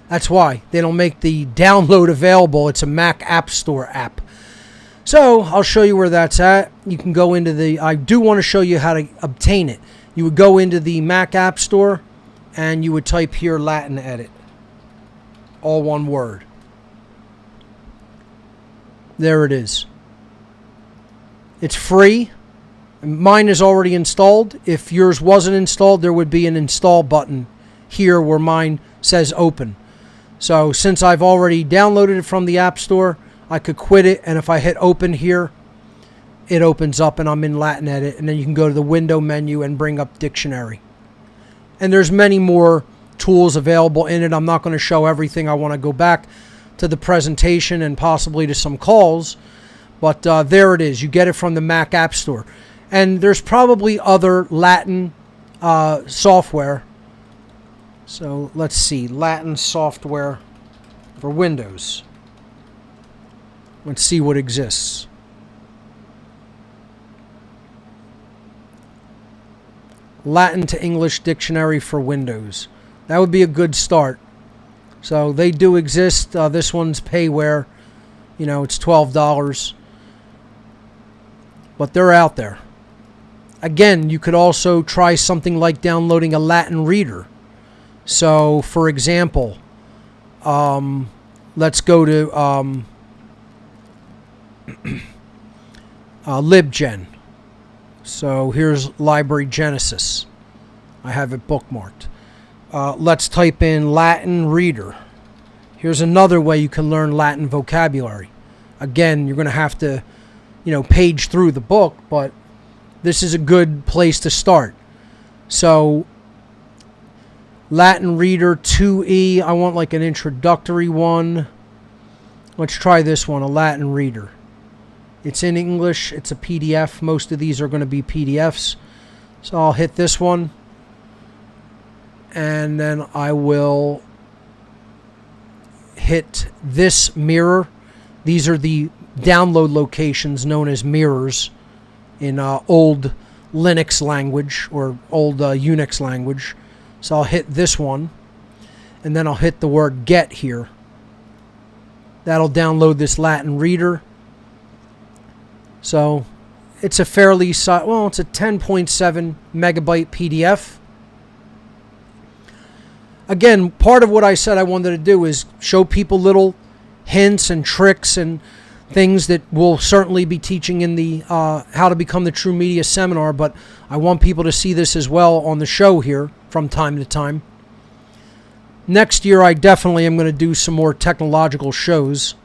That's why they don't make the download available. It's a Mac App Store app. So I'll show you where that's at. You can go into the, I do want to show you how to obtain it. You would go into the Mac App Store and you would type here Latin Edit. All one word. There it is. It's free. Mine is already installed. If yours wasn't installed, there would be an install button here where mine says open. So since I've already downloaded it from the App Store, I could quit it, and if I hit open here, it opens up and I'm in Latin Edit, and then you can go to the window menu and bring up dictionary. And there's many more tools available in it. I'm not going to show everything. I want to go back to the presentation and possibly to some calls, but there it is. You get it from the Mac App Store. And there's probably other Latin software. So let's see, Latin software for Windows. Let's see what exists. Latin to English Dictionary for Windows. That would be a good start. So they do exist. This one's payware. It's $12. But they're out there. Again, you could also try something like downloading a Latin reader. So, for example, let's go to LibGen. So here's Library Genesis. I have it bookmarked. Let's type in Latin reader. Here's another way you can learn Latin vocabulary. Again, you're going to have to, page through the book, but this is a good place to start. So, Latin reader 2E. I want like an introductory one. Let's try this one, a Latin reader. It's in English. It's a PDF. Most of these are going to be PDFs. So I'll hit this one. And then I will hit this mirror. These are the download locations known as mirrors in old Linux language or old Unix language. So I'll hit this one. And then I'll hit the word get here. That'll download this Latin reader. So it's a it's a 10.7 megabyte PDF. Again, part of what I said I wanted to do is show people little hints and tricks and things that we'll certainly be teaching in the How to Become the True Media seminar, but I want people to see this as well on the show here from time to time. Next year, I definitely am going to do some more technological shows.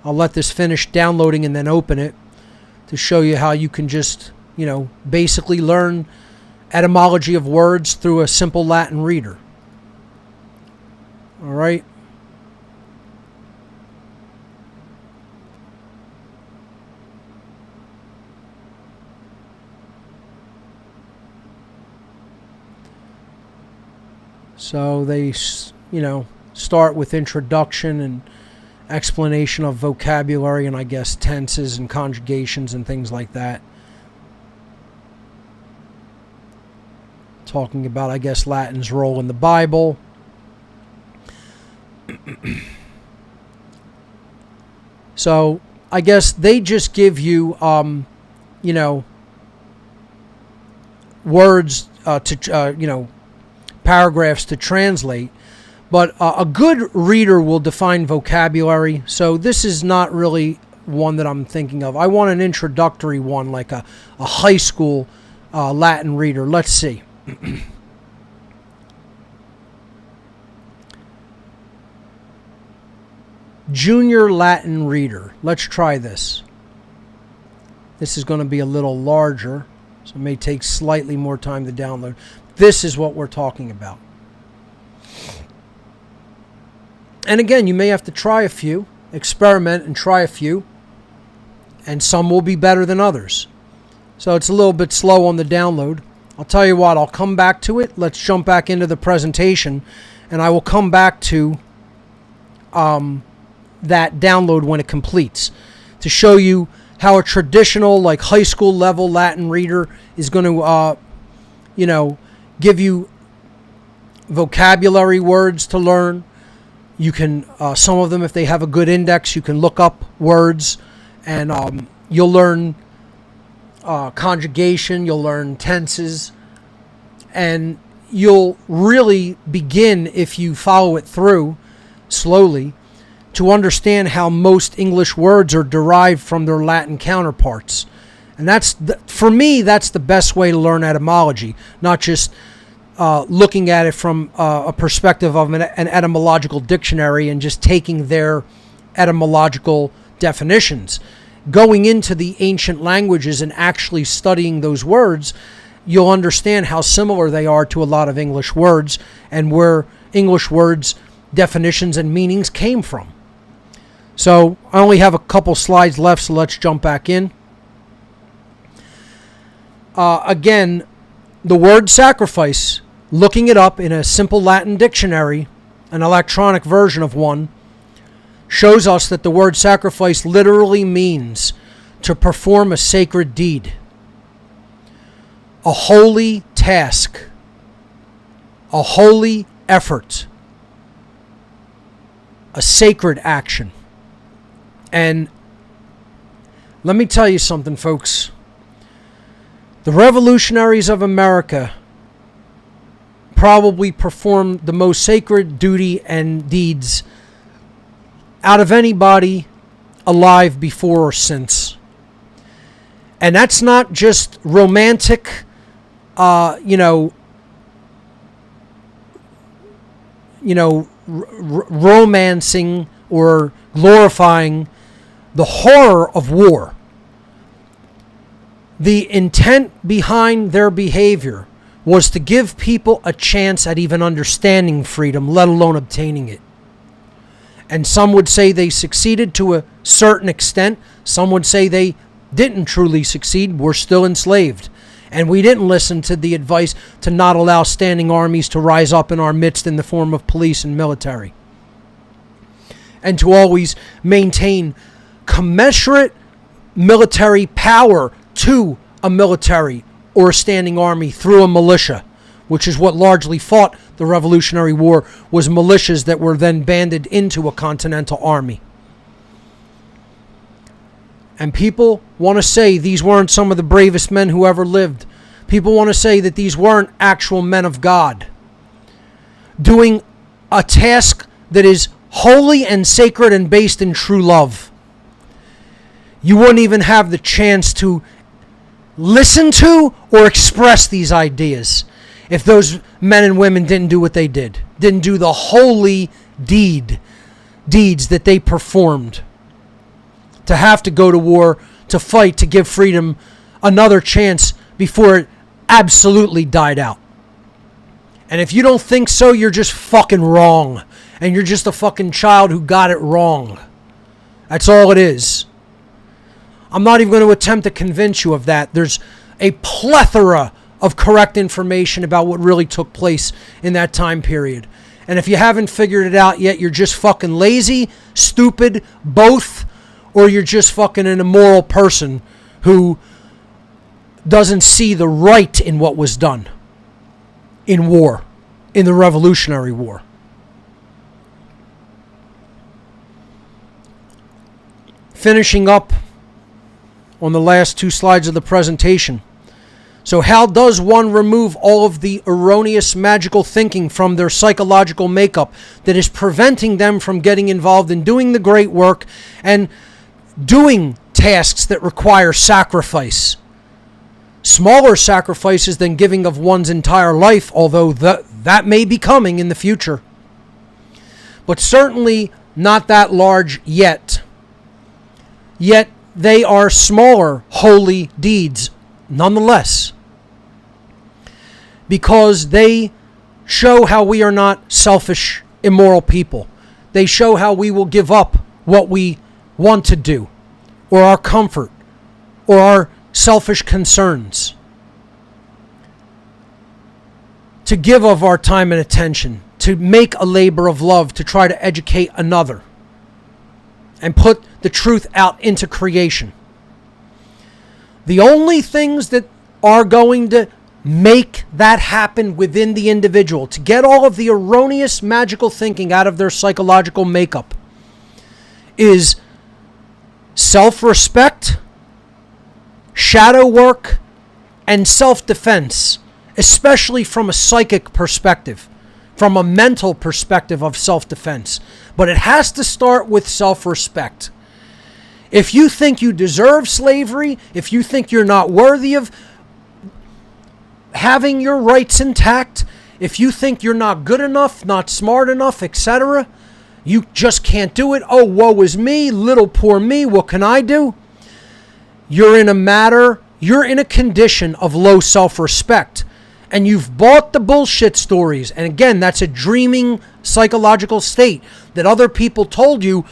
I'll let this finish downloading and then open it to show you how you can just, basically learn etymology of words through a simple Latin reader. All right. So they, start with introduction and explanation of vocabulary and I guess tenses and conjugations and things like that. Talking about, I guess, Latin's role in the Bible. So I guess they just give you, words to, paragraphs to translate. But a good reader will define vocabulary. So this is not really one that I'm thinking of. I want an introductory one, like a high school Latin reader. Let's see. Junior Latin reader. Let's try this. This is going to be a little larger, so it may take slightly more time to download. This is what we're talking about. And again, you may have to try a few, experiment and try a few, and some will be better than others. So it's a little bit slow on the download. I'll tell you what, I'll come back to it. Let's jump back into the presentation, and I will come back to that download when it completes to show you how a traditional, like high school level Latin reader is going to, give you vocabulary words to learn. You can, some of them, if they have a good index, you can look up words, and you'll learn conjugation, you'll learn tenses, and you'll really begin, if you follow it through slowly, to understand how most English words are derived from their Latin counterparts. And for me, that's the best way to learn etymology, not just looking at it from a perspective of an etymological dictionary and just taking their etymological definitions. Going into the ancient languages and actually studying those words, you'll understand how similar they are to a lot of English words and where English words' definitions and meanings came from. So I only have a couple slides left, so let's jump back in. Again, the word sacrifice, looking it up in a simple Latin dictionary, an electronic version of one, shows us that the word sacrifice literally means to perform a sacred deed. a holy task, a holy effort, a sacred action. And let me tell you something, folks. The revolutionaries of America probably performed the most sacred duty and deeds out of anybody alive before or since. And that's not just romantic, romancing or glorifying the horror of war. The intent behind their behavior was to give people a chance at even understanding freedom, let alone obtaining it. And some would say they succeeded to a certain extent. Some would say they didn't truly succeed. We're still enslaved. And we didn't listen to the advice to not allow standing armies to rise up in our midst in the form of police and military. And to always maintain commensurate military power to a military or a standing army through a militia, which is what largely fought the Revolutionary War, was militias that were then banded into a continental army. And people want to say these weren't some of the bravest men who ever lived. People want to say that these weren't actual men of God doing a task that is holy and sacred and based in true love. You wouldn't even have the chance to listen to or express these ideas if those men and women didn't do what they did, didn't do the holy deeds that they performed. To have to go to war, to fight, to give freedom another chance before it absolutely died out. And if you don't think so, you're just fucking wrong. And you're just a fucking child who got it wrong. That's all it is. I'm not even going to attempt to convince you of that. There's a plethora of correct information about what really took place in that time period. And if you haven't figured it out yet, you're just fucking lazy, stupid, both, or you're just fucking an immoral person who doesn't see the right in what was done in war, in the Revolutionary War. Finishing up on the last two slides of the presentation. So how does one remove all of the erroneous magical thinking from their psychological makeup that is preventing them from getting involved in doing the great work and doing tasks that require sacrifice? Smaller sacrifices than giving of one's entire life, although that may be coming in the future. But certainly not that large yet. Yet they are smaller holy deeds nonetheless, because they show how we are not selfish, immoral people. They show how we will give up what we want to do, or our comfort, or our selfish concerns, to give of our time and attention, to make a labor of love, to try to educate another, and put the truth out into creation. The only things that are going to make that happen within the individual, to get all of the erroneous magical thinking out of their psychological makeup, is self-respect, shadow work, and self-defense, especially from a psychic perspective, from a mental perspective of self-defense. But it has to start with self-respect. If you think you deserve slavery, if you think you're not worthy of having your rights intact, if you think you're not good enough, not smart enough, etc., you just can't do it. Oh, woe is me, little poor me, what can I do? You're in a condition of low self-respect. And you've bought the bullshit stories. And again, that's a dreaming psychological state that other people told you,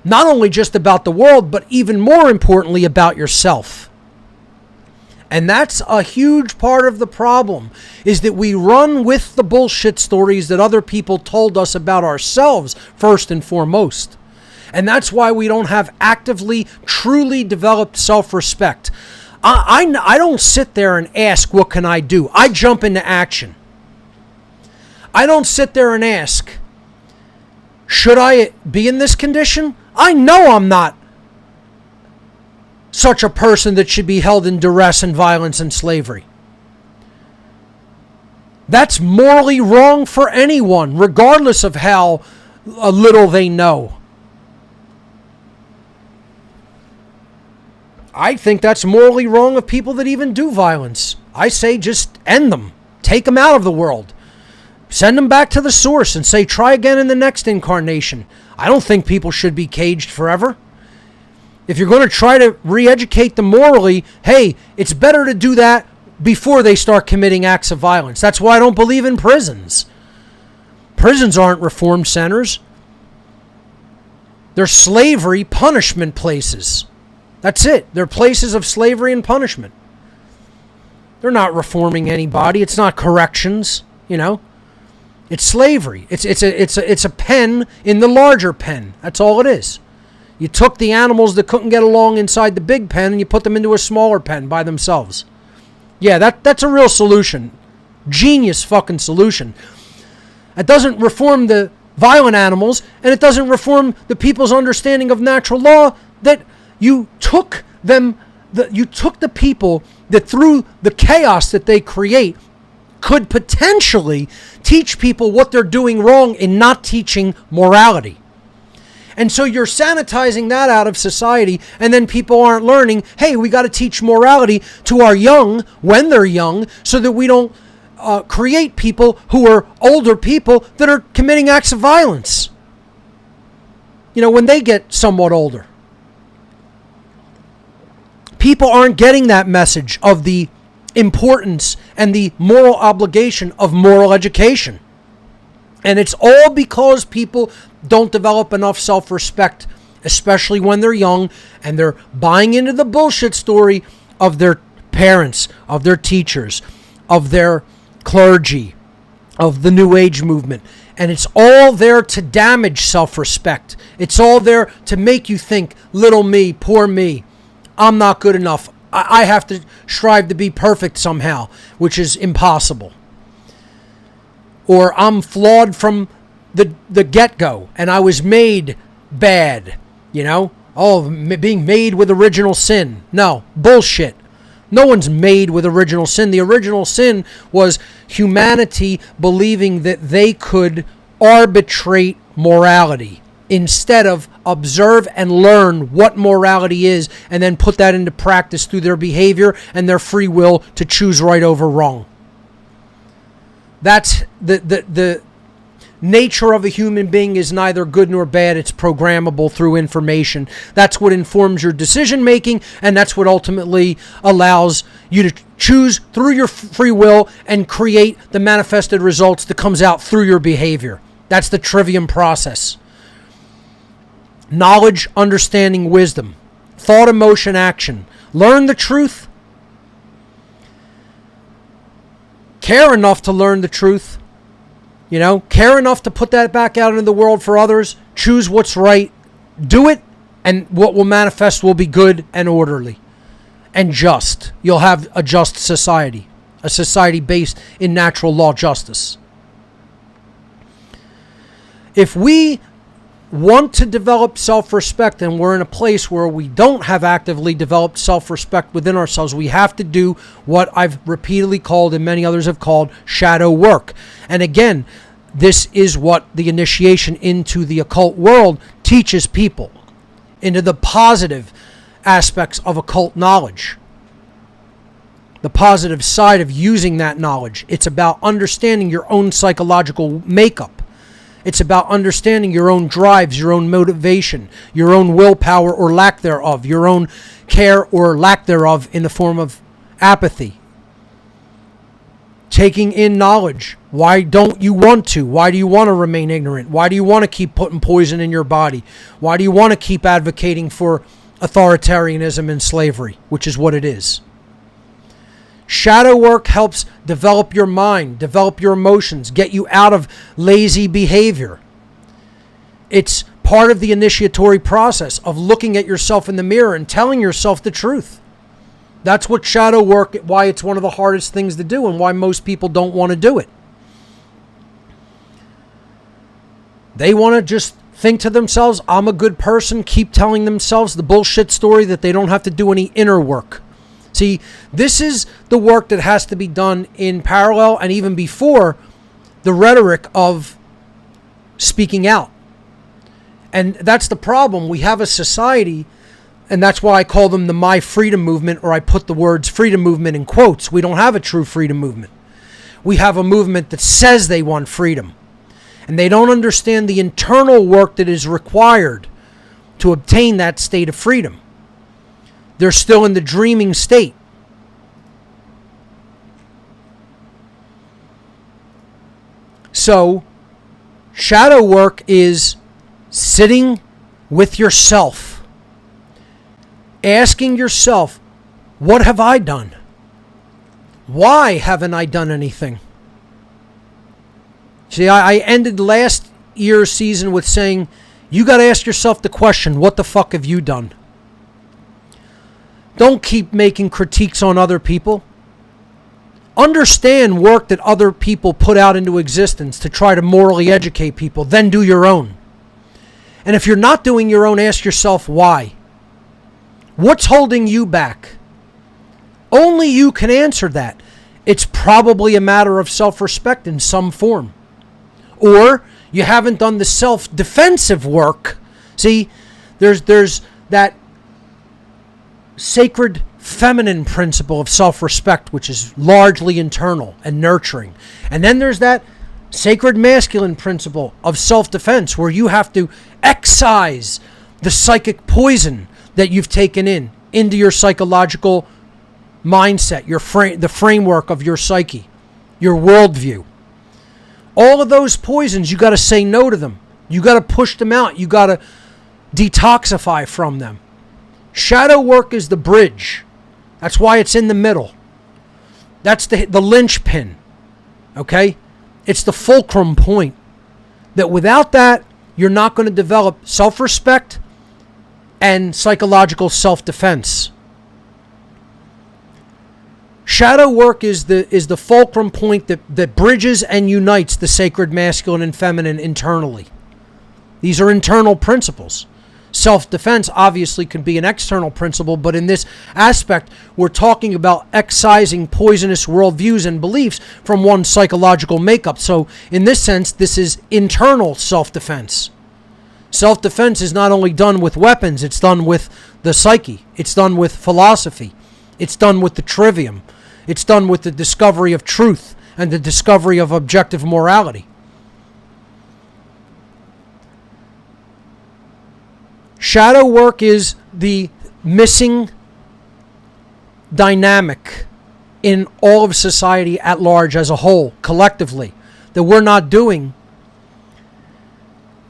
not only just about the world, but even more importantly about yourself. And that's a huge part of the problem, is that we run with the bullshit stories that other people told us about ourselves, first and foremost. And that's why we don't have actively, truly developed self-respect. I don't sit there and ask, what can I do? I jump into action. I don't sit there and ask, should I be in this condition? I know I'm not such a person that should be held in duress and violence and slavery. That's morally wrong for anyone, regardless of how little they know. I think that's morally wrong of people that even do violence. I say just end them. Take them out of the world. Send them back to the source and say, try again in the next incarnation. I don't think people should be caged forever. If you're going to try to re-educate them morally, hey, it's better to do that before they start committing acts of violence. That's why I don't believe in prisons. Prisons aren't reform centers. They're slavery punishment places. That's it. They're places of slavery and punishment. They're not reforming anybody. It's not corrections, you know. It's slavery. It's a pen in the larger pen. That's all it is. You took the animals that couldn't get along inside the big pen and you put them into a smaller pen by themselves. Yeah, that's a real solution. Genius fucking solution. It doesn't reform the violent animals, and it doesn't reform the people's understanding of natural law that you took the people that through the chaos that they create could potentially teach people what they're doing wrong in not teaching morality. And so you're sanitizing that out of society, and then people aren't learning, hey, we got to teach morality to our young when they're young so that we don't create people who are older people that are committing acts of violence, you know, when they get somewhat older. People aren't getting that message of the importance and the moral obligation of moral education. And it's all because people don't develop enough self-respect, especially when they're young, and they're buying into the bullshit story of their parents, of their teachers, of their clergy, of the New Age movement. And it's all there to damage self-respect. It's all there to make you think, little me, poor me, I'm not good enough. I have to strive to be perfect somehow, which is impossible. Or I'm flawed from the get-go, and I was made bad, you know? Oh, being made with original sin. No, bullshit. No one's made with original sin. The original sin was humanity believing that they could arbitrate morality instead of observe and learn what morality is and then put that into practice through their behavior and their free will to choose right over wrong. That's the nature of a human being is neither good nor bad. It's programmable through information. That's what informs your decision making, and that's what ultimately allows you to choose through your free will and create the manifested results that comes out through your behavior. That's the trivium process. Knowledge, understanding, wisdom, thought, emotion, action. Learn the truth. Care enough to learn the truth. You know, care enough to put that back out into the world for others. Choose what's right. Do it, and what will manifest will be good and orderly and just. You'll have a just society, a society based in natural law justice. If we want to develop self-respect and we're in a place where we don't have actively developed self-respect within ourselves, we have to do what I've repeatedly called and many others have called shadow work. And again, this is what the initiation into the occult world teaches people, into the positive aspects of occult knowledge, the positive side of using that knowledge. It's about understanding your own psychological makeup. It's about understanding your own drives, your own motivation, your own willpower or lack thereof, your own care or lack thereof in the form of apathy. Taking in knowledge. Why don't you want to? Why do you want to remain ignorant? Why do you want to keep putting poison in your body? Why do you want to keep advocating for authoritarianism and slavery, which is what it is? Shadow work helps develop your mind, develop your emotions, get you out of lazy behavior. It's part of the initiatory process of looking at yourself in the mirror and telling yourself the truth. That's what shadow work, why it's one of the hardest things to do and why most people don't want to do it. They want to just think to themselves, I'm a good person, keep telling themselves the bullshit story that they don't have to do any inner work. See, this is the work that has to be done in parallel and even before the rhetoric of speaking out. And that's the problem. We have a society, and that's why I call them the My Freedom Movement, or I put the words freedom movement in quotes. We don't have a true freedom movement. We have a movement that says they want freedom. And they don't understand the internal work that is required to obtain that state of freedom. They're still in the dreaming state. So, shadow work is sitting with yourself, asking yourself, what have I done? Why haven't I done anything? See, I ended last year's season with saying, you got to ask yourself the question, what the fuck have you done? Don't keep making critiques on other people. Understand work that other people put out into existence to try to morally educate people, then do your own. And if you're not doing your own, ask yourself why. What's holding you back? Only you can answer that. It's probably a matter of self-respect in some form. Or you haven't done the self-defensive work. See, there's that sacred feminine principle of self-respect, which is largely internal and nurturing. And then there's that sacred masculine principle of self-defense, where you have to excise the psychic poison that you've taken into your psychological mindset, the framework of your psyche, your worldview. All of those poisons, you got to say no to them. You got to push them out. You got to detoxify from them. Shadow work is the bridge. That's why it's in the middle. That's the linchpin. Okay? It's the fulcrum point. That without that, you're not going to develop self-respect and psychological self-defense. Shadow work is the fulcrum point that bridges and unites the sacred masculine and feminine internally. These are internal principles. Self-defense obviously could be an external principle, but in this aspect, we're talking about excising poisonous worldviews and beliefs from one's psychological makeup. So in this sense, this is internal self-defense. Self-defense is not only done with weapons, it's done with the psyche. It's done with philosophy. It's done with the trivium. It's done with the discovery of truth and the discovery of objective morality. Shadow work is the missing dynamic in all of society at large as a whole, collectively, that we're not doing,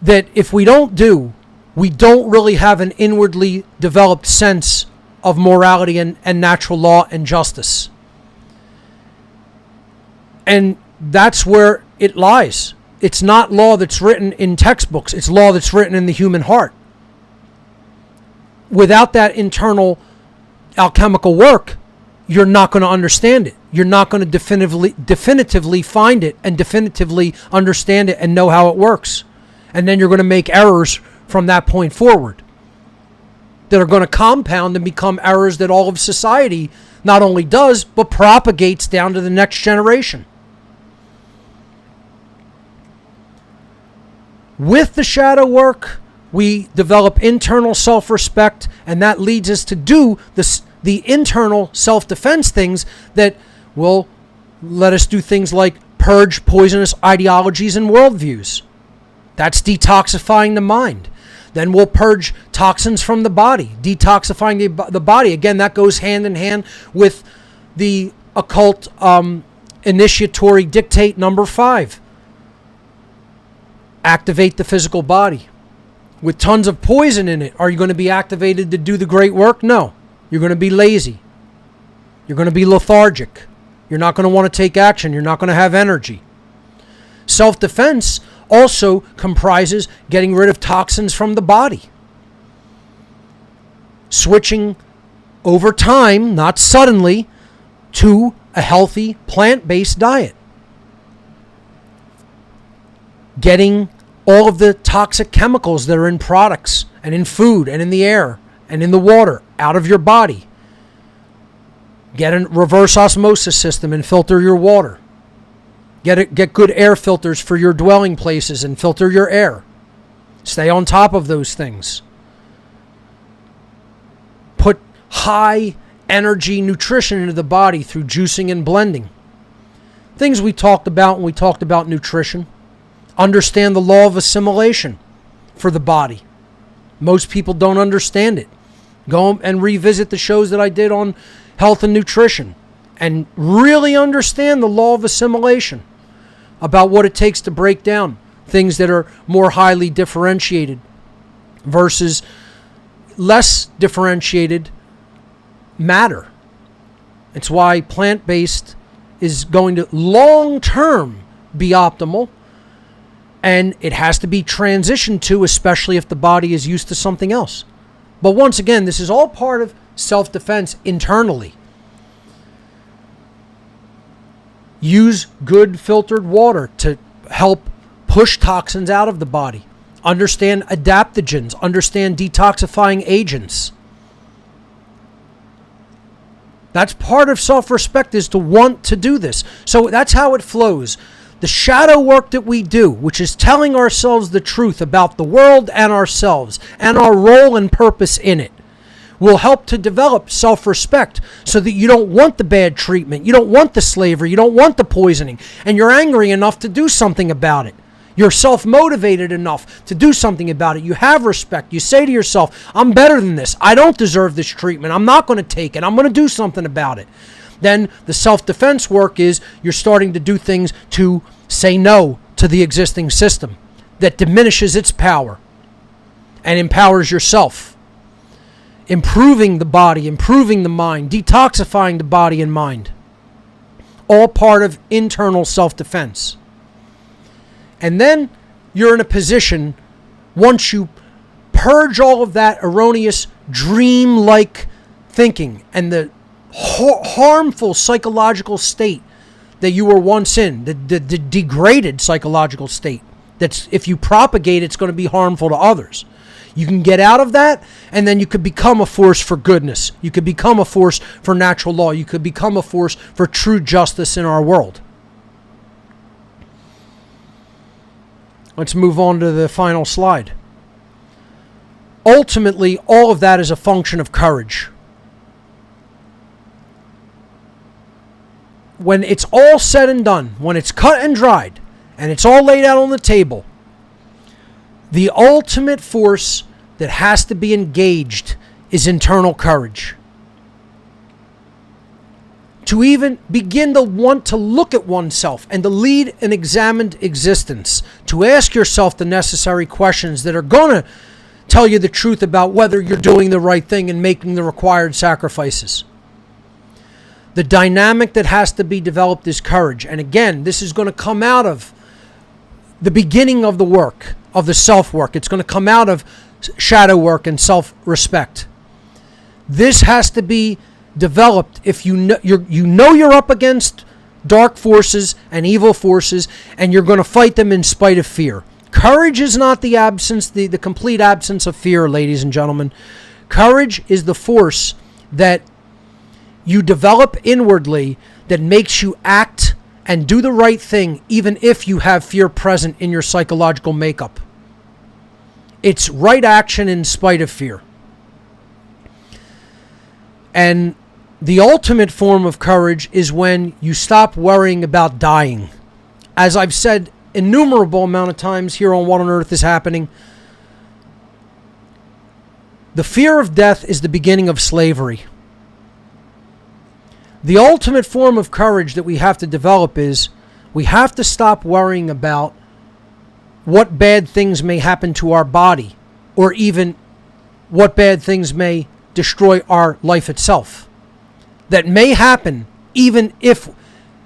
that if we don't do, we don't really have an inwardly developed sense of morality and natural law and justice. And that's where it lies. It's not law that's written in textbooks. It's law that's written in the human heart. Without that internal alchemical work, you're not going to understand it. You're not going to definitively find it and definitively understand it and know how it works. And then you're going to make errors from that point forward that are going to compound and become errors that all of society not only does, but propagates down to the next generation. With the shadow work, we develop internal self-respect, and that leads us to do the internal self-defense things that will let us do things like purge poisonous ideologies and worldviews. That's detoxifying the mind. Then we'll purge toxins from the body, detoxifying the body. Again, that goes hand in hand with the occult initiatory dictate number 5. Activate the physical body. With tons of poison in it, are you going to be activated to do the great work? No. You're going to be lazy. You're going to be lethargic. You're not going to want to take action. You're not going to have energy. Self-defense also comprises getting rid of toxins from the body. Switching over time, not suddenly, to a healthy plant-based diet. Getting all of the toxic chemicals that are in products and in food and in the air and in the water out of your body. Get a reverse osmosis system and filter your water. Get good air filters for your dwelling places and filter your air. Stay on top of those things. Put high energy nutrition into the body through juicing and blending. Things we talked about when we talked about nutrition. Understand the law of assimilation for the body. Most people don't understand it. Go and revisit the shows that I did on health and nutrition and really understand the law of assimilation about what it takes to break down things that are more highly differentiated versus less differentiated matter. It's why plant-based is going to long-term be optimal, and it has to be transitioned to, especially if the body is used to something else. But once again, this is all part of self-defense internally. Use good filtered water to help push toxins out of the body. Understand adaptogens. Understand detoxifying agents. That's part of self-respect, is to want to do this. So that's how it flows. The shadow work that we do, which is telling ourselves the truth about the world and ourselves and our role and purpose in it, will help to develop self-respect so that you don't want the bad treatment, you don't want the slavery, you don't want the poisoning, and you're angry enough to do something about it. You're self-motivated enough to do something about it. You have respect. You say to yourself, I'm better than this. I don't deserve this treatment. I'm not going to take it. I'm going to do something about it. Then the self-defense work is you're starting to do things to say no to the existing system that diminishes its power and empowers yourself. Improving the body, improving the mind, detoxifying the body and mind. All part of internal self-defense. And then you're in a position, once you purge all of that erroneous dream-like thinking and the harmful psychological state that you were once in, the degraded psychological state, that's, if you propagate, it's going to be harmful to others. You can get out of that, and then you could become a force for goodness. You could become a force for natural law. You could become a force for true justice in our world. Let's move on to the final slide. Ultimately, all of that is a function of courage. When it's all said and done, when it's cut and dried, and it's all laid out on the table, the ultimate force that has to be engaged is internal courage. To even begin to want to look at oneself and to lead an examined existence, to ask yourself the necessary questions that are going to tell you the truth about whether you're doing the right thing and making the required sacrifices. The dynamic that has to be developed is courage. And again, this is going to come out of the beginning of the work, of the self-work. It's going to come out of shadow work and self-respect. This has to be developed if you know you're up against dark forces and evil forces, and you're going to fight them in spite of fear. Courage is not the absence, the complete absence of fear, ladies and gentlemen. Courage is the force that you develop inwardly that makes you act and do the right thing even if you have fear present in your psychological makeup. It's right action in spite of fear. And the ultimate form of courage is when you stop worrying about dying. As I've said innumerable amount of times here on What on Earth is Happening, the fear of death is the beginning of slavery. The ultimate form of courage that we have to develop is we have to stop worrying about what bad things may happen to our body, or even what bad things may destroy our life itself. That may happen even if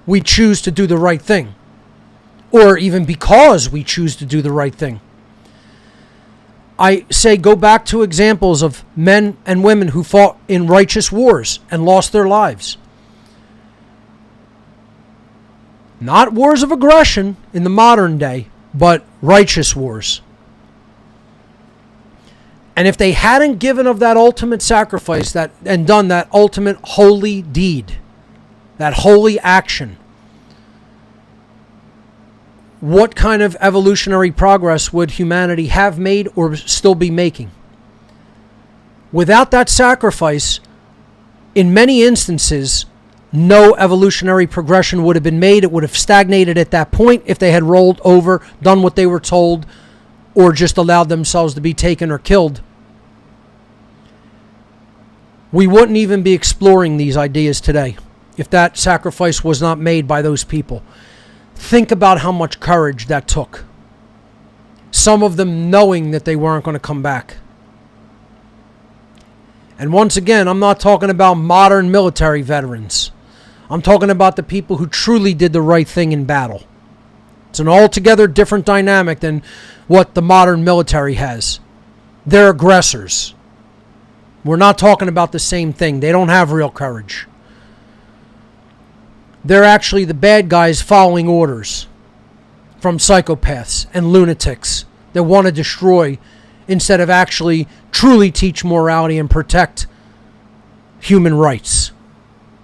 we choose to do the right thing, or even because we choose to do the right thing. I say go back to examples of men and women who fought in righteous wars and lost their lives. Not wars of aggression in the modern day, but righteous wars. And if they hadn't given of that ultimate sacrifice and done that ultimate holy deed, that holy action, what kind of evolutionary progress would humanity have made or still be making? Without that sacrifice, in many instances, no evolutionary progression would have been made. It would have stagnated at that point if they had rolled over, done what they were told, or just allowed themselves to be taken or killed. We wouldn't even be exploring these ideas today if that sacrifice was not made by those people. Think about how much courage that took. Some of them knowing that they weren't going to come back. And once again, I'm not talking about modern military veterans. I'm talking about the people who truly did the right thing in battle. It's an altogether different dynamic than what the modern military has. They're aggressors. We're not talking about the same thing. They don't have real courage. They're actually the bad guys following orders from psychopaths and lunatics that want to destroy instead of actually truly teach morality and protect human rights.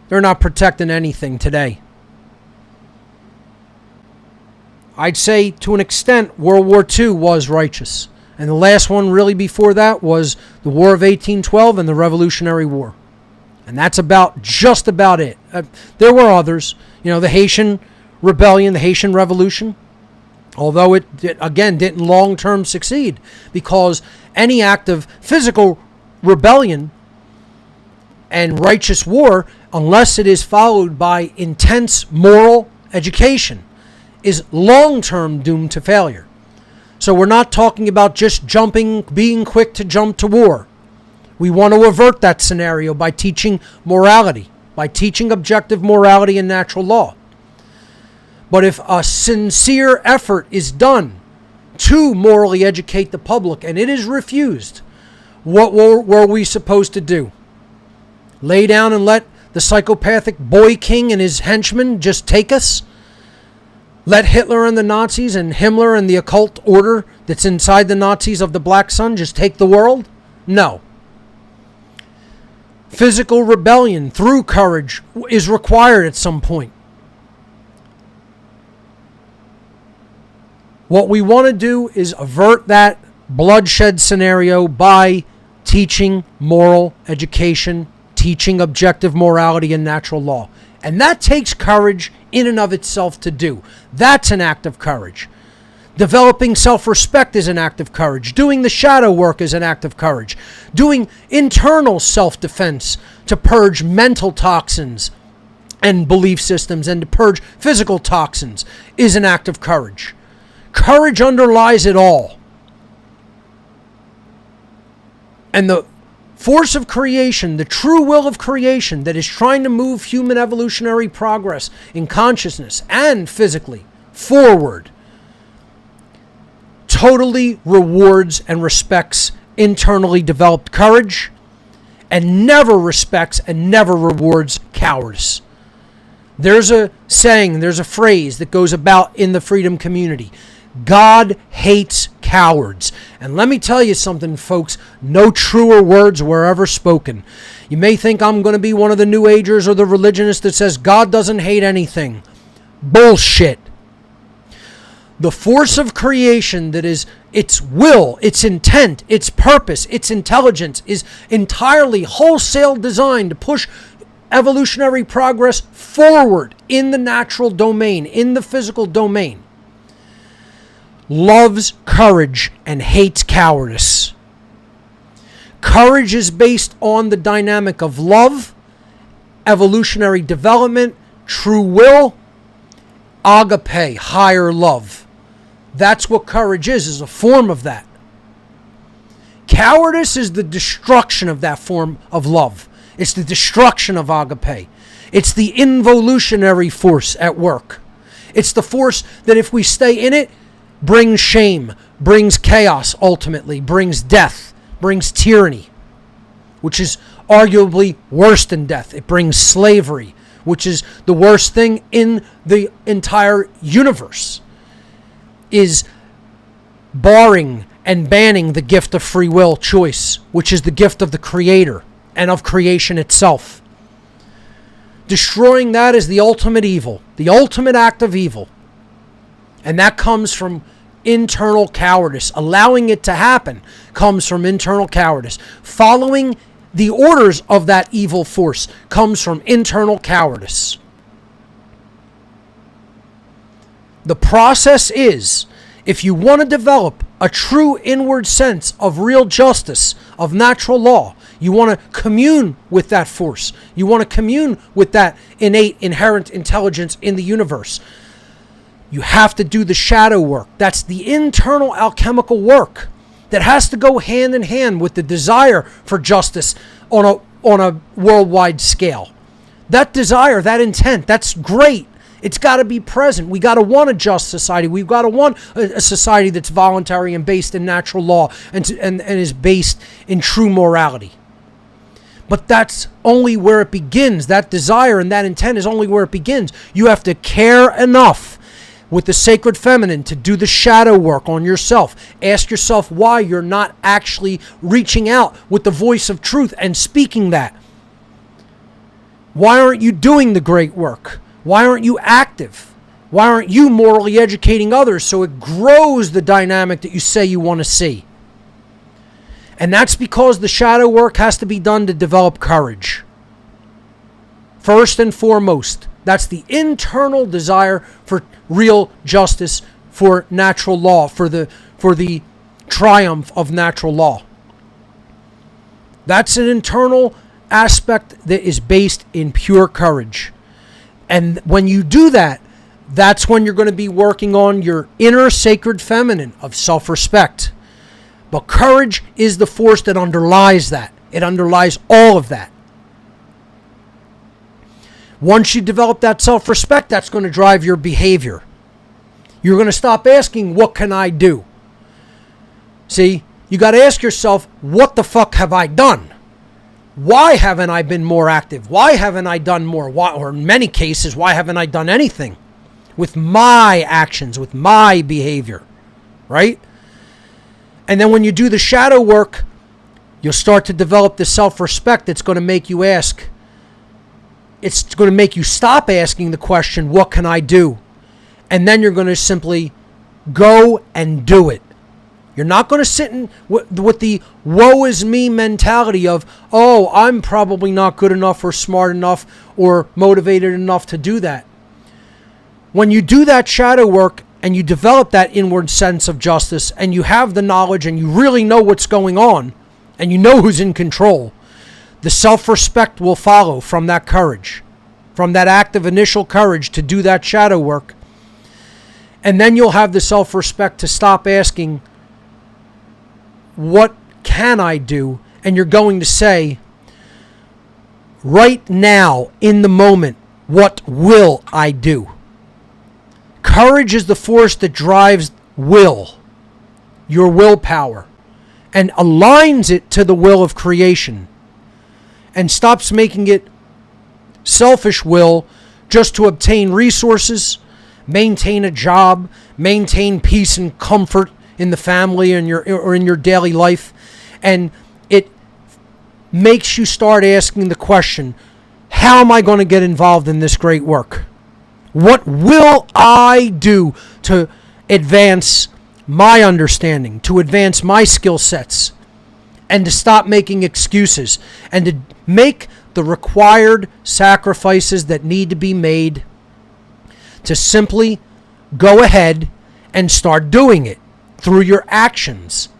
They're not protecting anything today. I'd say to an extent World War II was righteous. And the last one really before that was the War of 1812 and the Revolutionary War. And that's just about it. There were others. The Haitian Rebellion, the Haitian Revolution. Although it again didn't long-term succeed. Because any act of physical rebellion and righteous war, unless it is followed by intense moral education, is long-term doomed to failure. So we're not talking about just being quick to jump to war. We want to avert that scenario by teaching morality, by teaching objective morality and natural law. But if a sincere effort is done to morally educate the public and it is refused, what were we supposed to do? Lay down and let the psychopathic boy king and his henchmen just take us? Let Hitler and the Nazis and Himmler and the occult order that's inside the Nazis of the Black Sun just take the world? No. Physical rebellion through courage is required at some point. What we want to do is avert that bloodshed scenario by teaching moral education, teaching objective morality and natural law. And that takes courage in and of itself to do. That's an act of courage. Developing self-respect is an act of courage. Doing the shadow work is an act of courage. Doing internal self-defense to purge mental toxins and belief systems and to purge physical toxins is an act of courage. Courage underlies it all. And the force of creation, the true will of creation that is trying to move human evolutionary progress in consciousness and physically forward, totally rewards and respects internally developed courage and never respects and never rewards cowardice. There's a saying, there's a phrase that goes about in the freedom community. God hates cowards. And let me tell you something, folks, no truer words were ever spoken. You may think I'm going to be one of the New Agers or the religionist that says God doesn't hate anything. Bullshit. The force of creation that is its will, its intent, its purpose, its intelligence is entirely wholesale designed to push evolutionary progress forward in the natural domain, in the physical domain. Loves courage and hates cowardice. Courage is based on the dynamic of love, evolutionary development, true will, agape, higher love. That's what courage is a form of that. Cowardice is the destruction of that form of love. It's the destruction of agape. It's the involutionary force at work. It's the force that if we stay in it, brings shame, brings chaos ultimately, brings death, brings tyranny, which is arguably worse than death. It brings slavery, which is the worst thing in the entire universe, is barring and banning the gift of free will choice, which is the gift of the Creator and of creation itself. Destroying that is the ultimate evil, the ultimate act of evil. And that comes from internal cowardice. Allowing it to happen comes from internal cowardice. Following the orders of that evil force comes from internal cowardice. The process is, if you want to develop a true inward sense of real justice, of natural law, you want to commune with that force. You want to commune with that innate, inherent intelligence in the universe. You have to do the shadow work. That's the internal alchemical work that has to go hand in hand with the desire for justice on a worldwide scale. That desire, that intent, that's great. It's got to be present. We got to want a just society. We've got to want a society that's voluntary and based in natural law and is based in true morality. But that's only where it begins. That desire and that intent is only where it begins. You have to care enough with the sacred feminine to do the shadow work on yourself. Ask yourself why you're not actually reaching out with the voice of truth and speaking that. Why aren't you doing the great work? Why aren't you active? Why aren't you morally educating others so it grows the dynamic that you say you want to see? And that's because the shadow work has to be done to develop courage. First and foremost, that's the internal desire for real justice, for natural law, for the triumph of natural law. That's an internal aspect that is based in pure courage. And when you do that, that's when you're going to be working on your inner sacred feminine of self-respect. But courage is the force that underlies that. It underlies all of that. Once you develop that self-respect, that's going to drive your behavior. You're going to stop asking, what can I do? See, you got to ask yourself, what the fuck have I done? Why haven't I been more active? Why haven't I done more? Why, or in many cases, why haven't I done anything with my actions, with my behavior, right? And then when you do the shadow work, you'll start to develop the self-respect that's going to make you ask. It's going to make you stop asking the question, what can I do? And then you're going to simply go and do it. You're not going to sit in with the woe is me mentality of, oh, I'm probably not good enough or smart enough or motivated enough to do that. When you do that shadow work and you develop that inward sense of justice and you have the knowledge and you really know what's going on and you know who's in control, the self-respect will follow from that courage, from that act of initial courage to do that shadow work. And then you'll have the self-respect to stop asking, what can I do? And you're going to say, right now, in the moment, what will I do? Courage is the force that drives will, your willpower, and aligns it to the will of creation, and stops making it selfish will just to obtain resources, maintain a job, maintain peace and comfort in the family and in your daily life. And it makes you start asking the question, how am I going to get involved in this great work? What will I do to advance my understanding, to advance my skill sets, and to stop making excuses, and to make the required sacrifices that need to be made to simply go ahead and start doing it through your actions.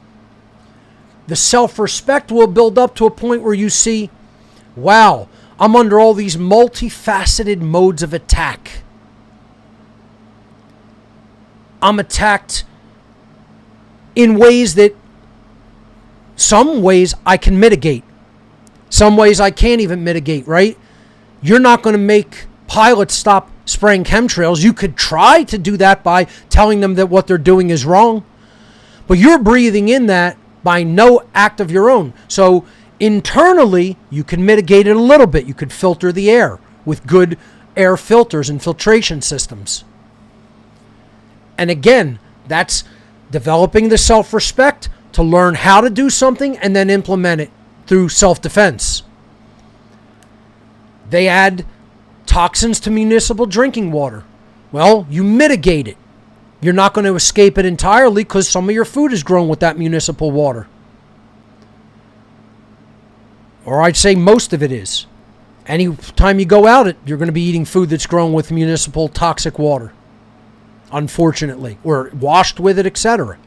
The self-respect will build up to a point where you see, wow, I'm under all these multifaceted modes of attack. I'm attacked in ways that some ways I can mitigate. Some ways I can't even mitigate, right? You're not going to make pilots stop spraying chemtrails. You could try to do that by telling them that what they're doing is wrong. But you're breathing in that by no act of your own. So internally, you can mitigate it a little bit. You could filter the air with good air filters and filtration systems. And again, that's developing the self-respect to learn how to do something and then implement it through self-defense. They add toxins to municipal drinking water. Well, you mitigate it. You're not going to escape it entirely because some of your food is grown with that municipal water. Or I'd say most of it is. Any time you go out, you're going to be eating food that's grown with municipal toxic water, unfortunately, or washed with it, etc.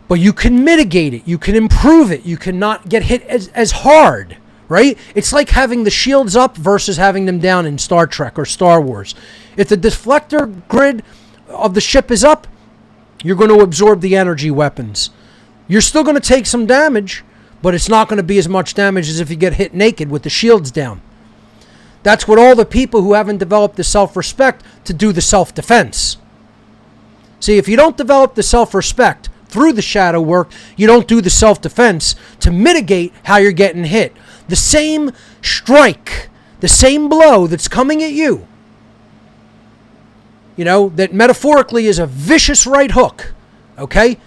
But you can mitigate it. You can improve it. You cannot get hit as hard, right? It's like having the shields up versus having them down in Star Trek or Star Wars. If the deflector grid of the ship is up, you're going to absorb the energy weapons. You're still going to take some damage, but it's not going to be as much damage as if you get hit naked with the shields down. That's what all the people who haven't developed the self-respect to do the self-defense. See, if you don't develop the self-respect through the shadow work, you don't do the self-defense to mitigate how you're getting hit. The same strike, the same blow that's coming at you, that metaphorically is a vicious right hook, okay?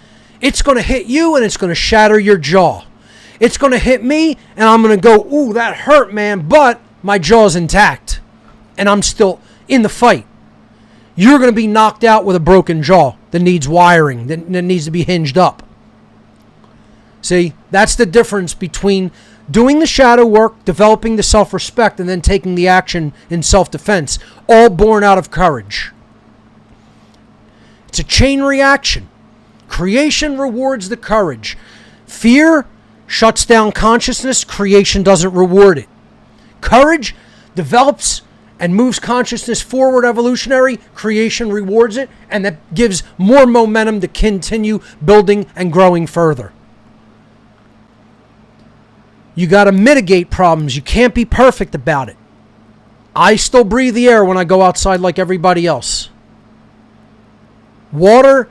It's going to hit you and it's going to shatter your jaw. It's going to hit me and I'm going to go, ooh, that hurt, man, but my jaw's intact and I'm still in the fight. You're going to be knocked out with a broken jaw that needs wiring, that needs to be hinged up. See, that's the difference between doing the shadow work, developing the self-respect, and then taking the action in self-defense, all born out of courage. It's a chain reaction. Creation rewards the courage. Fear shuts down consciousness. Creation doesn't reward it. Courage develops and moves consciousness forward evolutionary. Creation rewards it, and that gives more momentum to continue building and growing further. You got to mitigate problems. You can't be perfect about it. I still breathe the air when I go outside like everybody else. Water,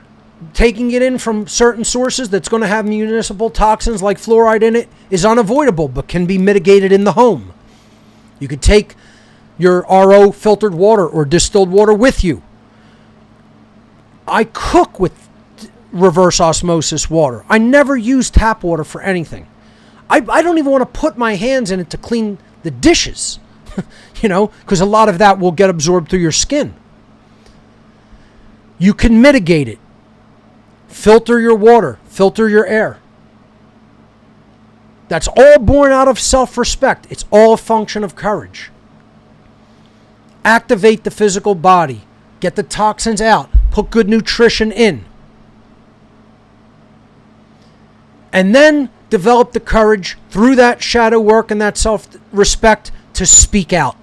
taking it in from certain sources that's going to have municipal toxins like fluoride in it is unavoidable, but can be mitigated in the home. You could take your RO filtered water or distilled water with you. I cook with reverse osmosis water. I never use tap water for anything. I don't even want to put my hands in it to clean the dishes, because a lot of that will get absorbed through your skin. You can mitigate it. Filter your water, filter your air. That's all born out of self-respect. It's all a function of courage. Activate the physical body. Get the toxins out. Put good nutrition in. And then develop the courage through that shadow work and that self-respect to speak out.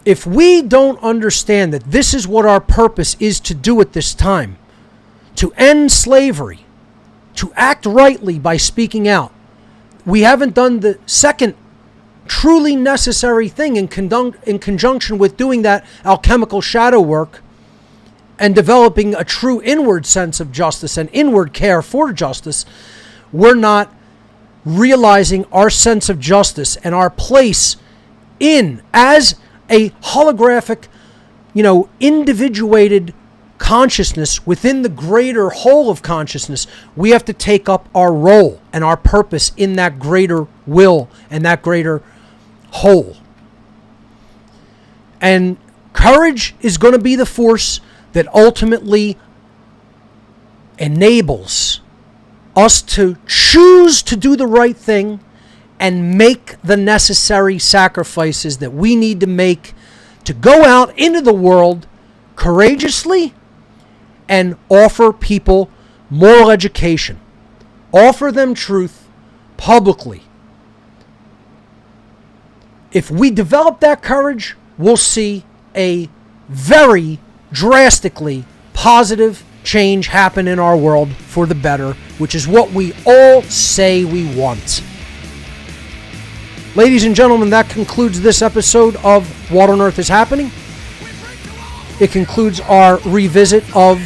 If we don't understand that this is what our purpose is to do at this time, to end slavery, to act rightly by speaking out, we haven't done the second truly necessary thing in conjunction with doing that alchemical shadow work and developing a true inward sense of justice and inward care for justice. We're not realizing our sense of justice and our place as a holographic, individuated consciousness within the greater whole of consciousness. We have to take up our role and our purpose in that greater will and that greater whole. And courage is going to be the force that ultimately enables us to choose to do the right thing and make the necessary sacrifices that we need to make to go out into the world courageously and offer people moral education. Offer them truth publicly. If we develop that courage, we'll see a very drastically positive change happen in our world for the better, which is what we all say we want. Ladies and gentlemen, that concludes this episode of What on Earth is Happening. It concludes our revisit of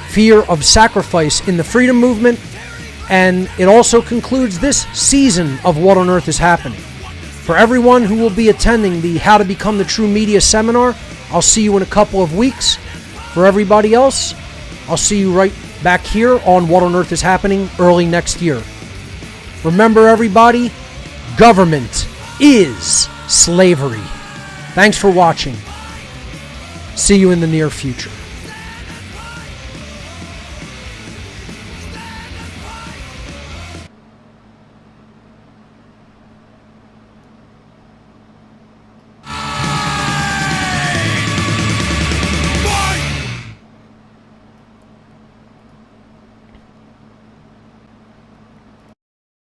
fear of sacrifice in the freedom movement, and it also concludes this season of What on Earth is Happening. For everyone who will be attending the How to Become the True Media seminar, I'll see you in a couple of weeks. For everybody else, I'll see you right back here on What on Earth is Happening early next year. Remember, everybody, government is slavery. Thanks for watching. See you in the near future.